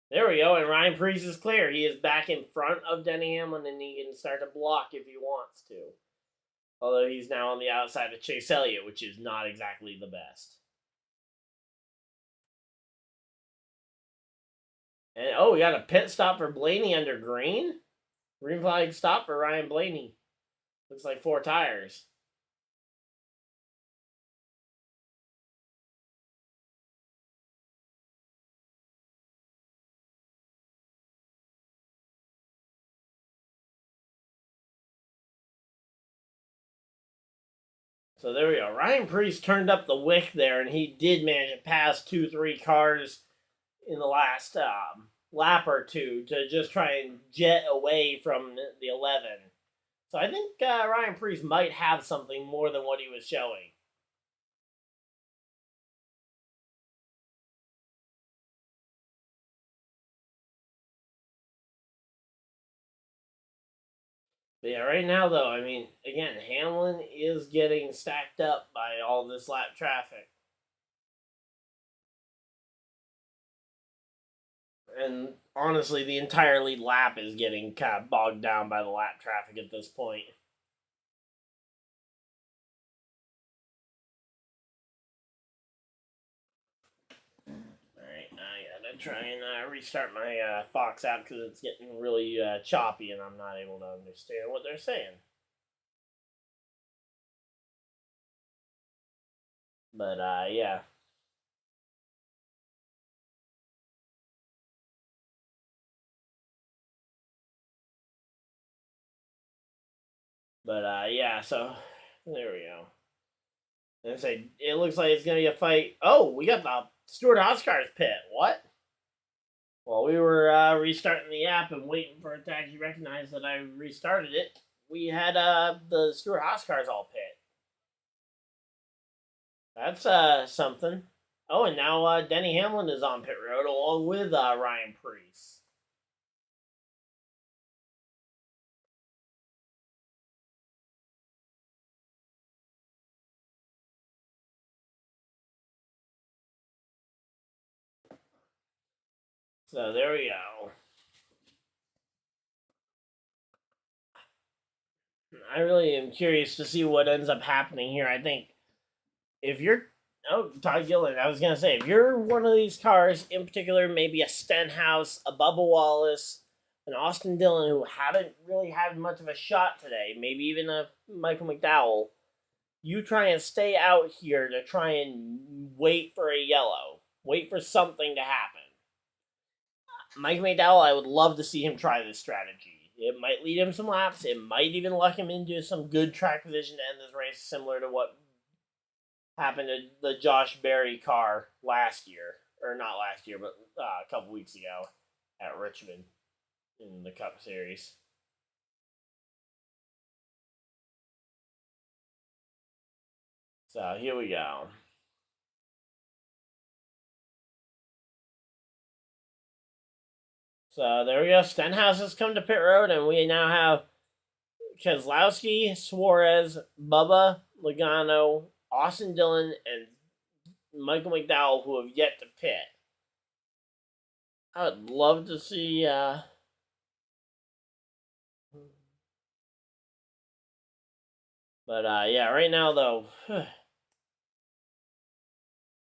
There we go, and Ryan Preece is clear. He is back in front of Denny Hamlin, and he can start to block if he wants to. Although he's now on the outside of Chase Elliott, which is not exactly the best. And, we got a pit stop for Blaney under green. Green flag stop for Ryan Blaney. Looks like 4 tires. So there we go. Ryan Preece turned up the wick there, and he did manage to pass 2-3 cars in the last lap or two to just try and jet away from the 11. So I think Ryan Preece might have something more than what he was showing. But yeah, right now though, I mean, again, Hamlin is getting stacked up by all this lap traffic. And honestly, the entire lead lap is getting kind of bogged down by the lap traffic at this point. Alright, I gotta try and restart my Fox app because it's getting really choppy and I'm not able to understand what they're saying. But yeah. But yeah, so there we go. And say it looks like it's gonna be a fight. Oh, we got the Stewart Oscar's pit. What? While we were restarting the app and waiting for it to actually recognize that I restarted it, we had the Stewart Oscars all pit. That's something. Oh, and now Denny Hamlin is on pit road along with Ryan Preece. So there we go. I really am curious to see what ends up happening here. I think if you're Todd Gillen, I was gonna say if you're one of these cars in particular, maybe a Stenhouse, a Bubba Wallace, an Austin Dillon who haven't really had much of a shot today, maybe even a Michael McDowell, you try and stay out here to try and wait for a yellow, wait for something to happen. Mike McDowell, I would love to see him try this strategy. It might lead him some laps. It might even luck him into some good track position to end this race, similar to what happened to the Josh Berry car last year. Or not last year, but a couple weeks ago at Richmond in the Cup Series. So here we go. So there we go. Stenhouse has come to pit road, and we now have Keselowski, Suarez, Bubba, Logano, Austin Dillon, and Michael McDowell, who have yet to pit. I would love to see. But yeah, right now though,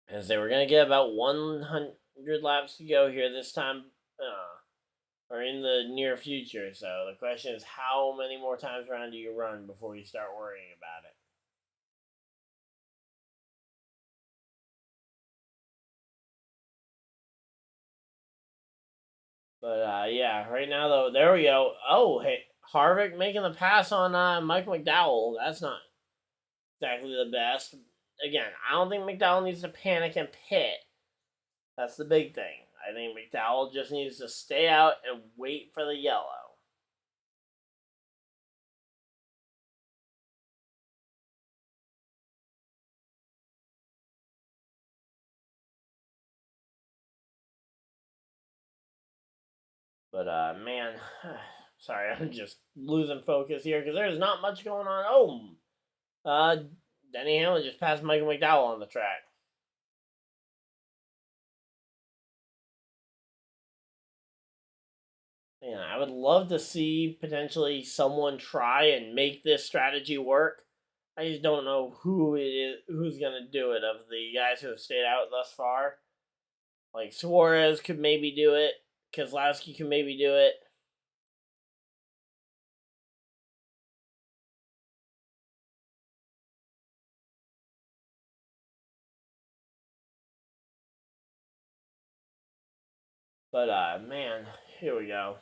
as they were gonna get about 100 laps to go here this time, or in the near future. So the question is, how many more times around do you run before you start worrying about it? But yeah, right now though, there we go. Oh, hey, Harvick making the pass on Michael McDowell. That's not exactly the best. Again, I don't think McDowell needs to panic and pit. That's the big thing. I think McDowell just needs to stay out and wait for the yellow. But man, sorry, I'm just losing focus here because there's not much going on. Denny Hamlin just passed Michael McDowell on the track. Man, I would love to see potentially someone try and make this strategy work. I just don't know who it is, who's gonna do it of the guys who have stayed out thus far. Like Suarez could maybe do it. Keselowski could maybe do it. But man, here we go.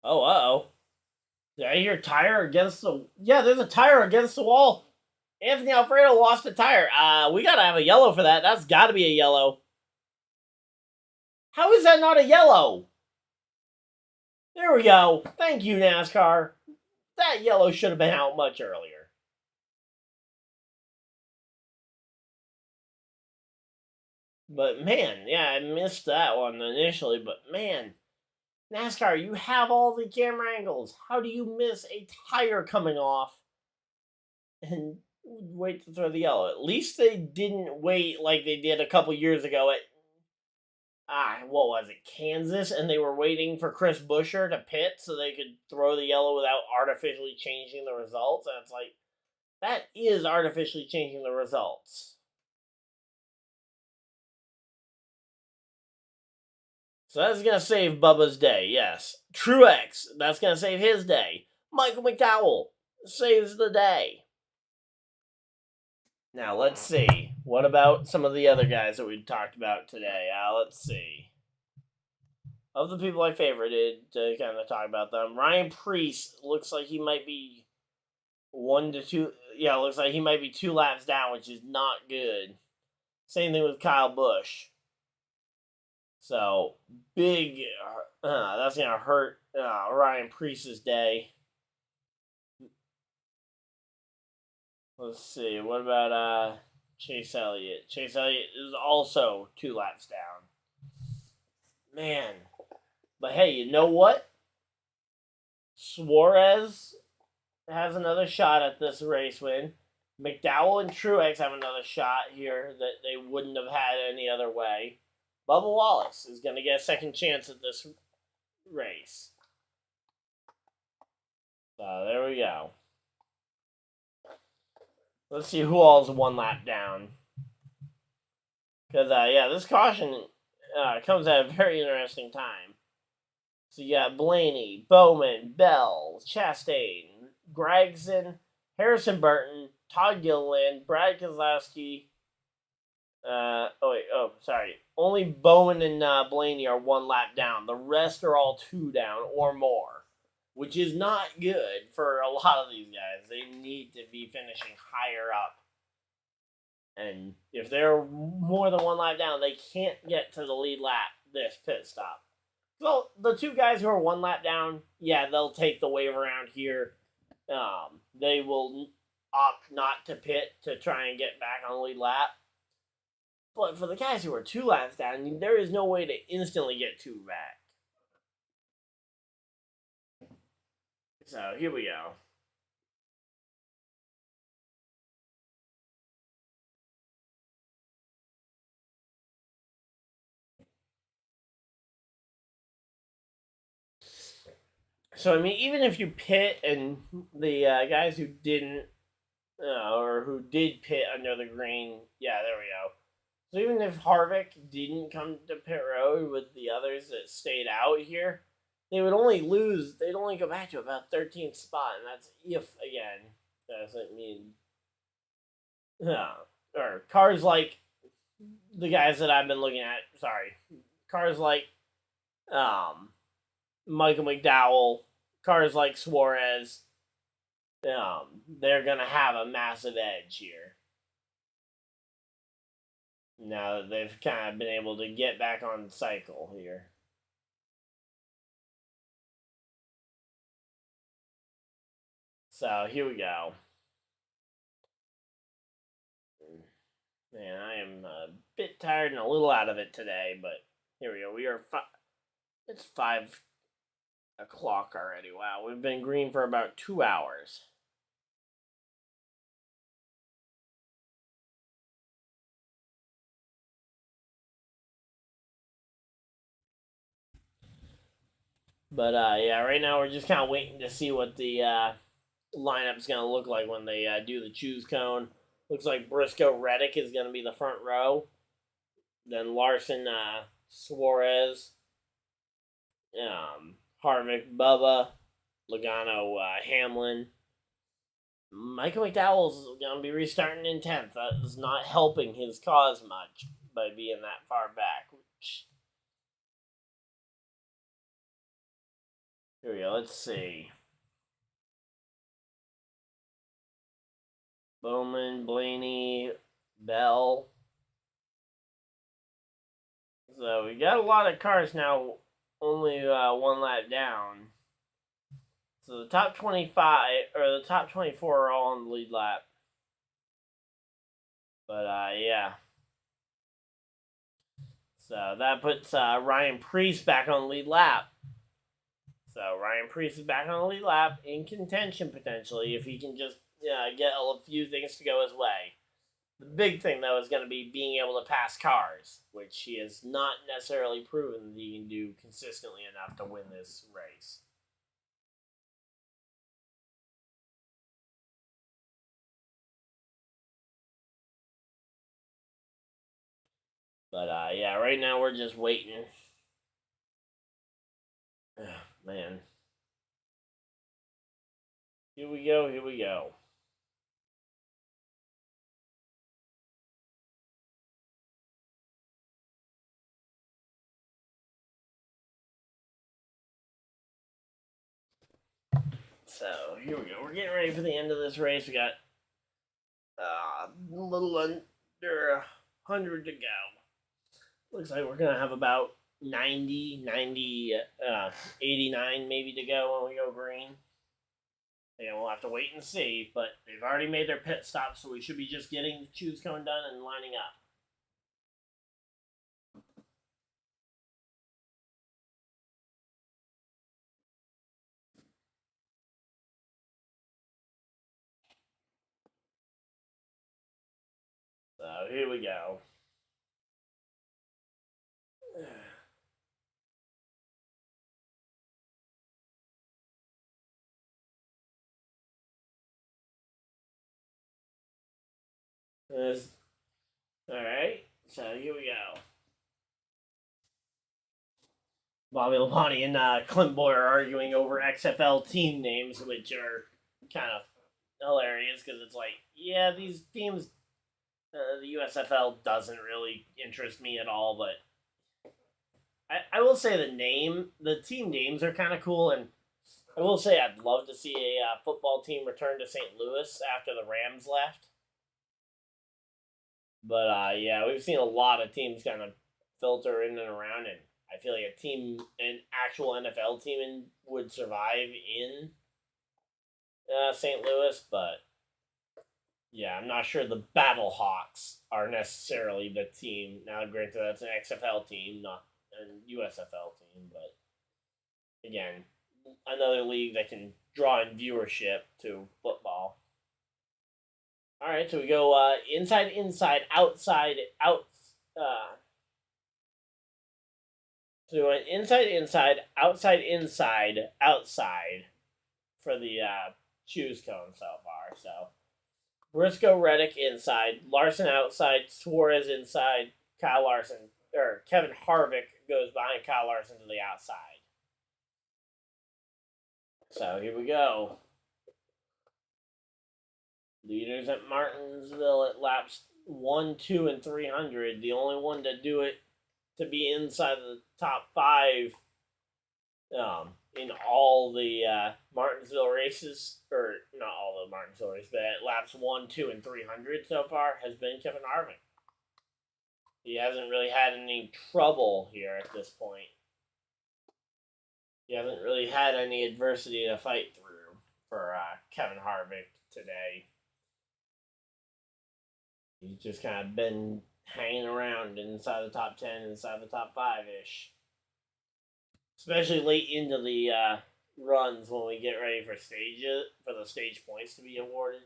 Oh. Did I hear tire against the? Yeah, there's a tire against the wall. Anthony Alfredo lost a tire. We gotta have a yellow for that. That's gotta be a yellow. How is that not a yellow? There we go. Thank you, NASCAR. That yellow should have been out much earlier. But man, yeah, I missed that one initially. But man, NASCAR, you have all the camera angles. How do you miss a tire coming off and wait to throw the yellow? At least they didn't wait like they did a couple years ago at what was it, Kansas, and they were waiting for Chris Buescher to pit so they could throw the yellow without artificially changing the results. And it's like, that is artificially changing the results. So that's going to save Bubba's day, yes. Truex, that's going to save his day. Michael McDowell saves the day. Now, let's see. What about some of the other guys that we talked about today? Let's see. Of the people I favorited to kind of talk about them, Ryan Preece looks like he might be 1 to 2. Yeah, looks like he might be 2 laps down, which is not good. Same thing with Kyle Busch. So, big. That's going to hurt Ryan Preece's day. Let's see. What about Chase Elliott? Chase Elliott is also 2 laps down. Man. But hey, you know what? Suarez has another shot at this race win. McDowell and Truex have another shot here that they wouldn't have had any other way. Bubba Wallace is going to get a second chance at this race. So there we go. Let's see who all's 1 lap down. Because, this caution comes at a very interesting time. So you got Blaney, Bowman, Bell, Chastain, Gregson, Harrison Burton, Todd Gilliland, Brad Keselowski. Only Bowman and Blaney are 1 lap down. The rest are all 2 down or more, which is not good for a lot of these guys. They need to be finishing higher up. And if they're more than 1 lap down, they can't get to the lead lap this pit stop. So the 2 guys who are 1 lap down, yeah, they'll take the wave around here. They will opt not to pit to try and get back on the lead lap. But for the guys who are 2 laps down, there is no way to instantly get 2 back. So here we go. So, I mean, even if you pit and the guys who didn't, or who did pit under the green, yeah, there we go. So even if Harvick didn't come to pit road with the others that stayed out here, they would only lose, they'd only go back to about 13th spot, and that's if, again, doesn't mean, or cars like the guys that I've been looking at, cars like, Michael McDowell, cars like Suarez, they're going to have a massive edge here. Now that they've kind of been able to get back on cycle here. So here we go. Man, I am a bit tired and a little out of it today, but here we go. It's 5 o'clock already. Wow, we've been green for about 2 hours. But yeah, right now we're just kind of waiting to see what the lineup's going to look like when they do the choose cone. Looks like Briscoe Reddick is going to be the front row. Then Larson, Suarez, Harvick, Bubba, Logano, Hamlin. Michael McDowell's going to be restarting in 10th. That is not helping his cause much by being that far back. Here we go. Let's see. Bowman, Blaney, Bell. So we got a lot of cars now, only one lap down. So the top 25 or the top 24 are all on the lead lap. But yeah. So that puts Ryan Preece back on the lead lap. So Ryan Preece is back on the lead lap in contention potentially if he can just get a few things to go his way. The big thing, though, is going to be being able to pass cars, which he has not necessarily proven that he can do consistently enough to win this race. But, yeah, right now we're just waiting. Man. Here we go. So, here we go. We're getting ready for the end of this race. We got a little under 100 to go. Looks like we're going to have about 90, 89 maybe to go when we go green. Yeah, we'll have to wait and see, but they've already made their pit stop, so we should be just getting the choose cone done and lining up. So here we go. All right, so here we go. Bobby Labonte and Clint Boyer are arguing over XFL team names, which are kind of hilarious because it's like, yeah, these teams, the USFL doesn't really interest me at all, but I will say the team names are kind of cool, and I will say I'd love to see a football team return to St. Louis after the Rams left. But yeah, we've seen a lot of teams kind of filter in and around, and I feel like an actual NFL team would survive in St. Louis, but yeah, I'm not sure the Battlehawks are necessarily the team. Now, granted, that's an XFL team, not an USFL team, but again, another league that can draw in viewership to football. All right, so we go inside, outside, out. So we went inside, outside for the choose cone so far. So Briscoe Reddick inside, Larson outside, Suarez inside, Kyle Larson or Kevin Harvick goes behind Kyle Larson to the outside. So here we go. Leaders at Martinsville at laps 1, 2, and 300. The only one to do it to be inside the top 5 in all the Martinsville races, or not all the Martinsville races, but at laps 1, 2, and 300 so far has been Kevin Harvick. He hasn't really had any trouble here at this point. He hasn't really had any adversity to fight through for Kevin Harvick today. He's just kind of been hanging around inside the top 10, inside the top 5 ish. Especially late into the runs when we get ready for the stage points to be awarded.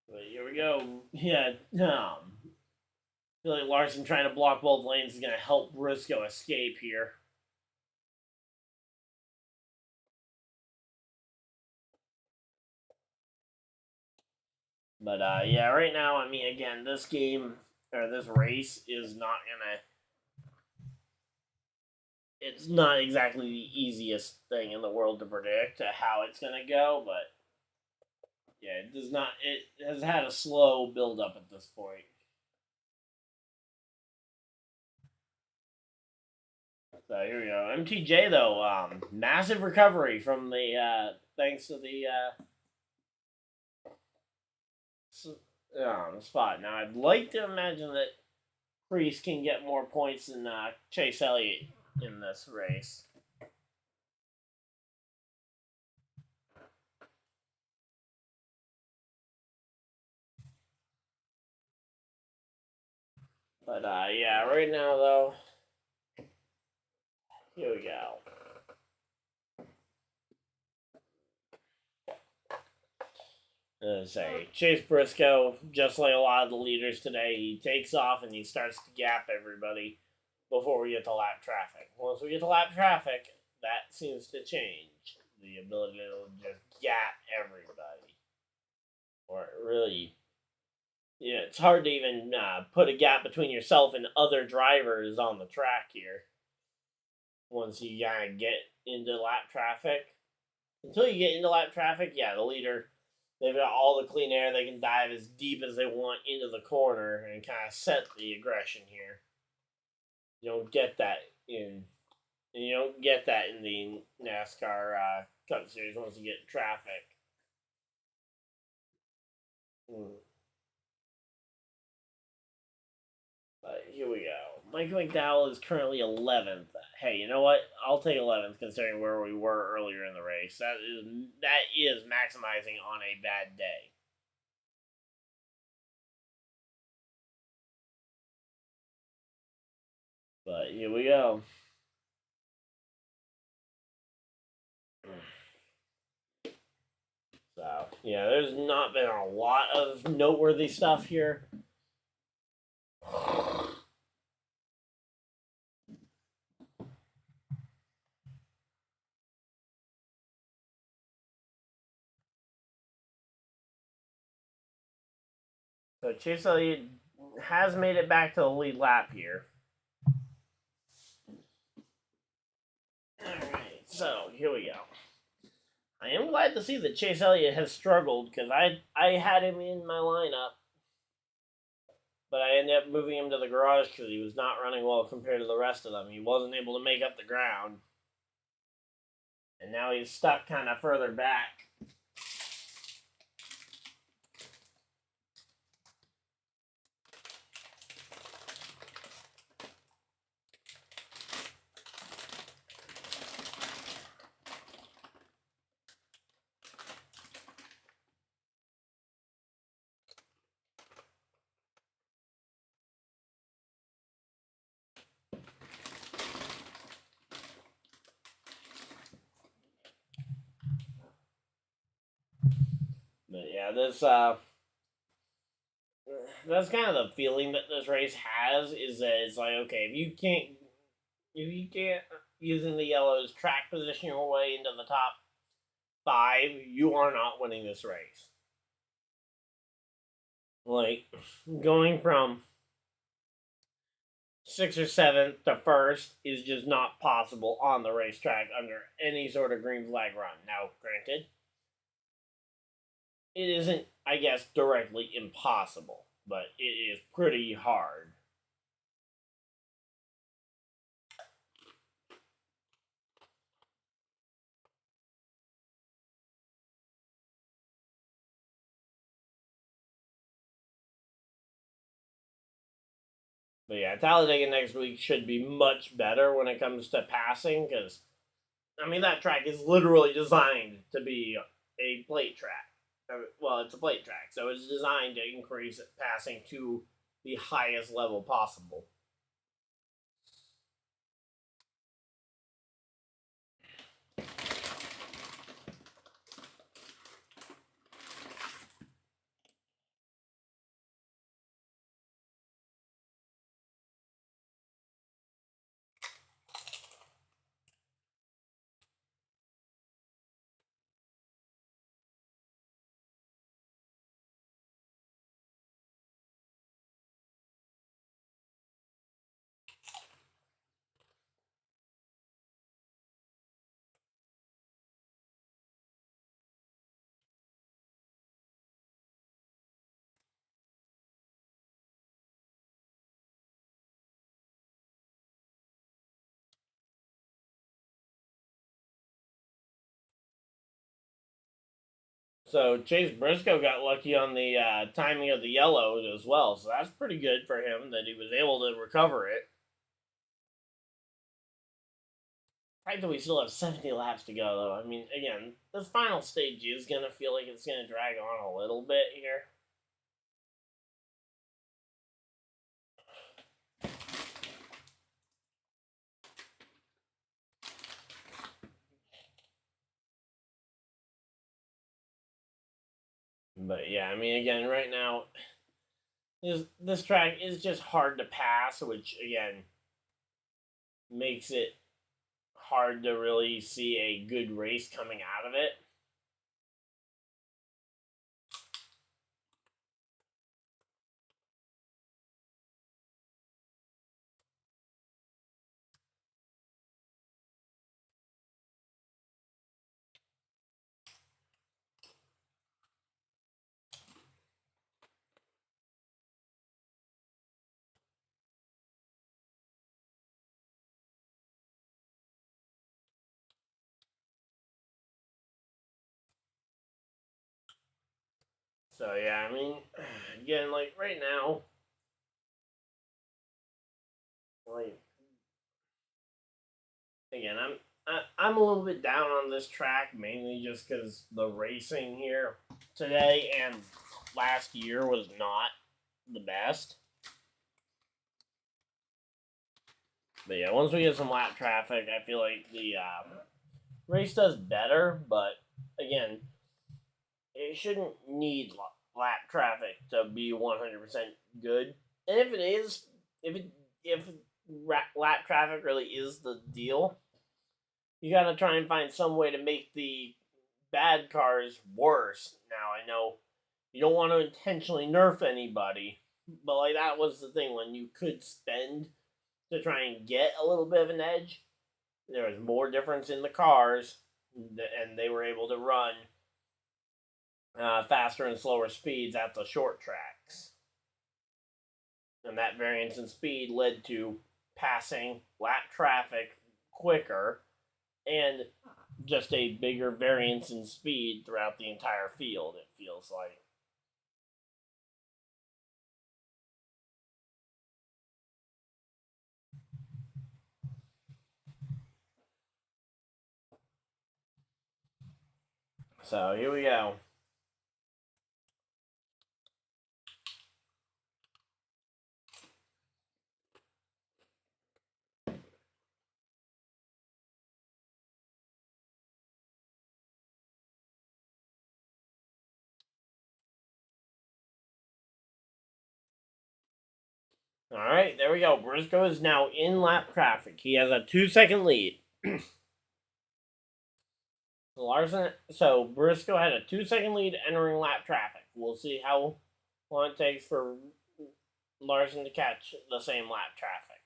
But here we go. Yeah, I feel like Larson trying to block both lanes is going to help Briscoe escape here. But yeah, right now, I mean, again, this game or this race is not gonna. It's not exactly the easiest thing in the world to predict how it's gonna go, but yeah, it does not. It has had a slow build up at this point. So here we go. MTJ though, massive recovery from the thanks to the spot. Now I'd like to imagine that Priest can get more points than Chase Elliott in this race. But yeah, right now though, here we go. Say Chase Briscoe, just like a lot of the leaders today, he takes off and he starts to gap everybody before we get to lap traffic. Once we get to lap traffic, that seems to change. The ability to just gap everybody. Or really, yeah, it's hard to even put a gap between yourself and other drivers on the track here. Once you kind of get into lap traffic. Until you get into lap traffic, yeah, the leader, they've got all the clean air. They can dive as deep as they want into the corner and kind of set the aggression here. You don't get that in the NASCAR Cup Series once you get traffic. But here we go. Michael McDowell is currently 11th. Hey, you know what? I'll take 11th considering where we were earlier in the race. That is maximizing on a bad day. But here we go. So, yeah, there's not been a lot of noteworthy stuff here. So Chase Elliott has made it back to the lead lap here. Alright, so here we go. I am glad to see that Chase Elliott has struggled because I had him in my lineup, but I ended up moving him to the garage because he was not running well compared to the rest of them. He wasn't able to make up the ground, and now he's stuck kind of further back. But yeah, that's kind of the feeling that this race has, is that it's like, okay, if you can't using the yellows track position your way into the top 5, you are not winning this race. Like going from 6th or 7th to 1st is just not possible on the racetrack under any sort of green flag run. Now, granted, it isn't, I guess, directly impossible, but it is pretty hard. But yeah, Talladega next week should be much better when it comes to passing, because I mean, that track is literally designed to be a plate track. Well, it's a plate track, so it's designed to increase passing to the highest level possible. So Chase Briscoe got lucky on the timing of the yellows as well, so that's pretty good for him that he was able to recover it. The fact that we still have 70 laps to go, though, I mean, again, this final stage is going to feel like it's going to drag on a little bit here. But yeah, I mean, again, right now, this track is just hard to pass, which again makes it hard to really see a good race coming out of it. So yeah, I mean, again, like right now, like again, I'm a little bit down on this track mainly just because the racing here today and last year was not the best. But yeah, once we get some lap traffic, I feel like the race does better. But again, it shouldn't need lap traffic to be 100% good. And if it is, if lap traffic really is the deal, you got to try and find some way to make the bad cars worse. Now I know you don't want to intentionally nerf anybody, but like that was the thing when you could spend to try and get a little bit of an edge. There was more difference in the cars, and they were able to run faster and slower speeds at the short tracks. And that variance in speed led to passing lap traffic quicker and just a bigger variance in speed throughout the entire field, it feels like. So here we go. All right, there we go. Briscoe is now in lap traffic. He has a 2-second lead. Larson, so Briscoe had a 2-second lead entering lap traffic. We'll see how long it takes for Larson to catch the same lap traffic.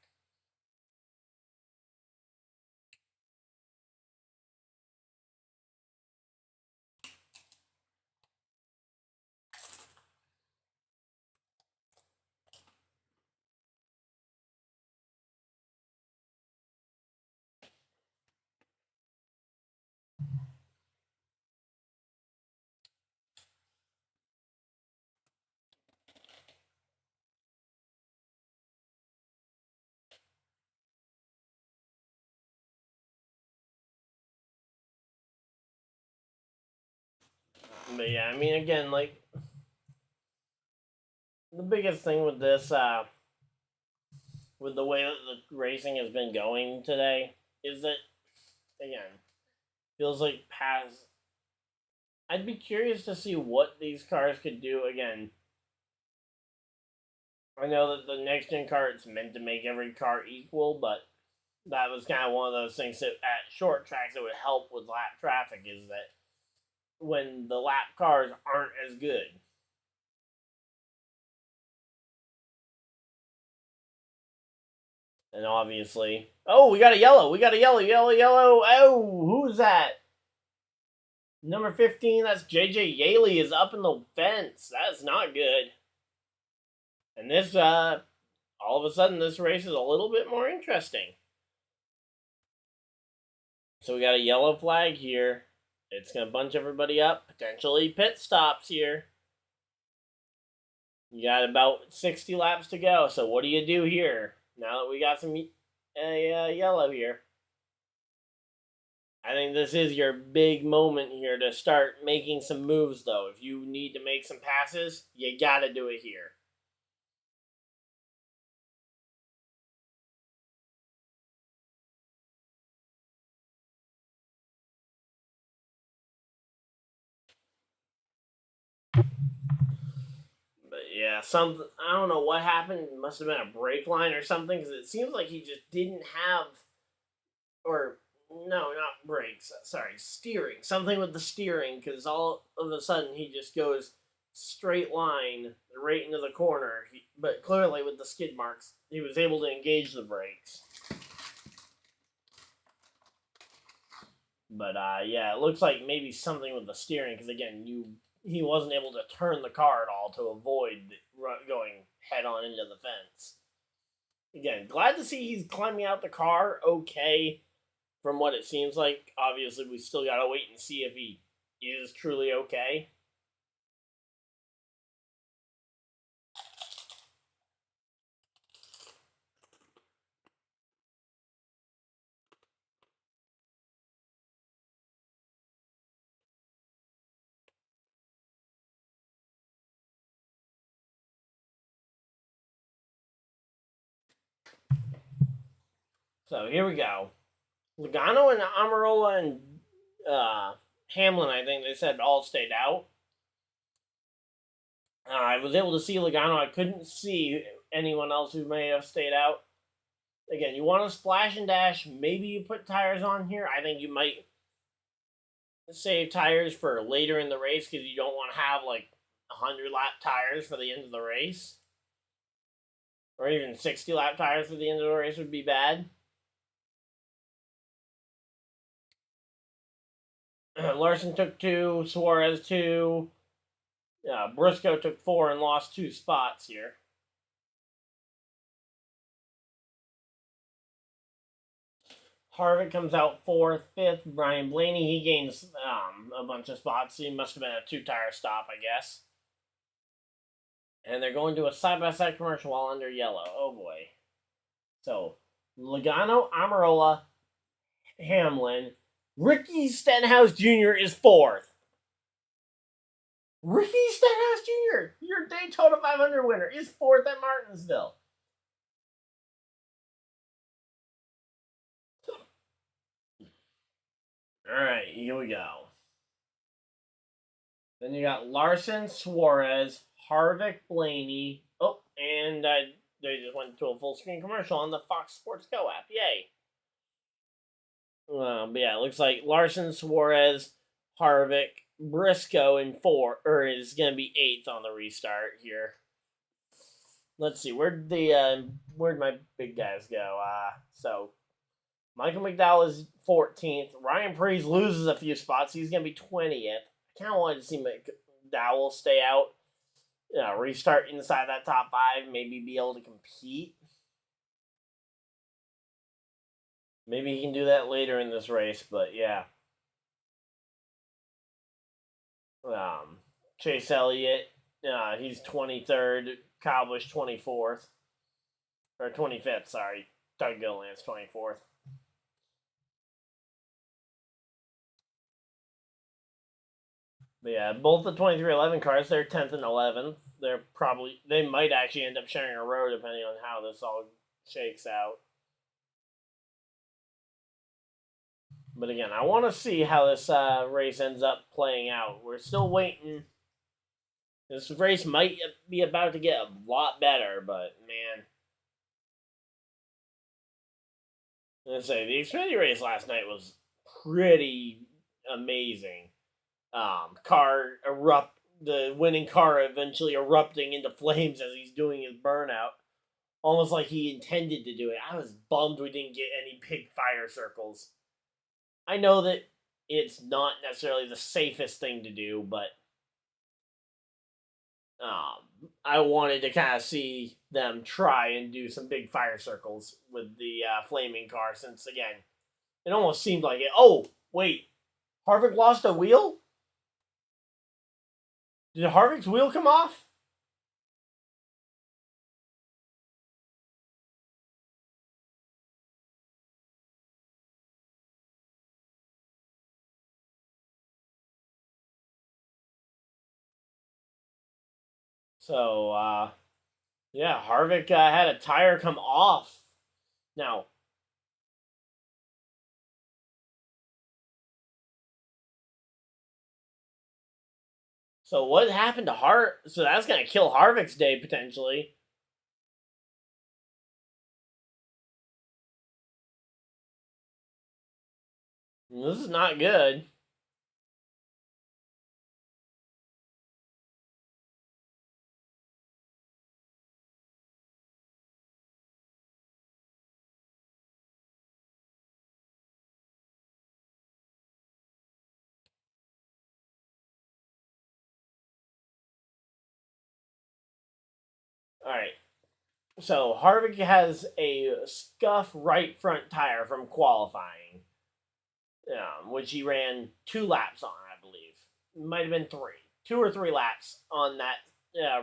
But yeah, I mean, again, like, the biggest thing with this, with the way that the racing has been going today, is that, again, feels like past. I'd be curious to see what these cars could do again. I know that the next gen car, it's meant to make every car equal, but that was kind of one of those things that at short tracks it would help with lap traffic, is that when the lap cars aren't as good. And obviously, oh, we got a yellow. We got a yellow. Oh, who's that? Number 15, that's JJ Yaley, is up in the fence. That's not good. And this, all of a sudden, this race is a little bit more interesting. So we got a yellow flag here. It's going to bunch everybody up. Potentially pit stops here. You got about 60 laps to go. So what do you do here? Now that we got some yellow here. I think this is your big moment here to start making some moves, though. If you need to make some passes, you got to do it here. But yeah, I don't know what happened. It must have been a brake line or something, because it seems like he just didn't have, or no, not brakes. Sorry, steering. Something with the steering, because all of a sudden he just goes straight line right into the corner. But clearly with the skid marks, he was able to engage the brakes. But yeah, it looks like maybe something with the steering, because again, he wasn't able to turn the car at all to avoid going head on into the fence. Again, glad to see he's climbing out the car okay, from what it seems like. Obviously, we still gotta wait and see if he is truly okay. So here we go. Logano and Amarola and Hamlin, I think they said, all stayed out. I was able to see Logano. I couldn't see anyone else who may have stayed out. Again, you want to splash and dash. Maybe you put tires on here. I think you might save tires for later in the race, because you don't want to have like 100 lap tires for the end of the race. Or even 60 lap tires for the end of the race would be bad. Larson took 2, Suarez 2. Briscoe took 4 and lost 2 spots here. Harvick comes out 4th, 5th. Brian Blaney, he gains a bunch of spots. He must have been a 2-tire stop, I guess. And they're going to a side-by-side commercial while under yellow. Oh, boy. So, Logano, Amarola, Hamlin. Ricky Stenhouse Jr. is 4th. Ricky Stenhouse Jr., your Daytona 500 winner, is 4th at Martinsville. Alright, here we go. Then you got Larson, Suarez, Harvick, Blaney. Oh, and they just went to a full screen commercial on the Fox Sports Go app. Yay. But yeah, it looks like Larson, Suarez, Harvick, Briscoe in 4, or is going to be 8th on the restart here. Let's see, where'd my big guys go? So Michael McDowell is 14th. Ryan Preece loses a few spots. He's going to be 20th. I kind of wanted to see McDowell stay out, restart inside that top 5, maybe be able to compete. Maybe he can do that later in this race, but yeah. Chase Elliott, he's 23rd. Kyle Busch 24th. Or 25th, sorry. Doug Gilliland's 24th. But yeah, both the 2311 cars, they're 10th and 11th. They might actually end up sharing a row depending on how this all shakes out. But again, I want to see how this race ends up playing out. We're still waiting. This race might be about to get a lot better, but man. Let's say the Xfinity race last night was pretty amazing. The winning car eventually erupting into flames as he's doing his burnout, almost like he intended to do it. I was bummed we didn't get any big fire circles. I know that it's not necessarily the safest thing to do, but I wanted to kind of see them try and do some big fire circles with the flaming car, since again, it almost seemed like it. Oh, wait, Harvick lost a wheel? Did Harvick's wheel come off? So, yeah, Harvick had a tire come off. Now, so what happened to So that's going to kill Harvick's day potentially. This is not good. All right. So Harvick has a scuff right front tire from qualifying, which he ran 2 laps on, I believe. Might have been 2 or 3 laps on that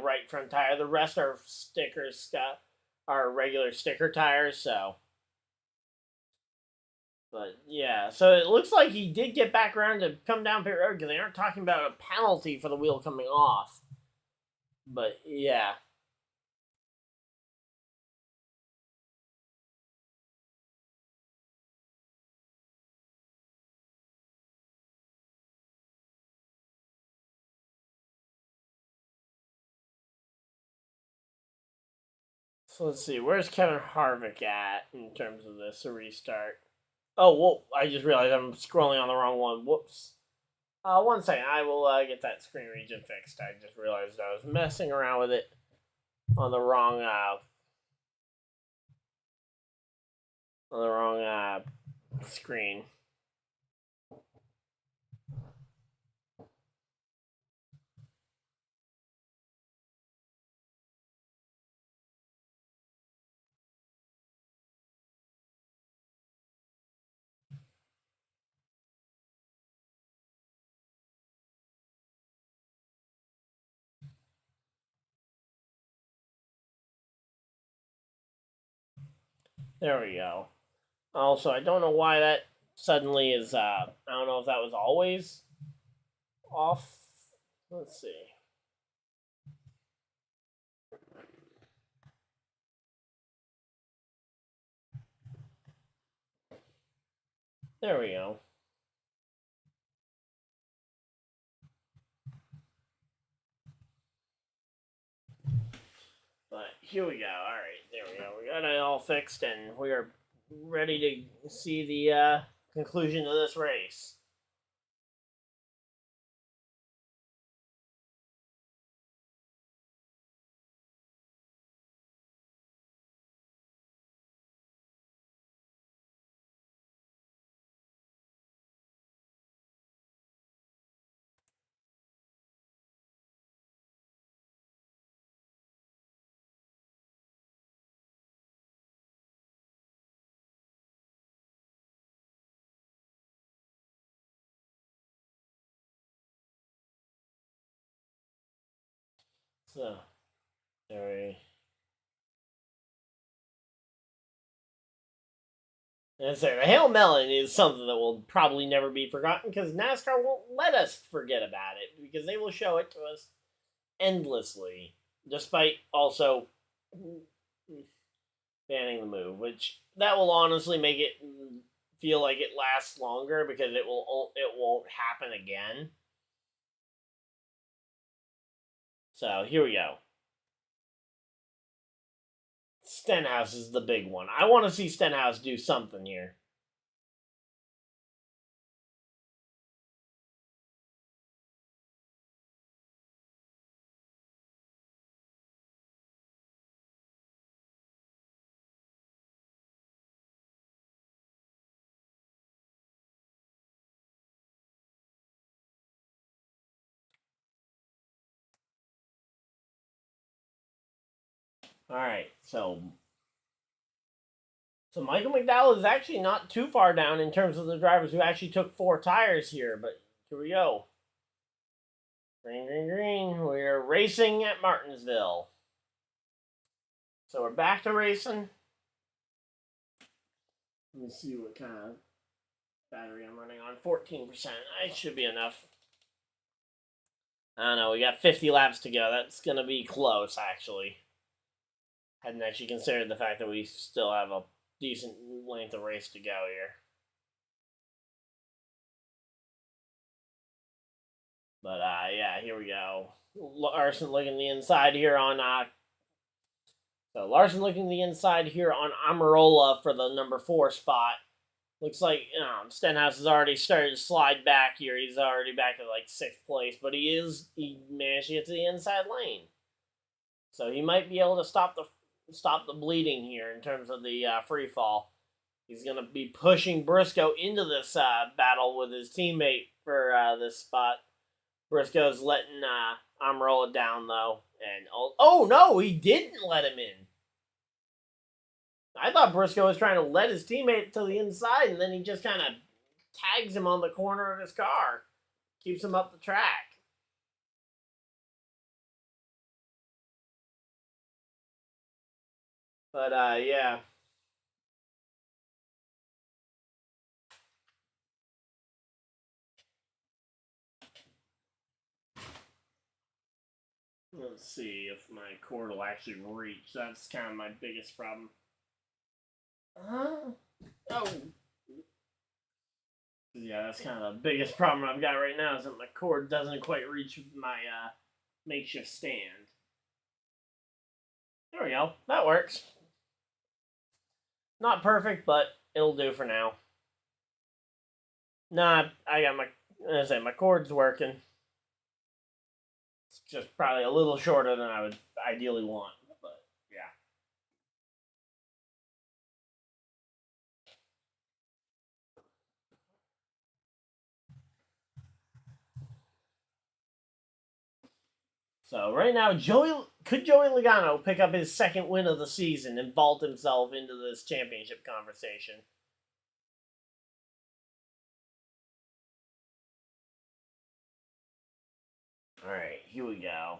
right front tire. The rest are stickers, are regular sticker tires. So, but yeah, so it looks like he did get back around to come down pit road because they aren't talking about a penalty for the wheel coming off. But yeah. So let's see, where's Kevin Harvick at in terms of this restart? Oh, whoa, I just realized I'm scrolling on the wrong one. Whoops. 1 second, I will get that screen region fixed. I just realized I was messing around with it on the wrong screen. There we go. Also, I don't know why that suddenly is. I don't know if that was always off. Let's see. There we go. But here we go. All right, there we go. We got it all fixed, and we are ready to see the conclusion of this race. So, there And so the Hail Melon is something that will probably never be forgotten because NASCAR won't let us forget about it because they will show it to us endlessly, despite also banning the move, which that will honestly make it feel like it lasts longer because it won't happen again. So here we go. Stenhouse is the big one. I want to see Stenhouse do something here. All right, so Michael McDowell is actually not too far down in terms of the drivers who actually took 4 tires here, but here we go. Green, green, green. We're racing at Martinsville. So we're back to racing. Let me see what kind of battery I'm running on. 14%. It should be enough. I don't know. We got 50 laps to go. That's going to be close, actually. Hadn't actually considered the fact that we still have a decent length of race to go here. But, yeah, here we go. Larson looking the inside here on, Larson looking the inside here on Amarola for the number 4 spot. Looks like Stenhouse has already started to slide back here. He's already back at like 6th place, but he managed to get to the inside lane. So he might be able to stop the bleeding here in terms of the free fall. He's going to be pushing Briscoe into this battle with his teammate for this spot. Briscoe's letting Amarola down, though. And oh, no, he didn't let him in. I thought Briscoe was trying to let his teammate to the inside, and then he just kind of tags him on the corner of his car. Keeps him up the track. But, yeah. Let's see if my cord will actually reach. That's kind of my biggest problem. Oh. Yeah, that's kind of the biggest problem I've got right now is that my cord doesn't quite reach my makeshift stand. There we go. That works. Not perfect, but it'll do for now. Nah, I got my cord's working. It's just probably a little shorter than I would ideally want, but yeah. So right now, Joey Logano pick up his 2nd win of the season and vault himself into this championship conversation? All right, here we go.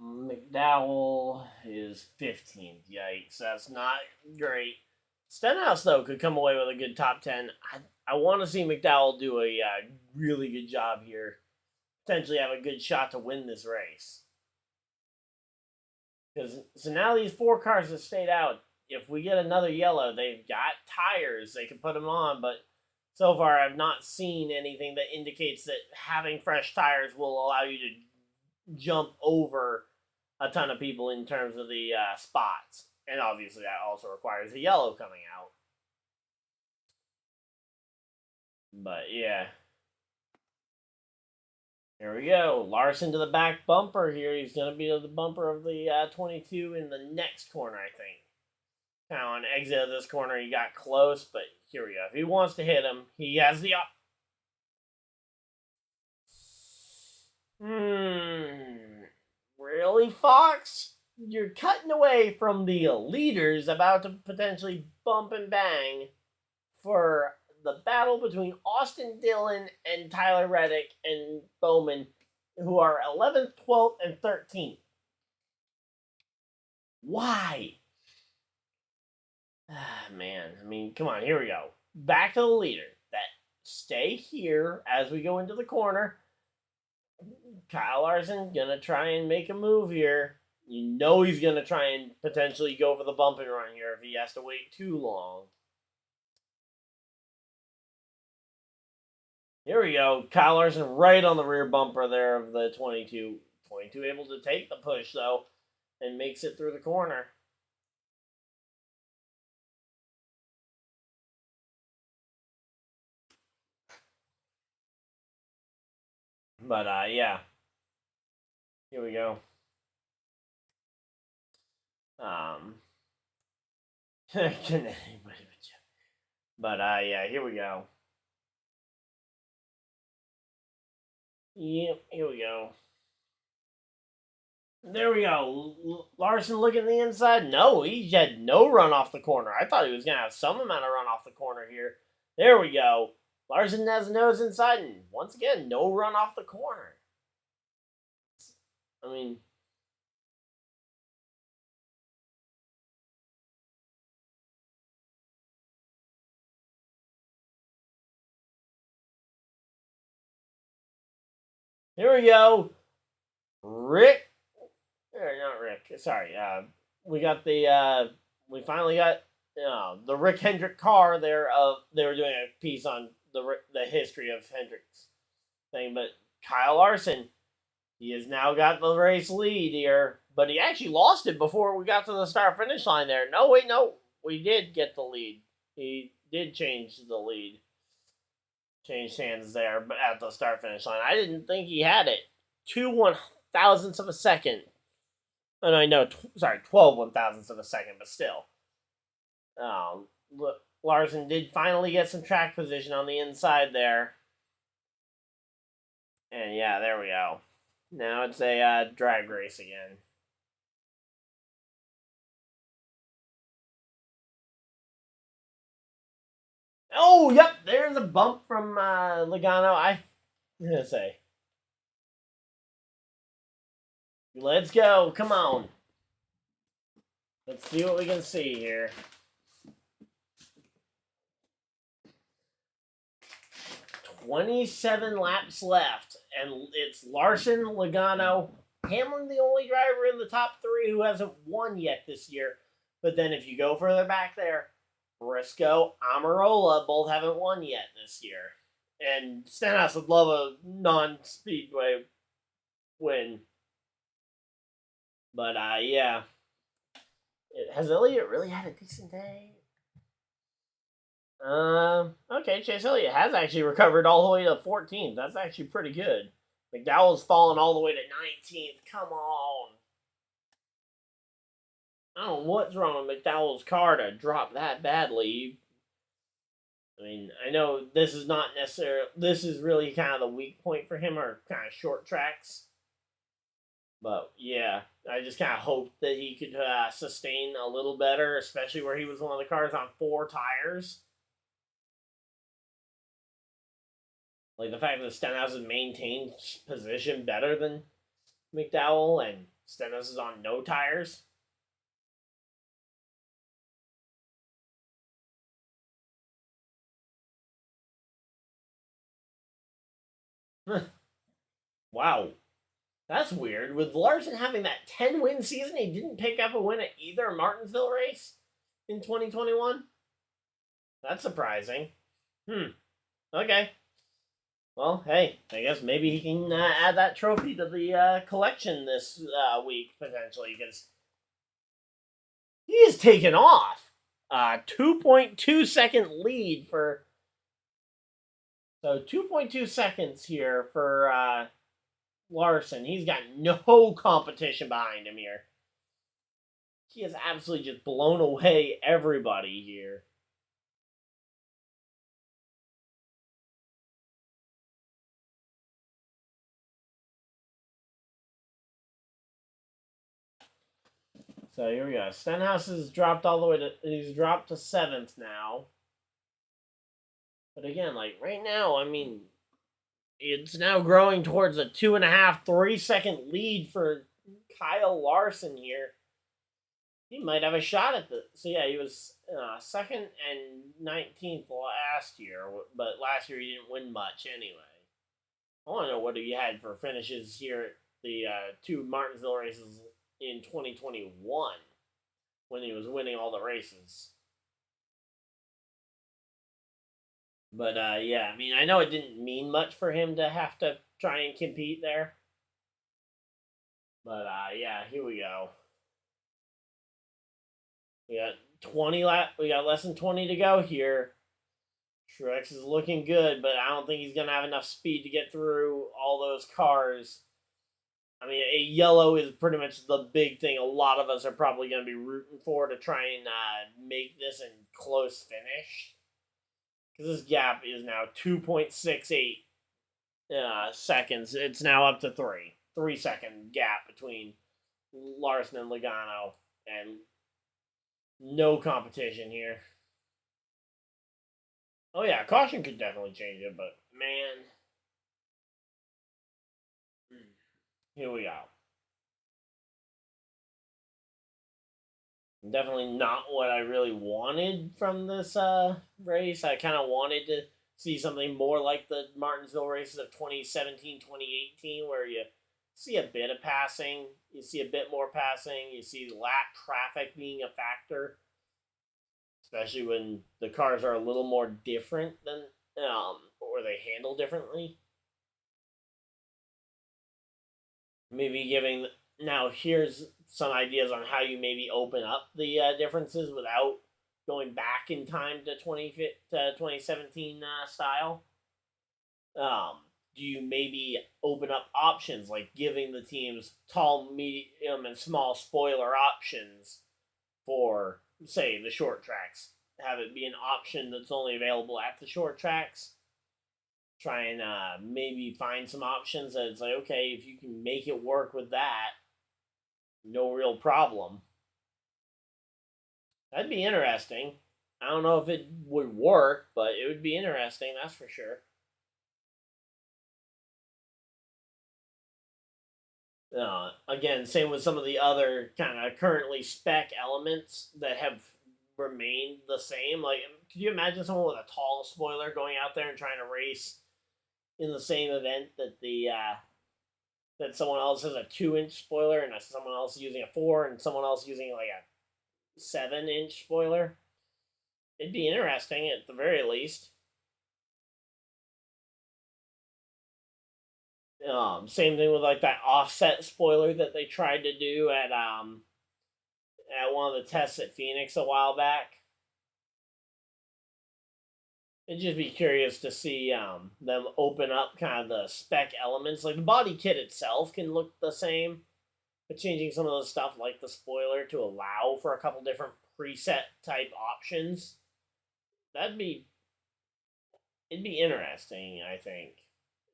McDowell is 15th. Yikes, that's not great. Stenhouse, though, could come away with a good top 10. I want to see McDowell do a really good job here. Potentially have a good shot to win this race. So now these 4 cars have stayed out. If we get another yellow, they've got tires. They can put them on, but so far I've not seen anything that indicates that having fresh tires will allow you to jump over a ton of people in terms of the spots. And obviously that also requires a yellow coming out. But yeah. Here we go. Larson to the back bumper here. He's going to be the bumper of the 22 in the next corner, I think. Kind of on exit of this corner, he got close, but here we go. If he wants to hit him, he has the Really, Fox? You're cutting away from the leaders about to potentially bump and bang for the battle between Austin Dillon and Tyler Reddick and Bowman, who are 11th, 12th, and 13th. Why? Ah, man, I mean, come on, here we go. Back to the leader. That stay here as we go into the corner. Kyle Larson gonna try and make a move here. You know he's gonna try and potentially go for the bump and run here if he has to wait too long. Here we go. Kyle Larson right on the rear bumper there of the 22. 22 able to take the push though and makes it through the corner. But yeah. Here we go. Can anybody but you? But yeah, here we go. Yep, here we go. There we go. Larson looking at the inside. No, he had no run off the corner. I thought he was going to have some amount of run off the corner here. There we go. Larson has nose inside, and once again, no run off the corner. I mean, here we go. Rick. Not Rick. Sorry. We got the. We finally got the Rick Hendrick car there. They were doing a piece on the history of Hendrick's thing, but Kyle Larson, he has now got the race lead here, but he actually lost it before we got to the start finish line there. No, wait, no, we did get the lead. He did change the lead, change hands there, but at the start finish line, I didn't think he had it. 2/1000ths of a second. And I know, 12 1,000ths of a second, but still. Larson did finally get some track position on the inside there. And yeah, there we go. Now it's a drag race again. Oh, yep, there's a bump from Logano. I'm going to say. Let's go. Come on. Let's see what we can see here. 27 laps left, and it's Larson, Logano, Hamlin, the only driver in the top three who hasn't won yet this year. But then if you go further back there, Briscoe, Amarola both haven't won yet this year. And Stenhouse would love a non-speedway win. But yeah. Has Elliott really had a decent day? Okay, Chase Elliott has actually recovered all the way to 14th. That's actually pretty good. McDowell's fallen all the way to 19th. Come on. I don't know what's wrong with McDowell's car to drop that badly. I mean, I know this is not necessarily, this is really kind of the weak point for him, or kind of short tracks. But yeah, I just kind of hoped that he could sustain a little better, especially where he was one of the cars on 4 tires. Like the fact that Stenhouse has maintained position better than McDowell, and Stenhouse is on no tires. Wow. That's weird. With Larson having that 10-win season, he didn't pick up a win at either Martinsville race in 2021? That's surprising. Okay. Well, hey, I guess maybe he can add that trophy to the collection this week, potentially, because he is taken off. 2.2 second lead for... So 2.2 seconds here for Larson. He's got no competition behind him here. He has absolutely just blown away everybody here. So here we go. Stenhouse has dropped all the way to... He's dropped to 7th now. But again, like right now, I mean, it's now growing towards a 2.5, 3 second lead for Kyle Larson here. he might have a shot at the. So yeah, he was second and 19th last year, but last year he didn't win much anyway. I want to know what he had for finishes here at the two Martinsville races in 2021 when he was winning all the races. But yeah, I mean, I know it didn't mean much for him to have to try and compete there. But yeah, here we go. We got 20 we got less than 20 to go here. Truex is looking good, but I don't think he's gonna have enough speed to get through all those cars. I mean, a yellow is pretty much the big thing. A lot of us are probably going to be rooting for to try and make this a close finish. Because this gap is now 2.68 seconds. It's now up to 3. 3-second gap between Larson and Logano. And no competition here. Oh, yeah, caution could definitely change it, but man. Here we go. Definitely not what I really wanted from this race. I kind of wanted to see something more like the Martinsville races of 2017, 2018, where you see a bit of passing, you see a bit more passing, you see lap traffic being a factor, especially when the cars are a little more different than, or they handle differently. Maybe giving now here's some ideas on how you maybe open up the differences without going back in time to 2017 style. Do you maybe open up options like giving the teams tall, medium, and small spoiler options for, say, the short tracks? Have it be an option that's only available at the short tracks. Try and maybe find some options that it's like, okay, if you can make it work with that, no real problem. That'd be interesting. I don't know if it would work, but it would be interesting, that's for sure. Again, same with some of the other kind of currently spec elements that have remained the same. Like, could you imagine someone with a tall spoiler going out there and trying to race in the same event that the that someone else has a 2-inch spoiler and someone else using a 4 and someone else using like a 7-inch spoiler? It'd be interesting at the very least. Same thing with like that offset spoiler that they tried to do at one of the tests at Phoenix a while back. I'd just be curious to see them open up kind of the spec elements. Like the body kit itself can look the same, but changing some of the stuff like the spoiler to allow for a couple different preset type options, it'd be interesting, I think.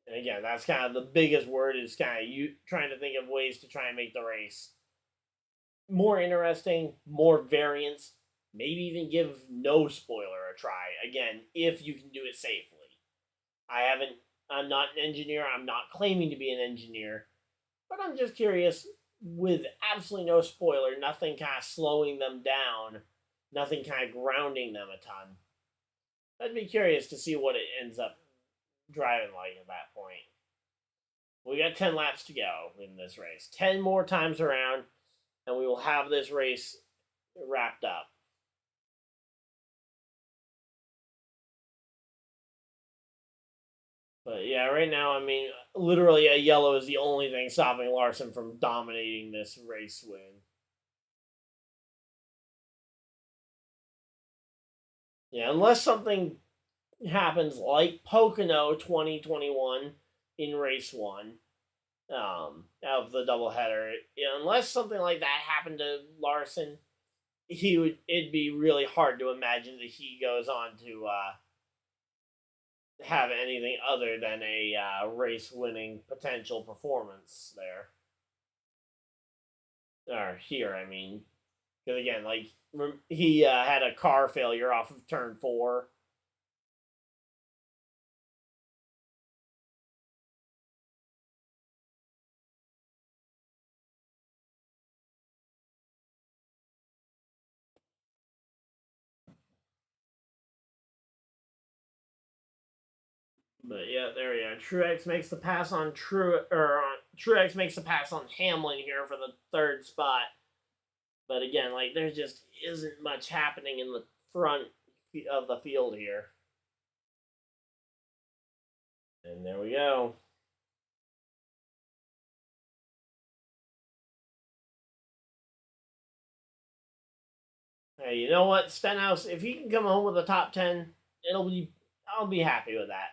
And again, that's kind of the biggest word is kind of you trying to think of ways to try and make the race more interesting, more variance, maybe even give no spoiler a try. Again, if you can do it safely. I'm not an engineer, I'm not claiming to be an engineer, but I'm just curious with absolutely no spoiler, nothing kind of slowing them down, nothing kind of grounding them a ton. I'd be curious to see what it ends up driving like at that point. We got 10 laps to go in this race. 10 more times around, and we will have this race wrapped up. But yeah, right now, I mean, literally a yellow is the only thing stopping Larson from dominating this race win. Yeah, unless something happens like Pocono 2021 in race one of the doubleheader. Unless something like that happened to Larson, it'd be really hard to imagine that he goes on to have anything other than a race winning potential performance there. Or here, I mean. Because again, like, he had a car failure off of turn 4. But yeah, there we go. Truex makes the pass on Truex makes the pass on Hamlin here for the third spot. But again, like there just isn't much happening in the front of the field here. And there we go. Hey, you know what, Stenhouse? If he can come home with a top 10, I'll be happy with that.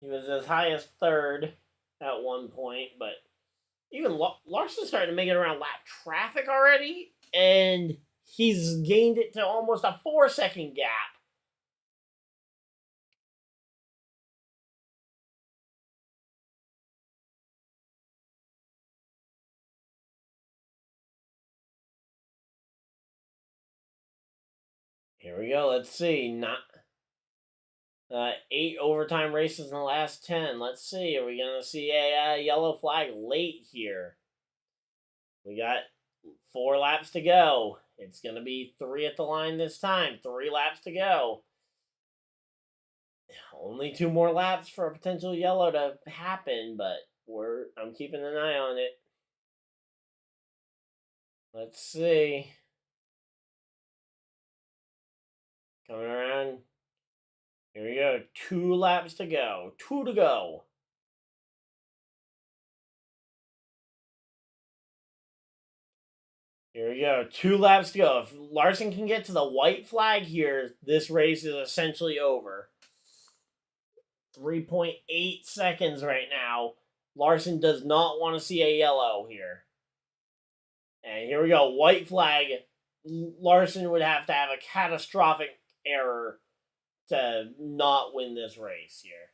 He was as high as third at one point, but even Larson's starting to make it around lap traffic already, and he's gained it to almost a 4-second gap. Here we go. Let's see. Not 8 overtime races in the last 10. Let's see. Are we going to see a yellow flag late here? We got 4 laps to go. It's going to be 3 at the line this time. 3 laps to go. Only 2 more laps for a potential yellow to happen, but I'm keeping an eye on it. Let's see. Coming around. Here we go. 2 laps to go. 2 to go. Here we go. 2 laps to go. If Larson can get to the white flag here, this race is essentially over. 3.8 seconds right now. Larson does not want to see a yellow here. And here we go. White flag. Larson would have to have a catastrophic error to not win this race here.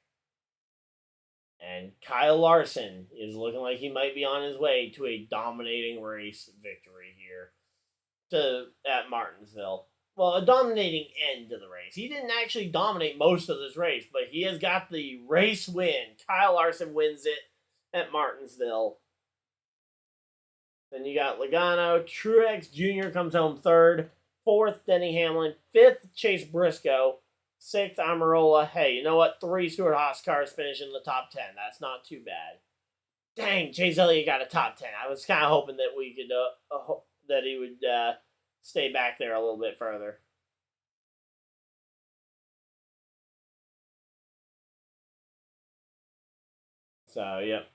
And Kyle Larson is looking like he might be on his way to a dominating race victory here at Martinsville. Well, a dominating end to the race. He didn't actually dominate most of this race, but he has got the race win. Kyle Larson wins it at Martinsville. Then you got Logano. Truex Jr. comes home third. 4th, Denny Hamlin. 5th, Chase Briscoe. 6th, Amarola. Hey, you know what? 3 Stewart-Haas cars finish in the top 10. That's not too bad. Dang, Chase Elliott got a top 10. I was kind of hoping that we could that he would stay back there a little bit further. So, yep.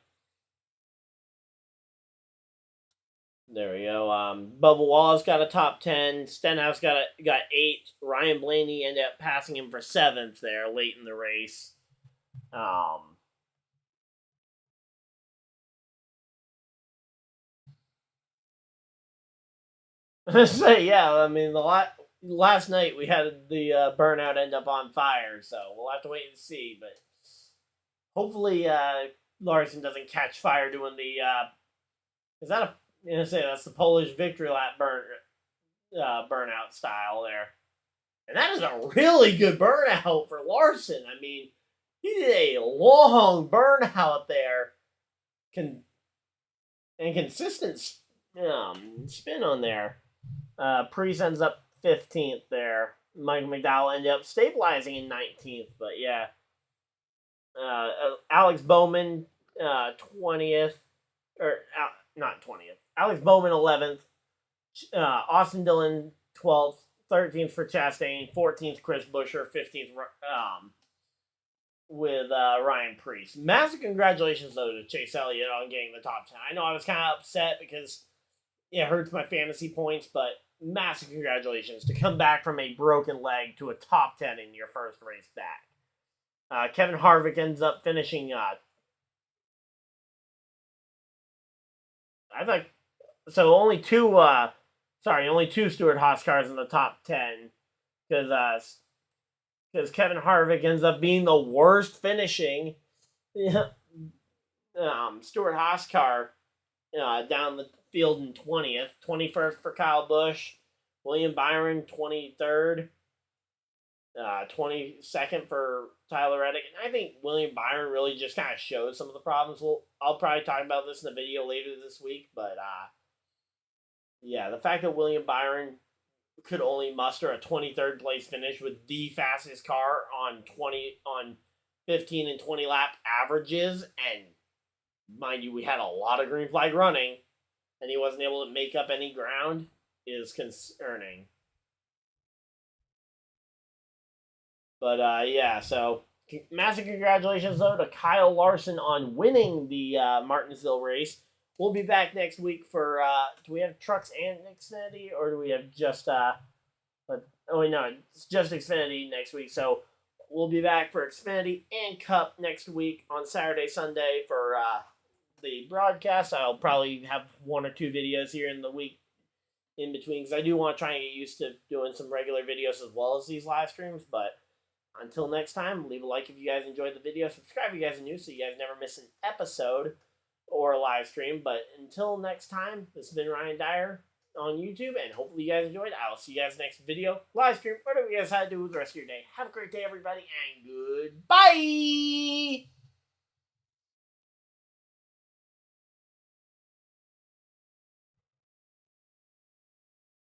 There we go. Bubba Wallace got a top 10. Stenhouse got 8. Ryan Blaney ended up passing him for 7th there late in the race. So, yeah, I mean, last night we had the burnout end up on fire, so we'll have to wait and see. But hopefully Larson doesn't catch fire doing the... is that that's the Polish victory lap burnout style there. And that is a really good burnout for Larson. I mean, he did a long burnout there. And consistent spin on there. Priest ends up 15th there. Michael McDowell ended up stabilizing in 19th, but yeah. Alex Bowman, 20th. Or, not 20th. Alex Bowman, 11th. Austin Dillon, 12th. 13th for Chastain. 14th, Chris Buescher. 15th, with Ryan Preece. Massive congratulations, though, to Chase Elliott on getting the top 10. I know I was kind of upset because it hurts my fantasy points, but massive congratulations to come back from a broken leg to a top 10 in your first race back. Kevin Harvick ends up finishing... I thought... So only two Stewart-Haas cars in the top 10 because Kevin Harvick ends up being the worst finishing Stewart-Haas car down the field in 20th. 21st for Kyle Busch. William Byron, 23rd. 22nd for Tyler Reddick. And I think William Byron really just kind of shows some of the problems. I'll probably talk about this in a video later this week, but yeah, the fact that William Byron could only muster a 23rd place finish with the fastest car on 15 and 20 lap averages, and mind you, we had a lot of green flag running, and he wasn't able to make up any ground, is concerning. But yeah, so massive congratulations though to Kyle Larson on winning the Martinsville race. We'll be back next week for do we have trucks and Xfinity, or do we have just it's just Xfinity next week. So we'll be back for Xfinity and Cup next week on Saturday, Sunday for the broadcast. I'll probably have 1 or 2 videos here in the week in between, because I do want to try and get used to doing some regular videos as well as these live streams. But until next time, leave a like if you guys enjoyed the video. Subscribe if you guys are new so you guys never miss an episode or a live stream. But until next time, this has been Ryan Dyer on YouTube, and hopefully you guys enjoyed. I will see you guys next video, live stream, whatever you guys had to do with the rest of your day. Have a great day, everybody, and goodbye!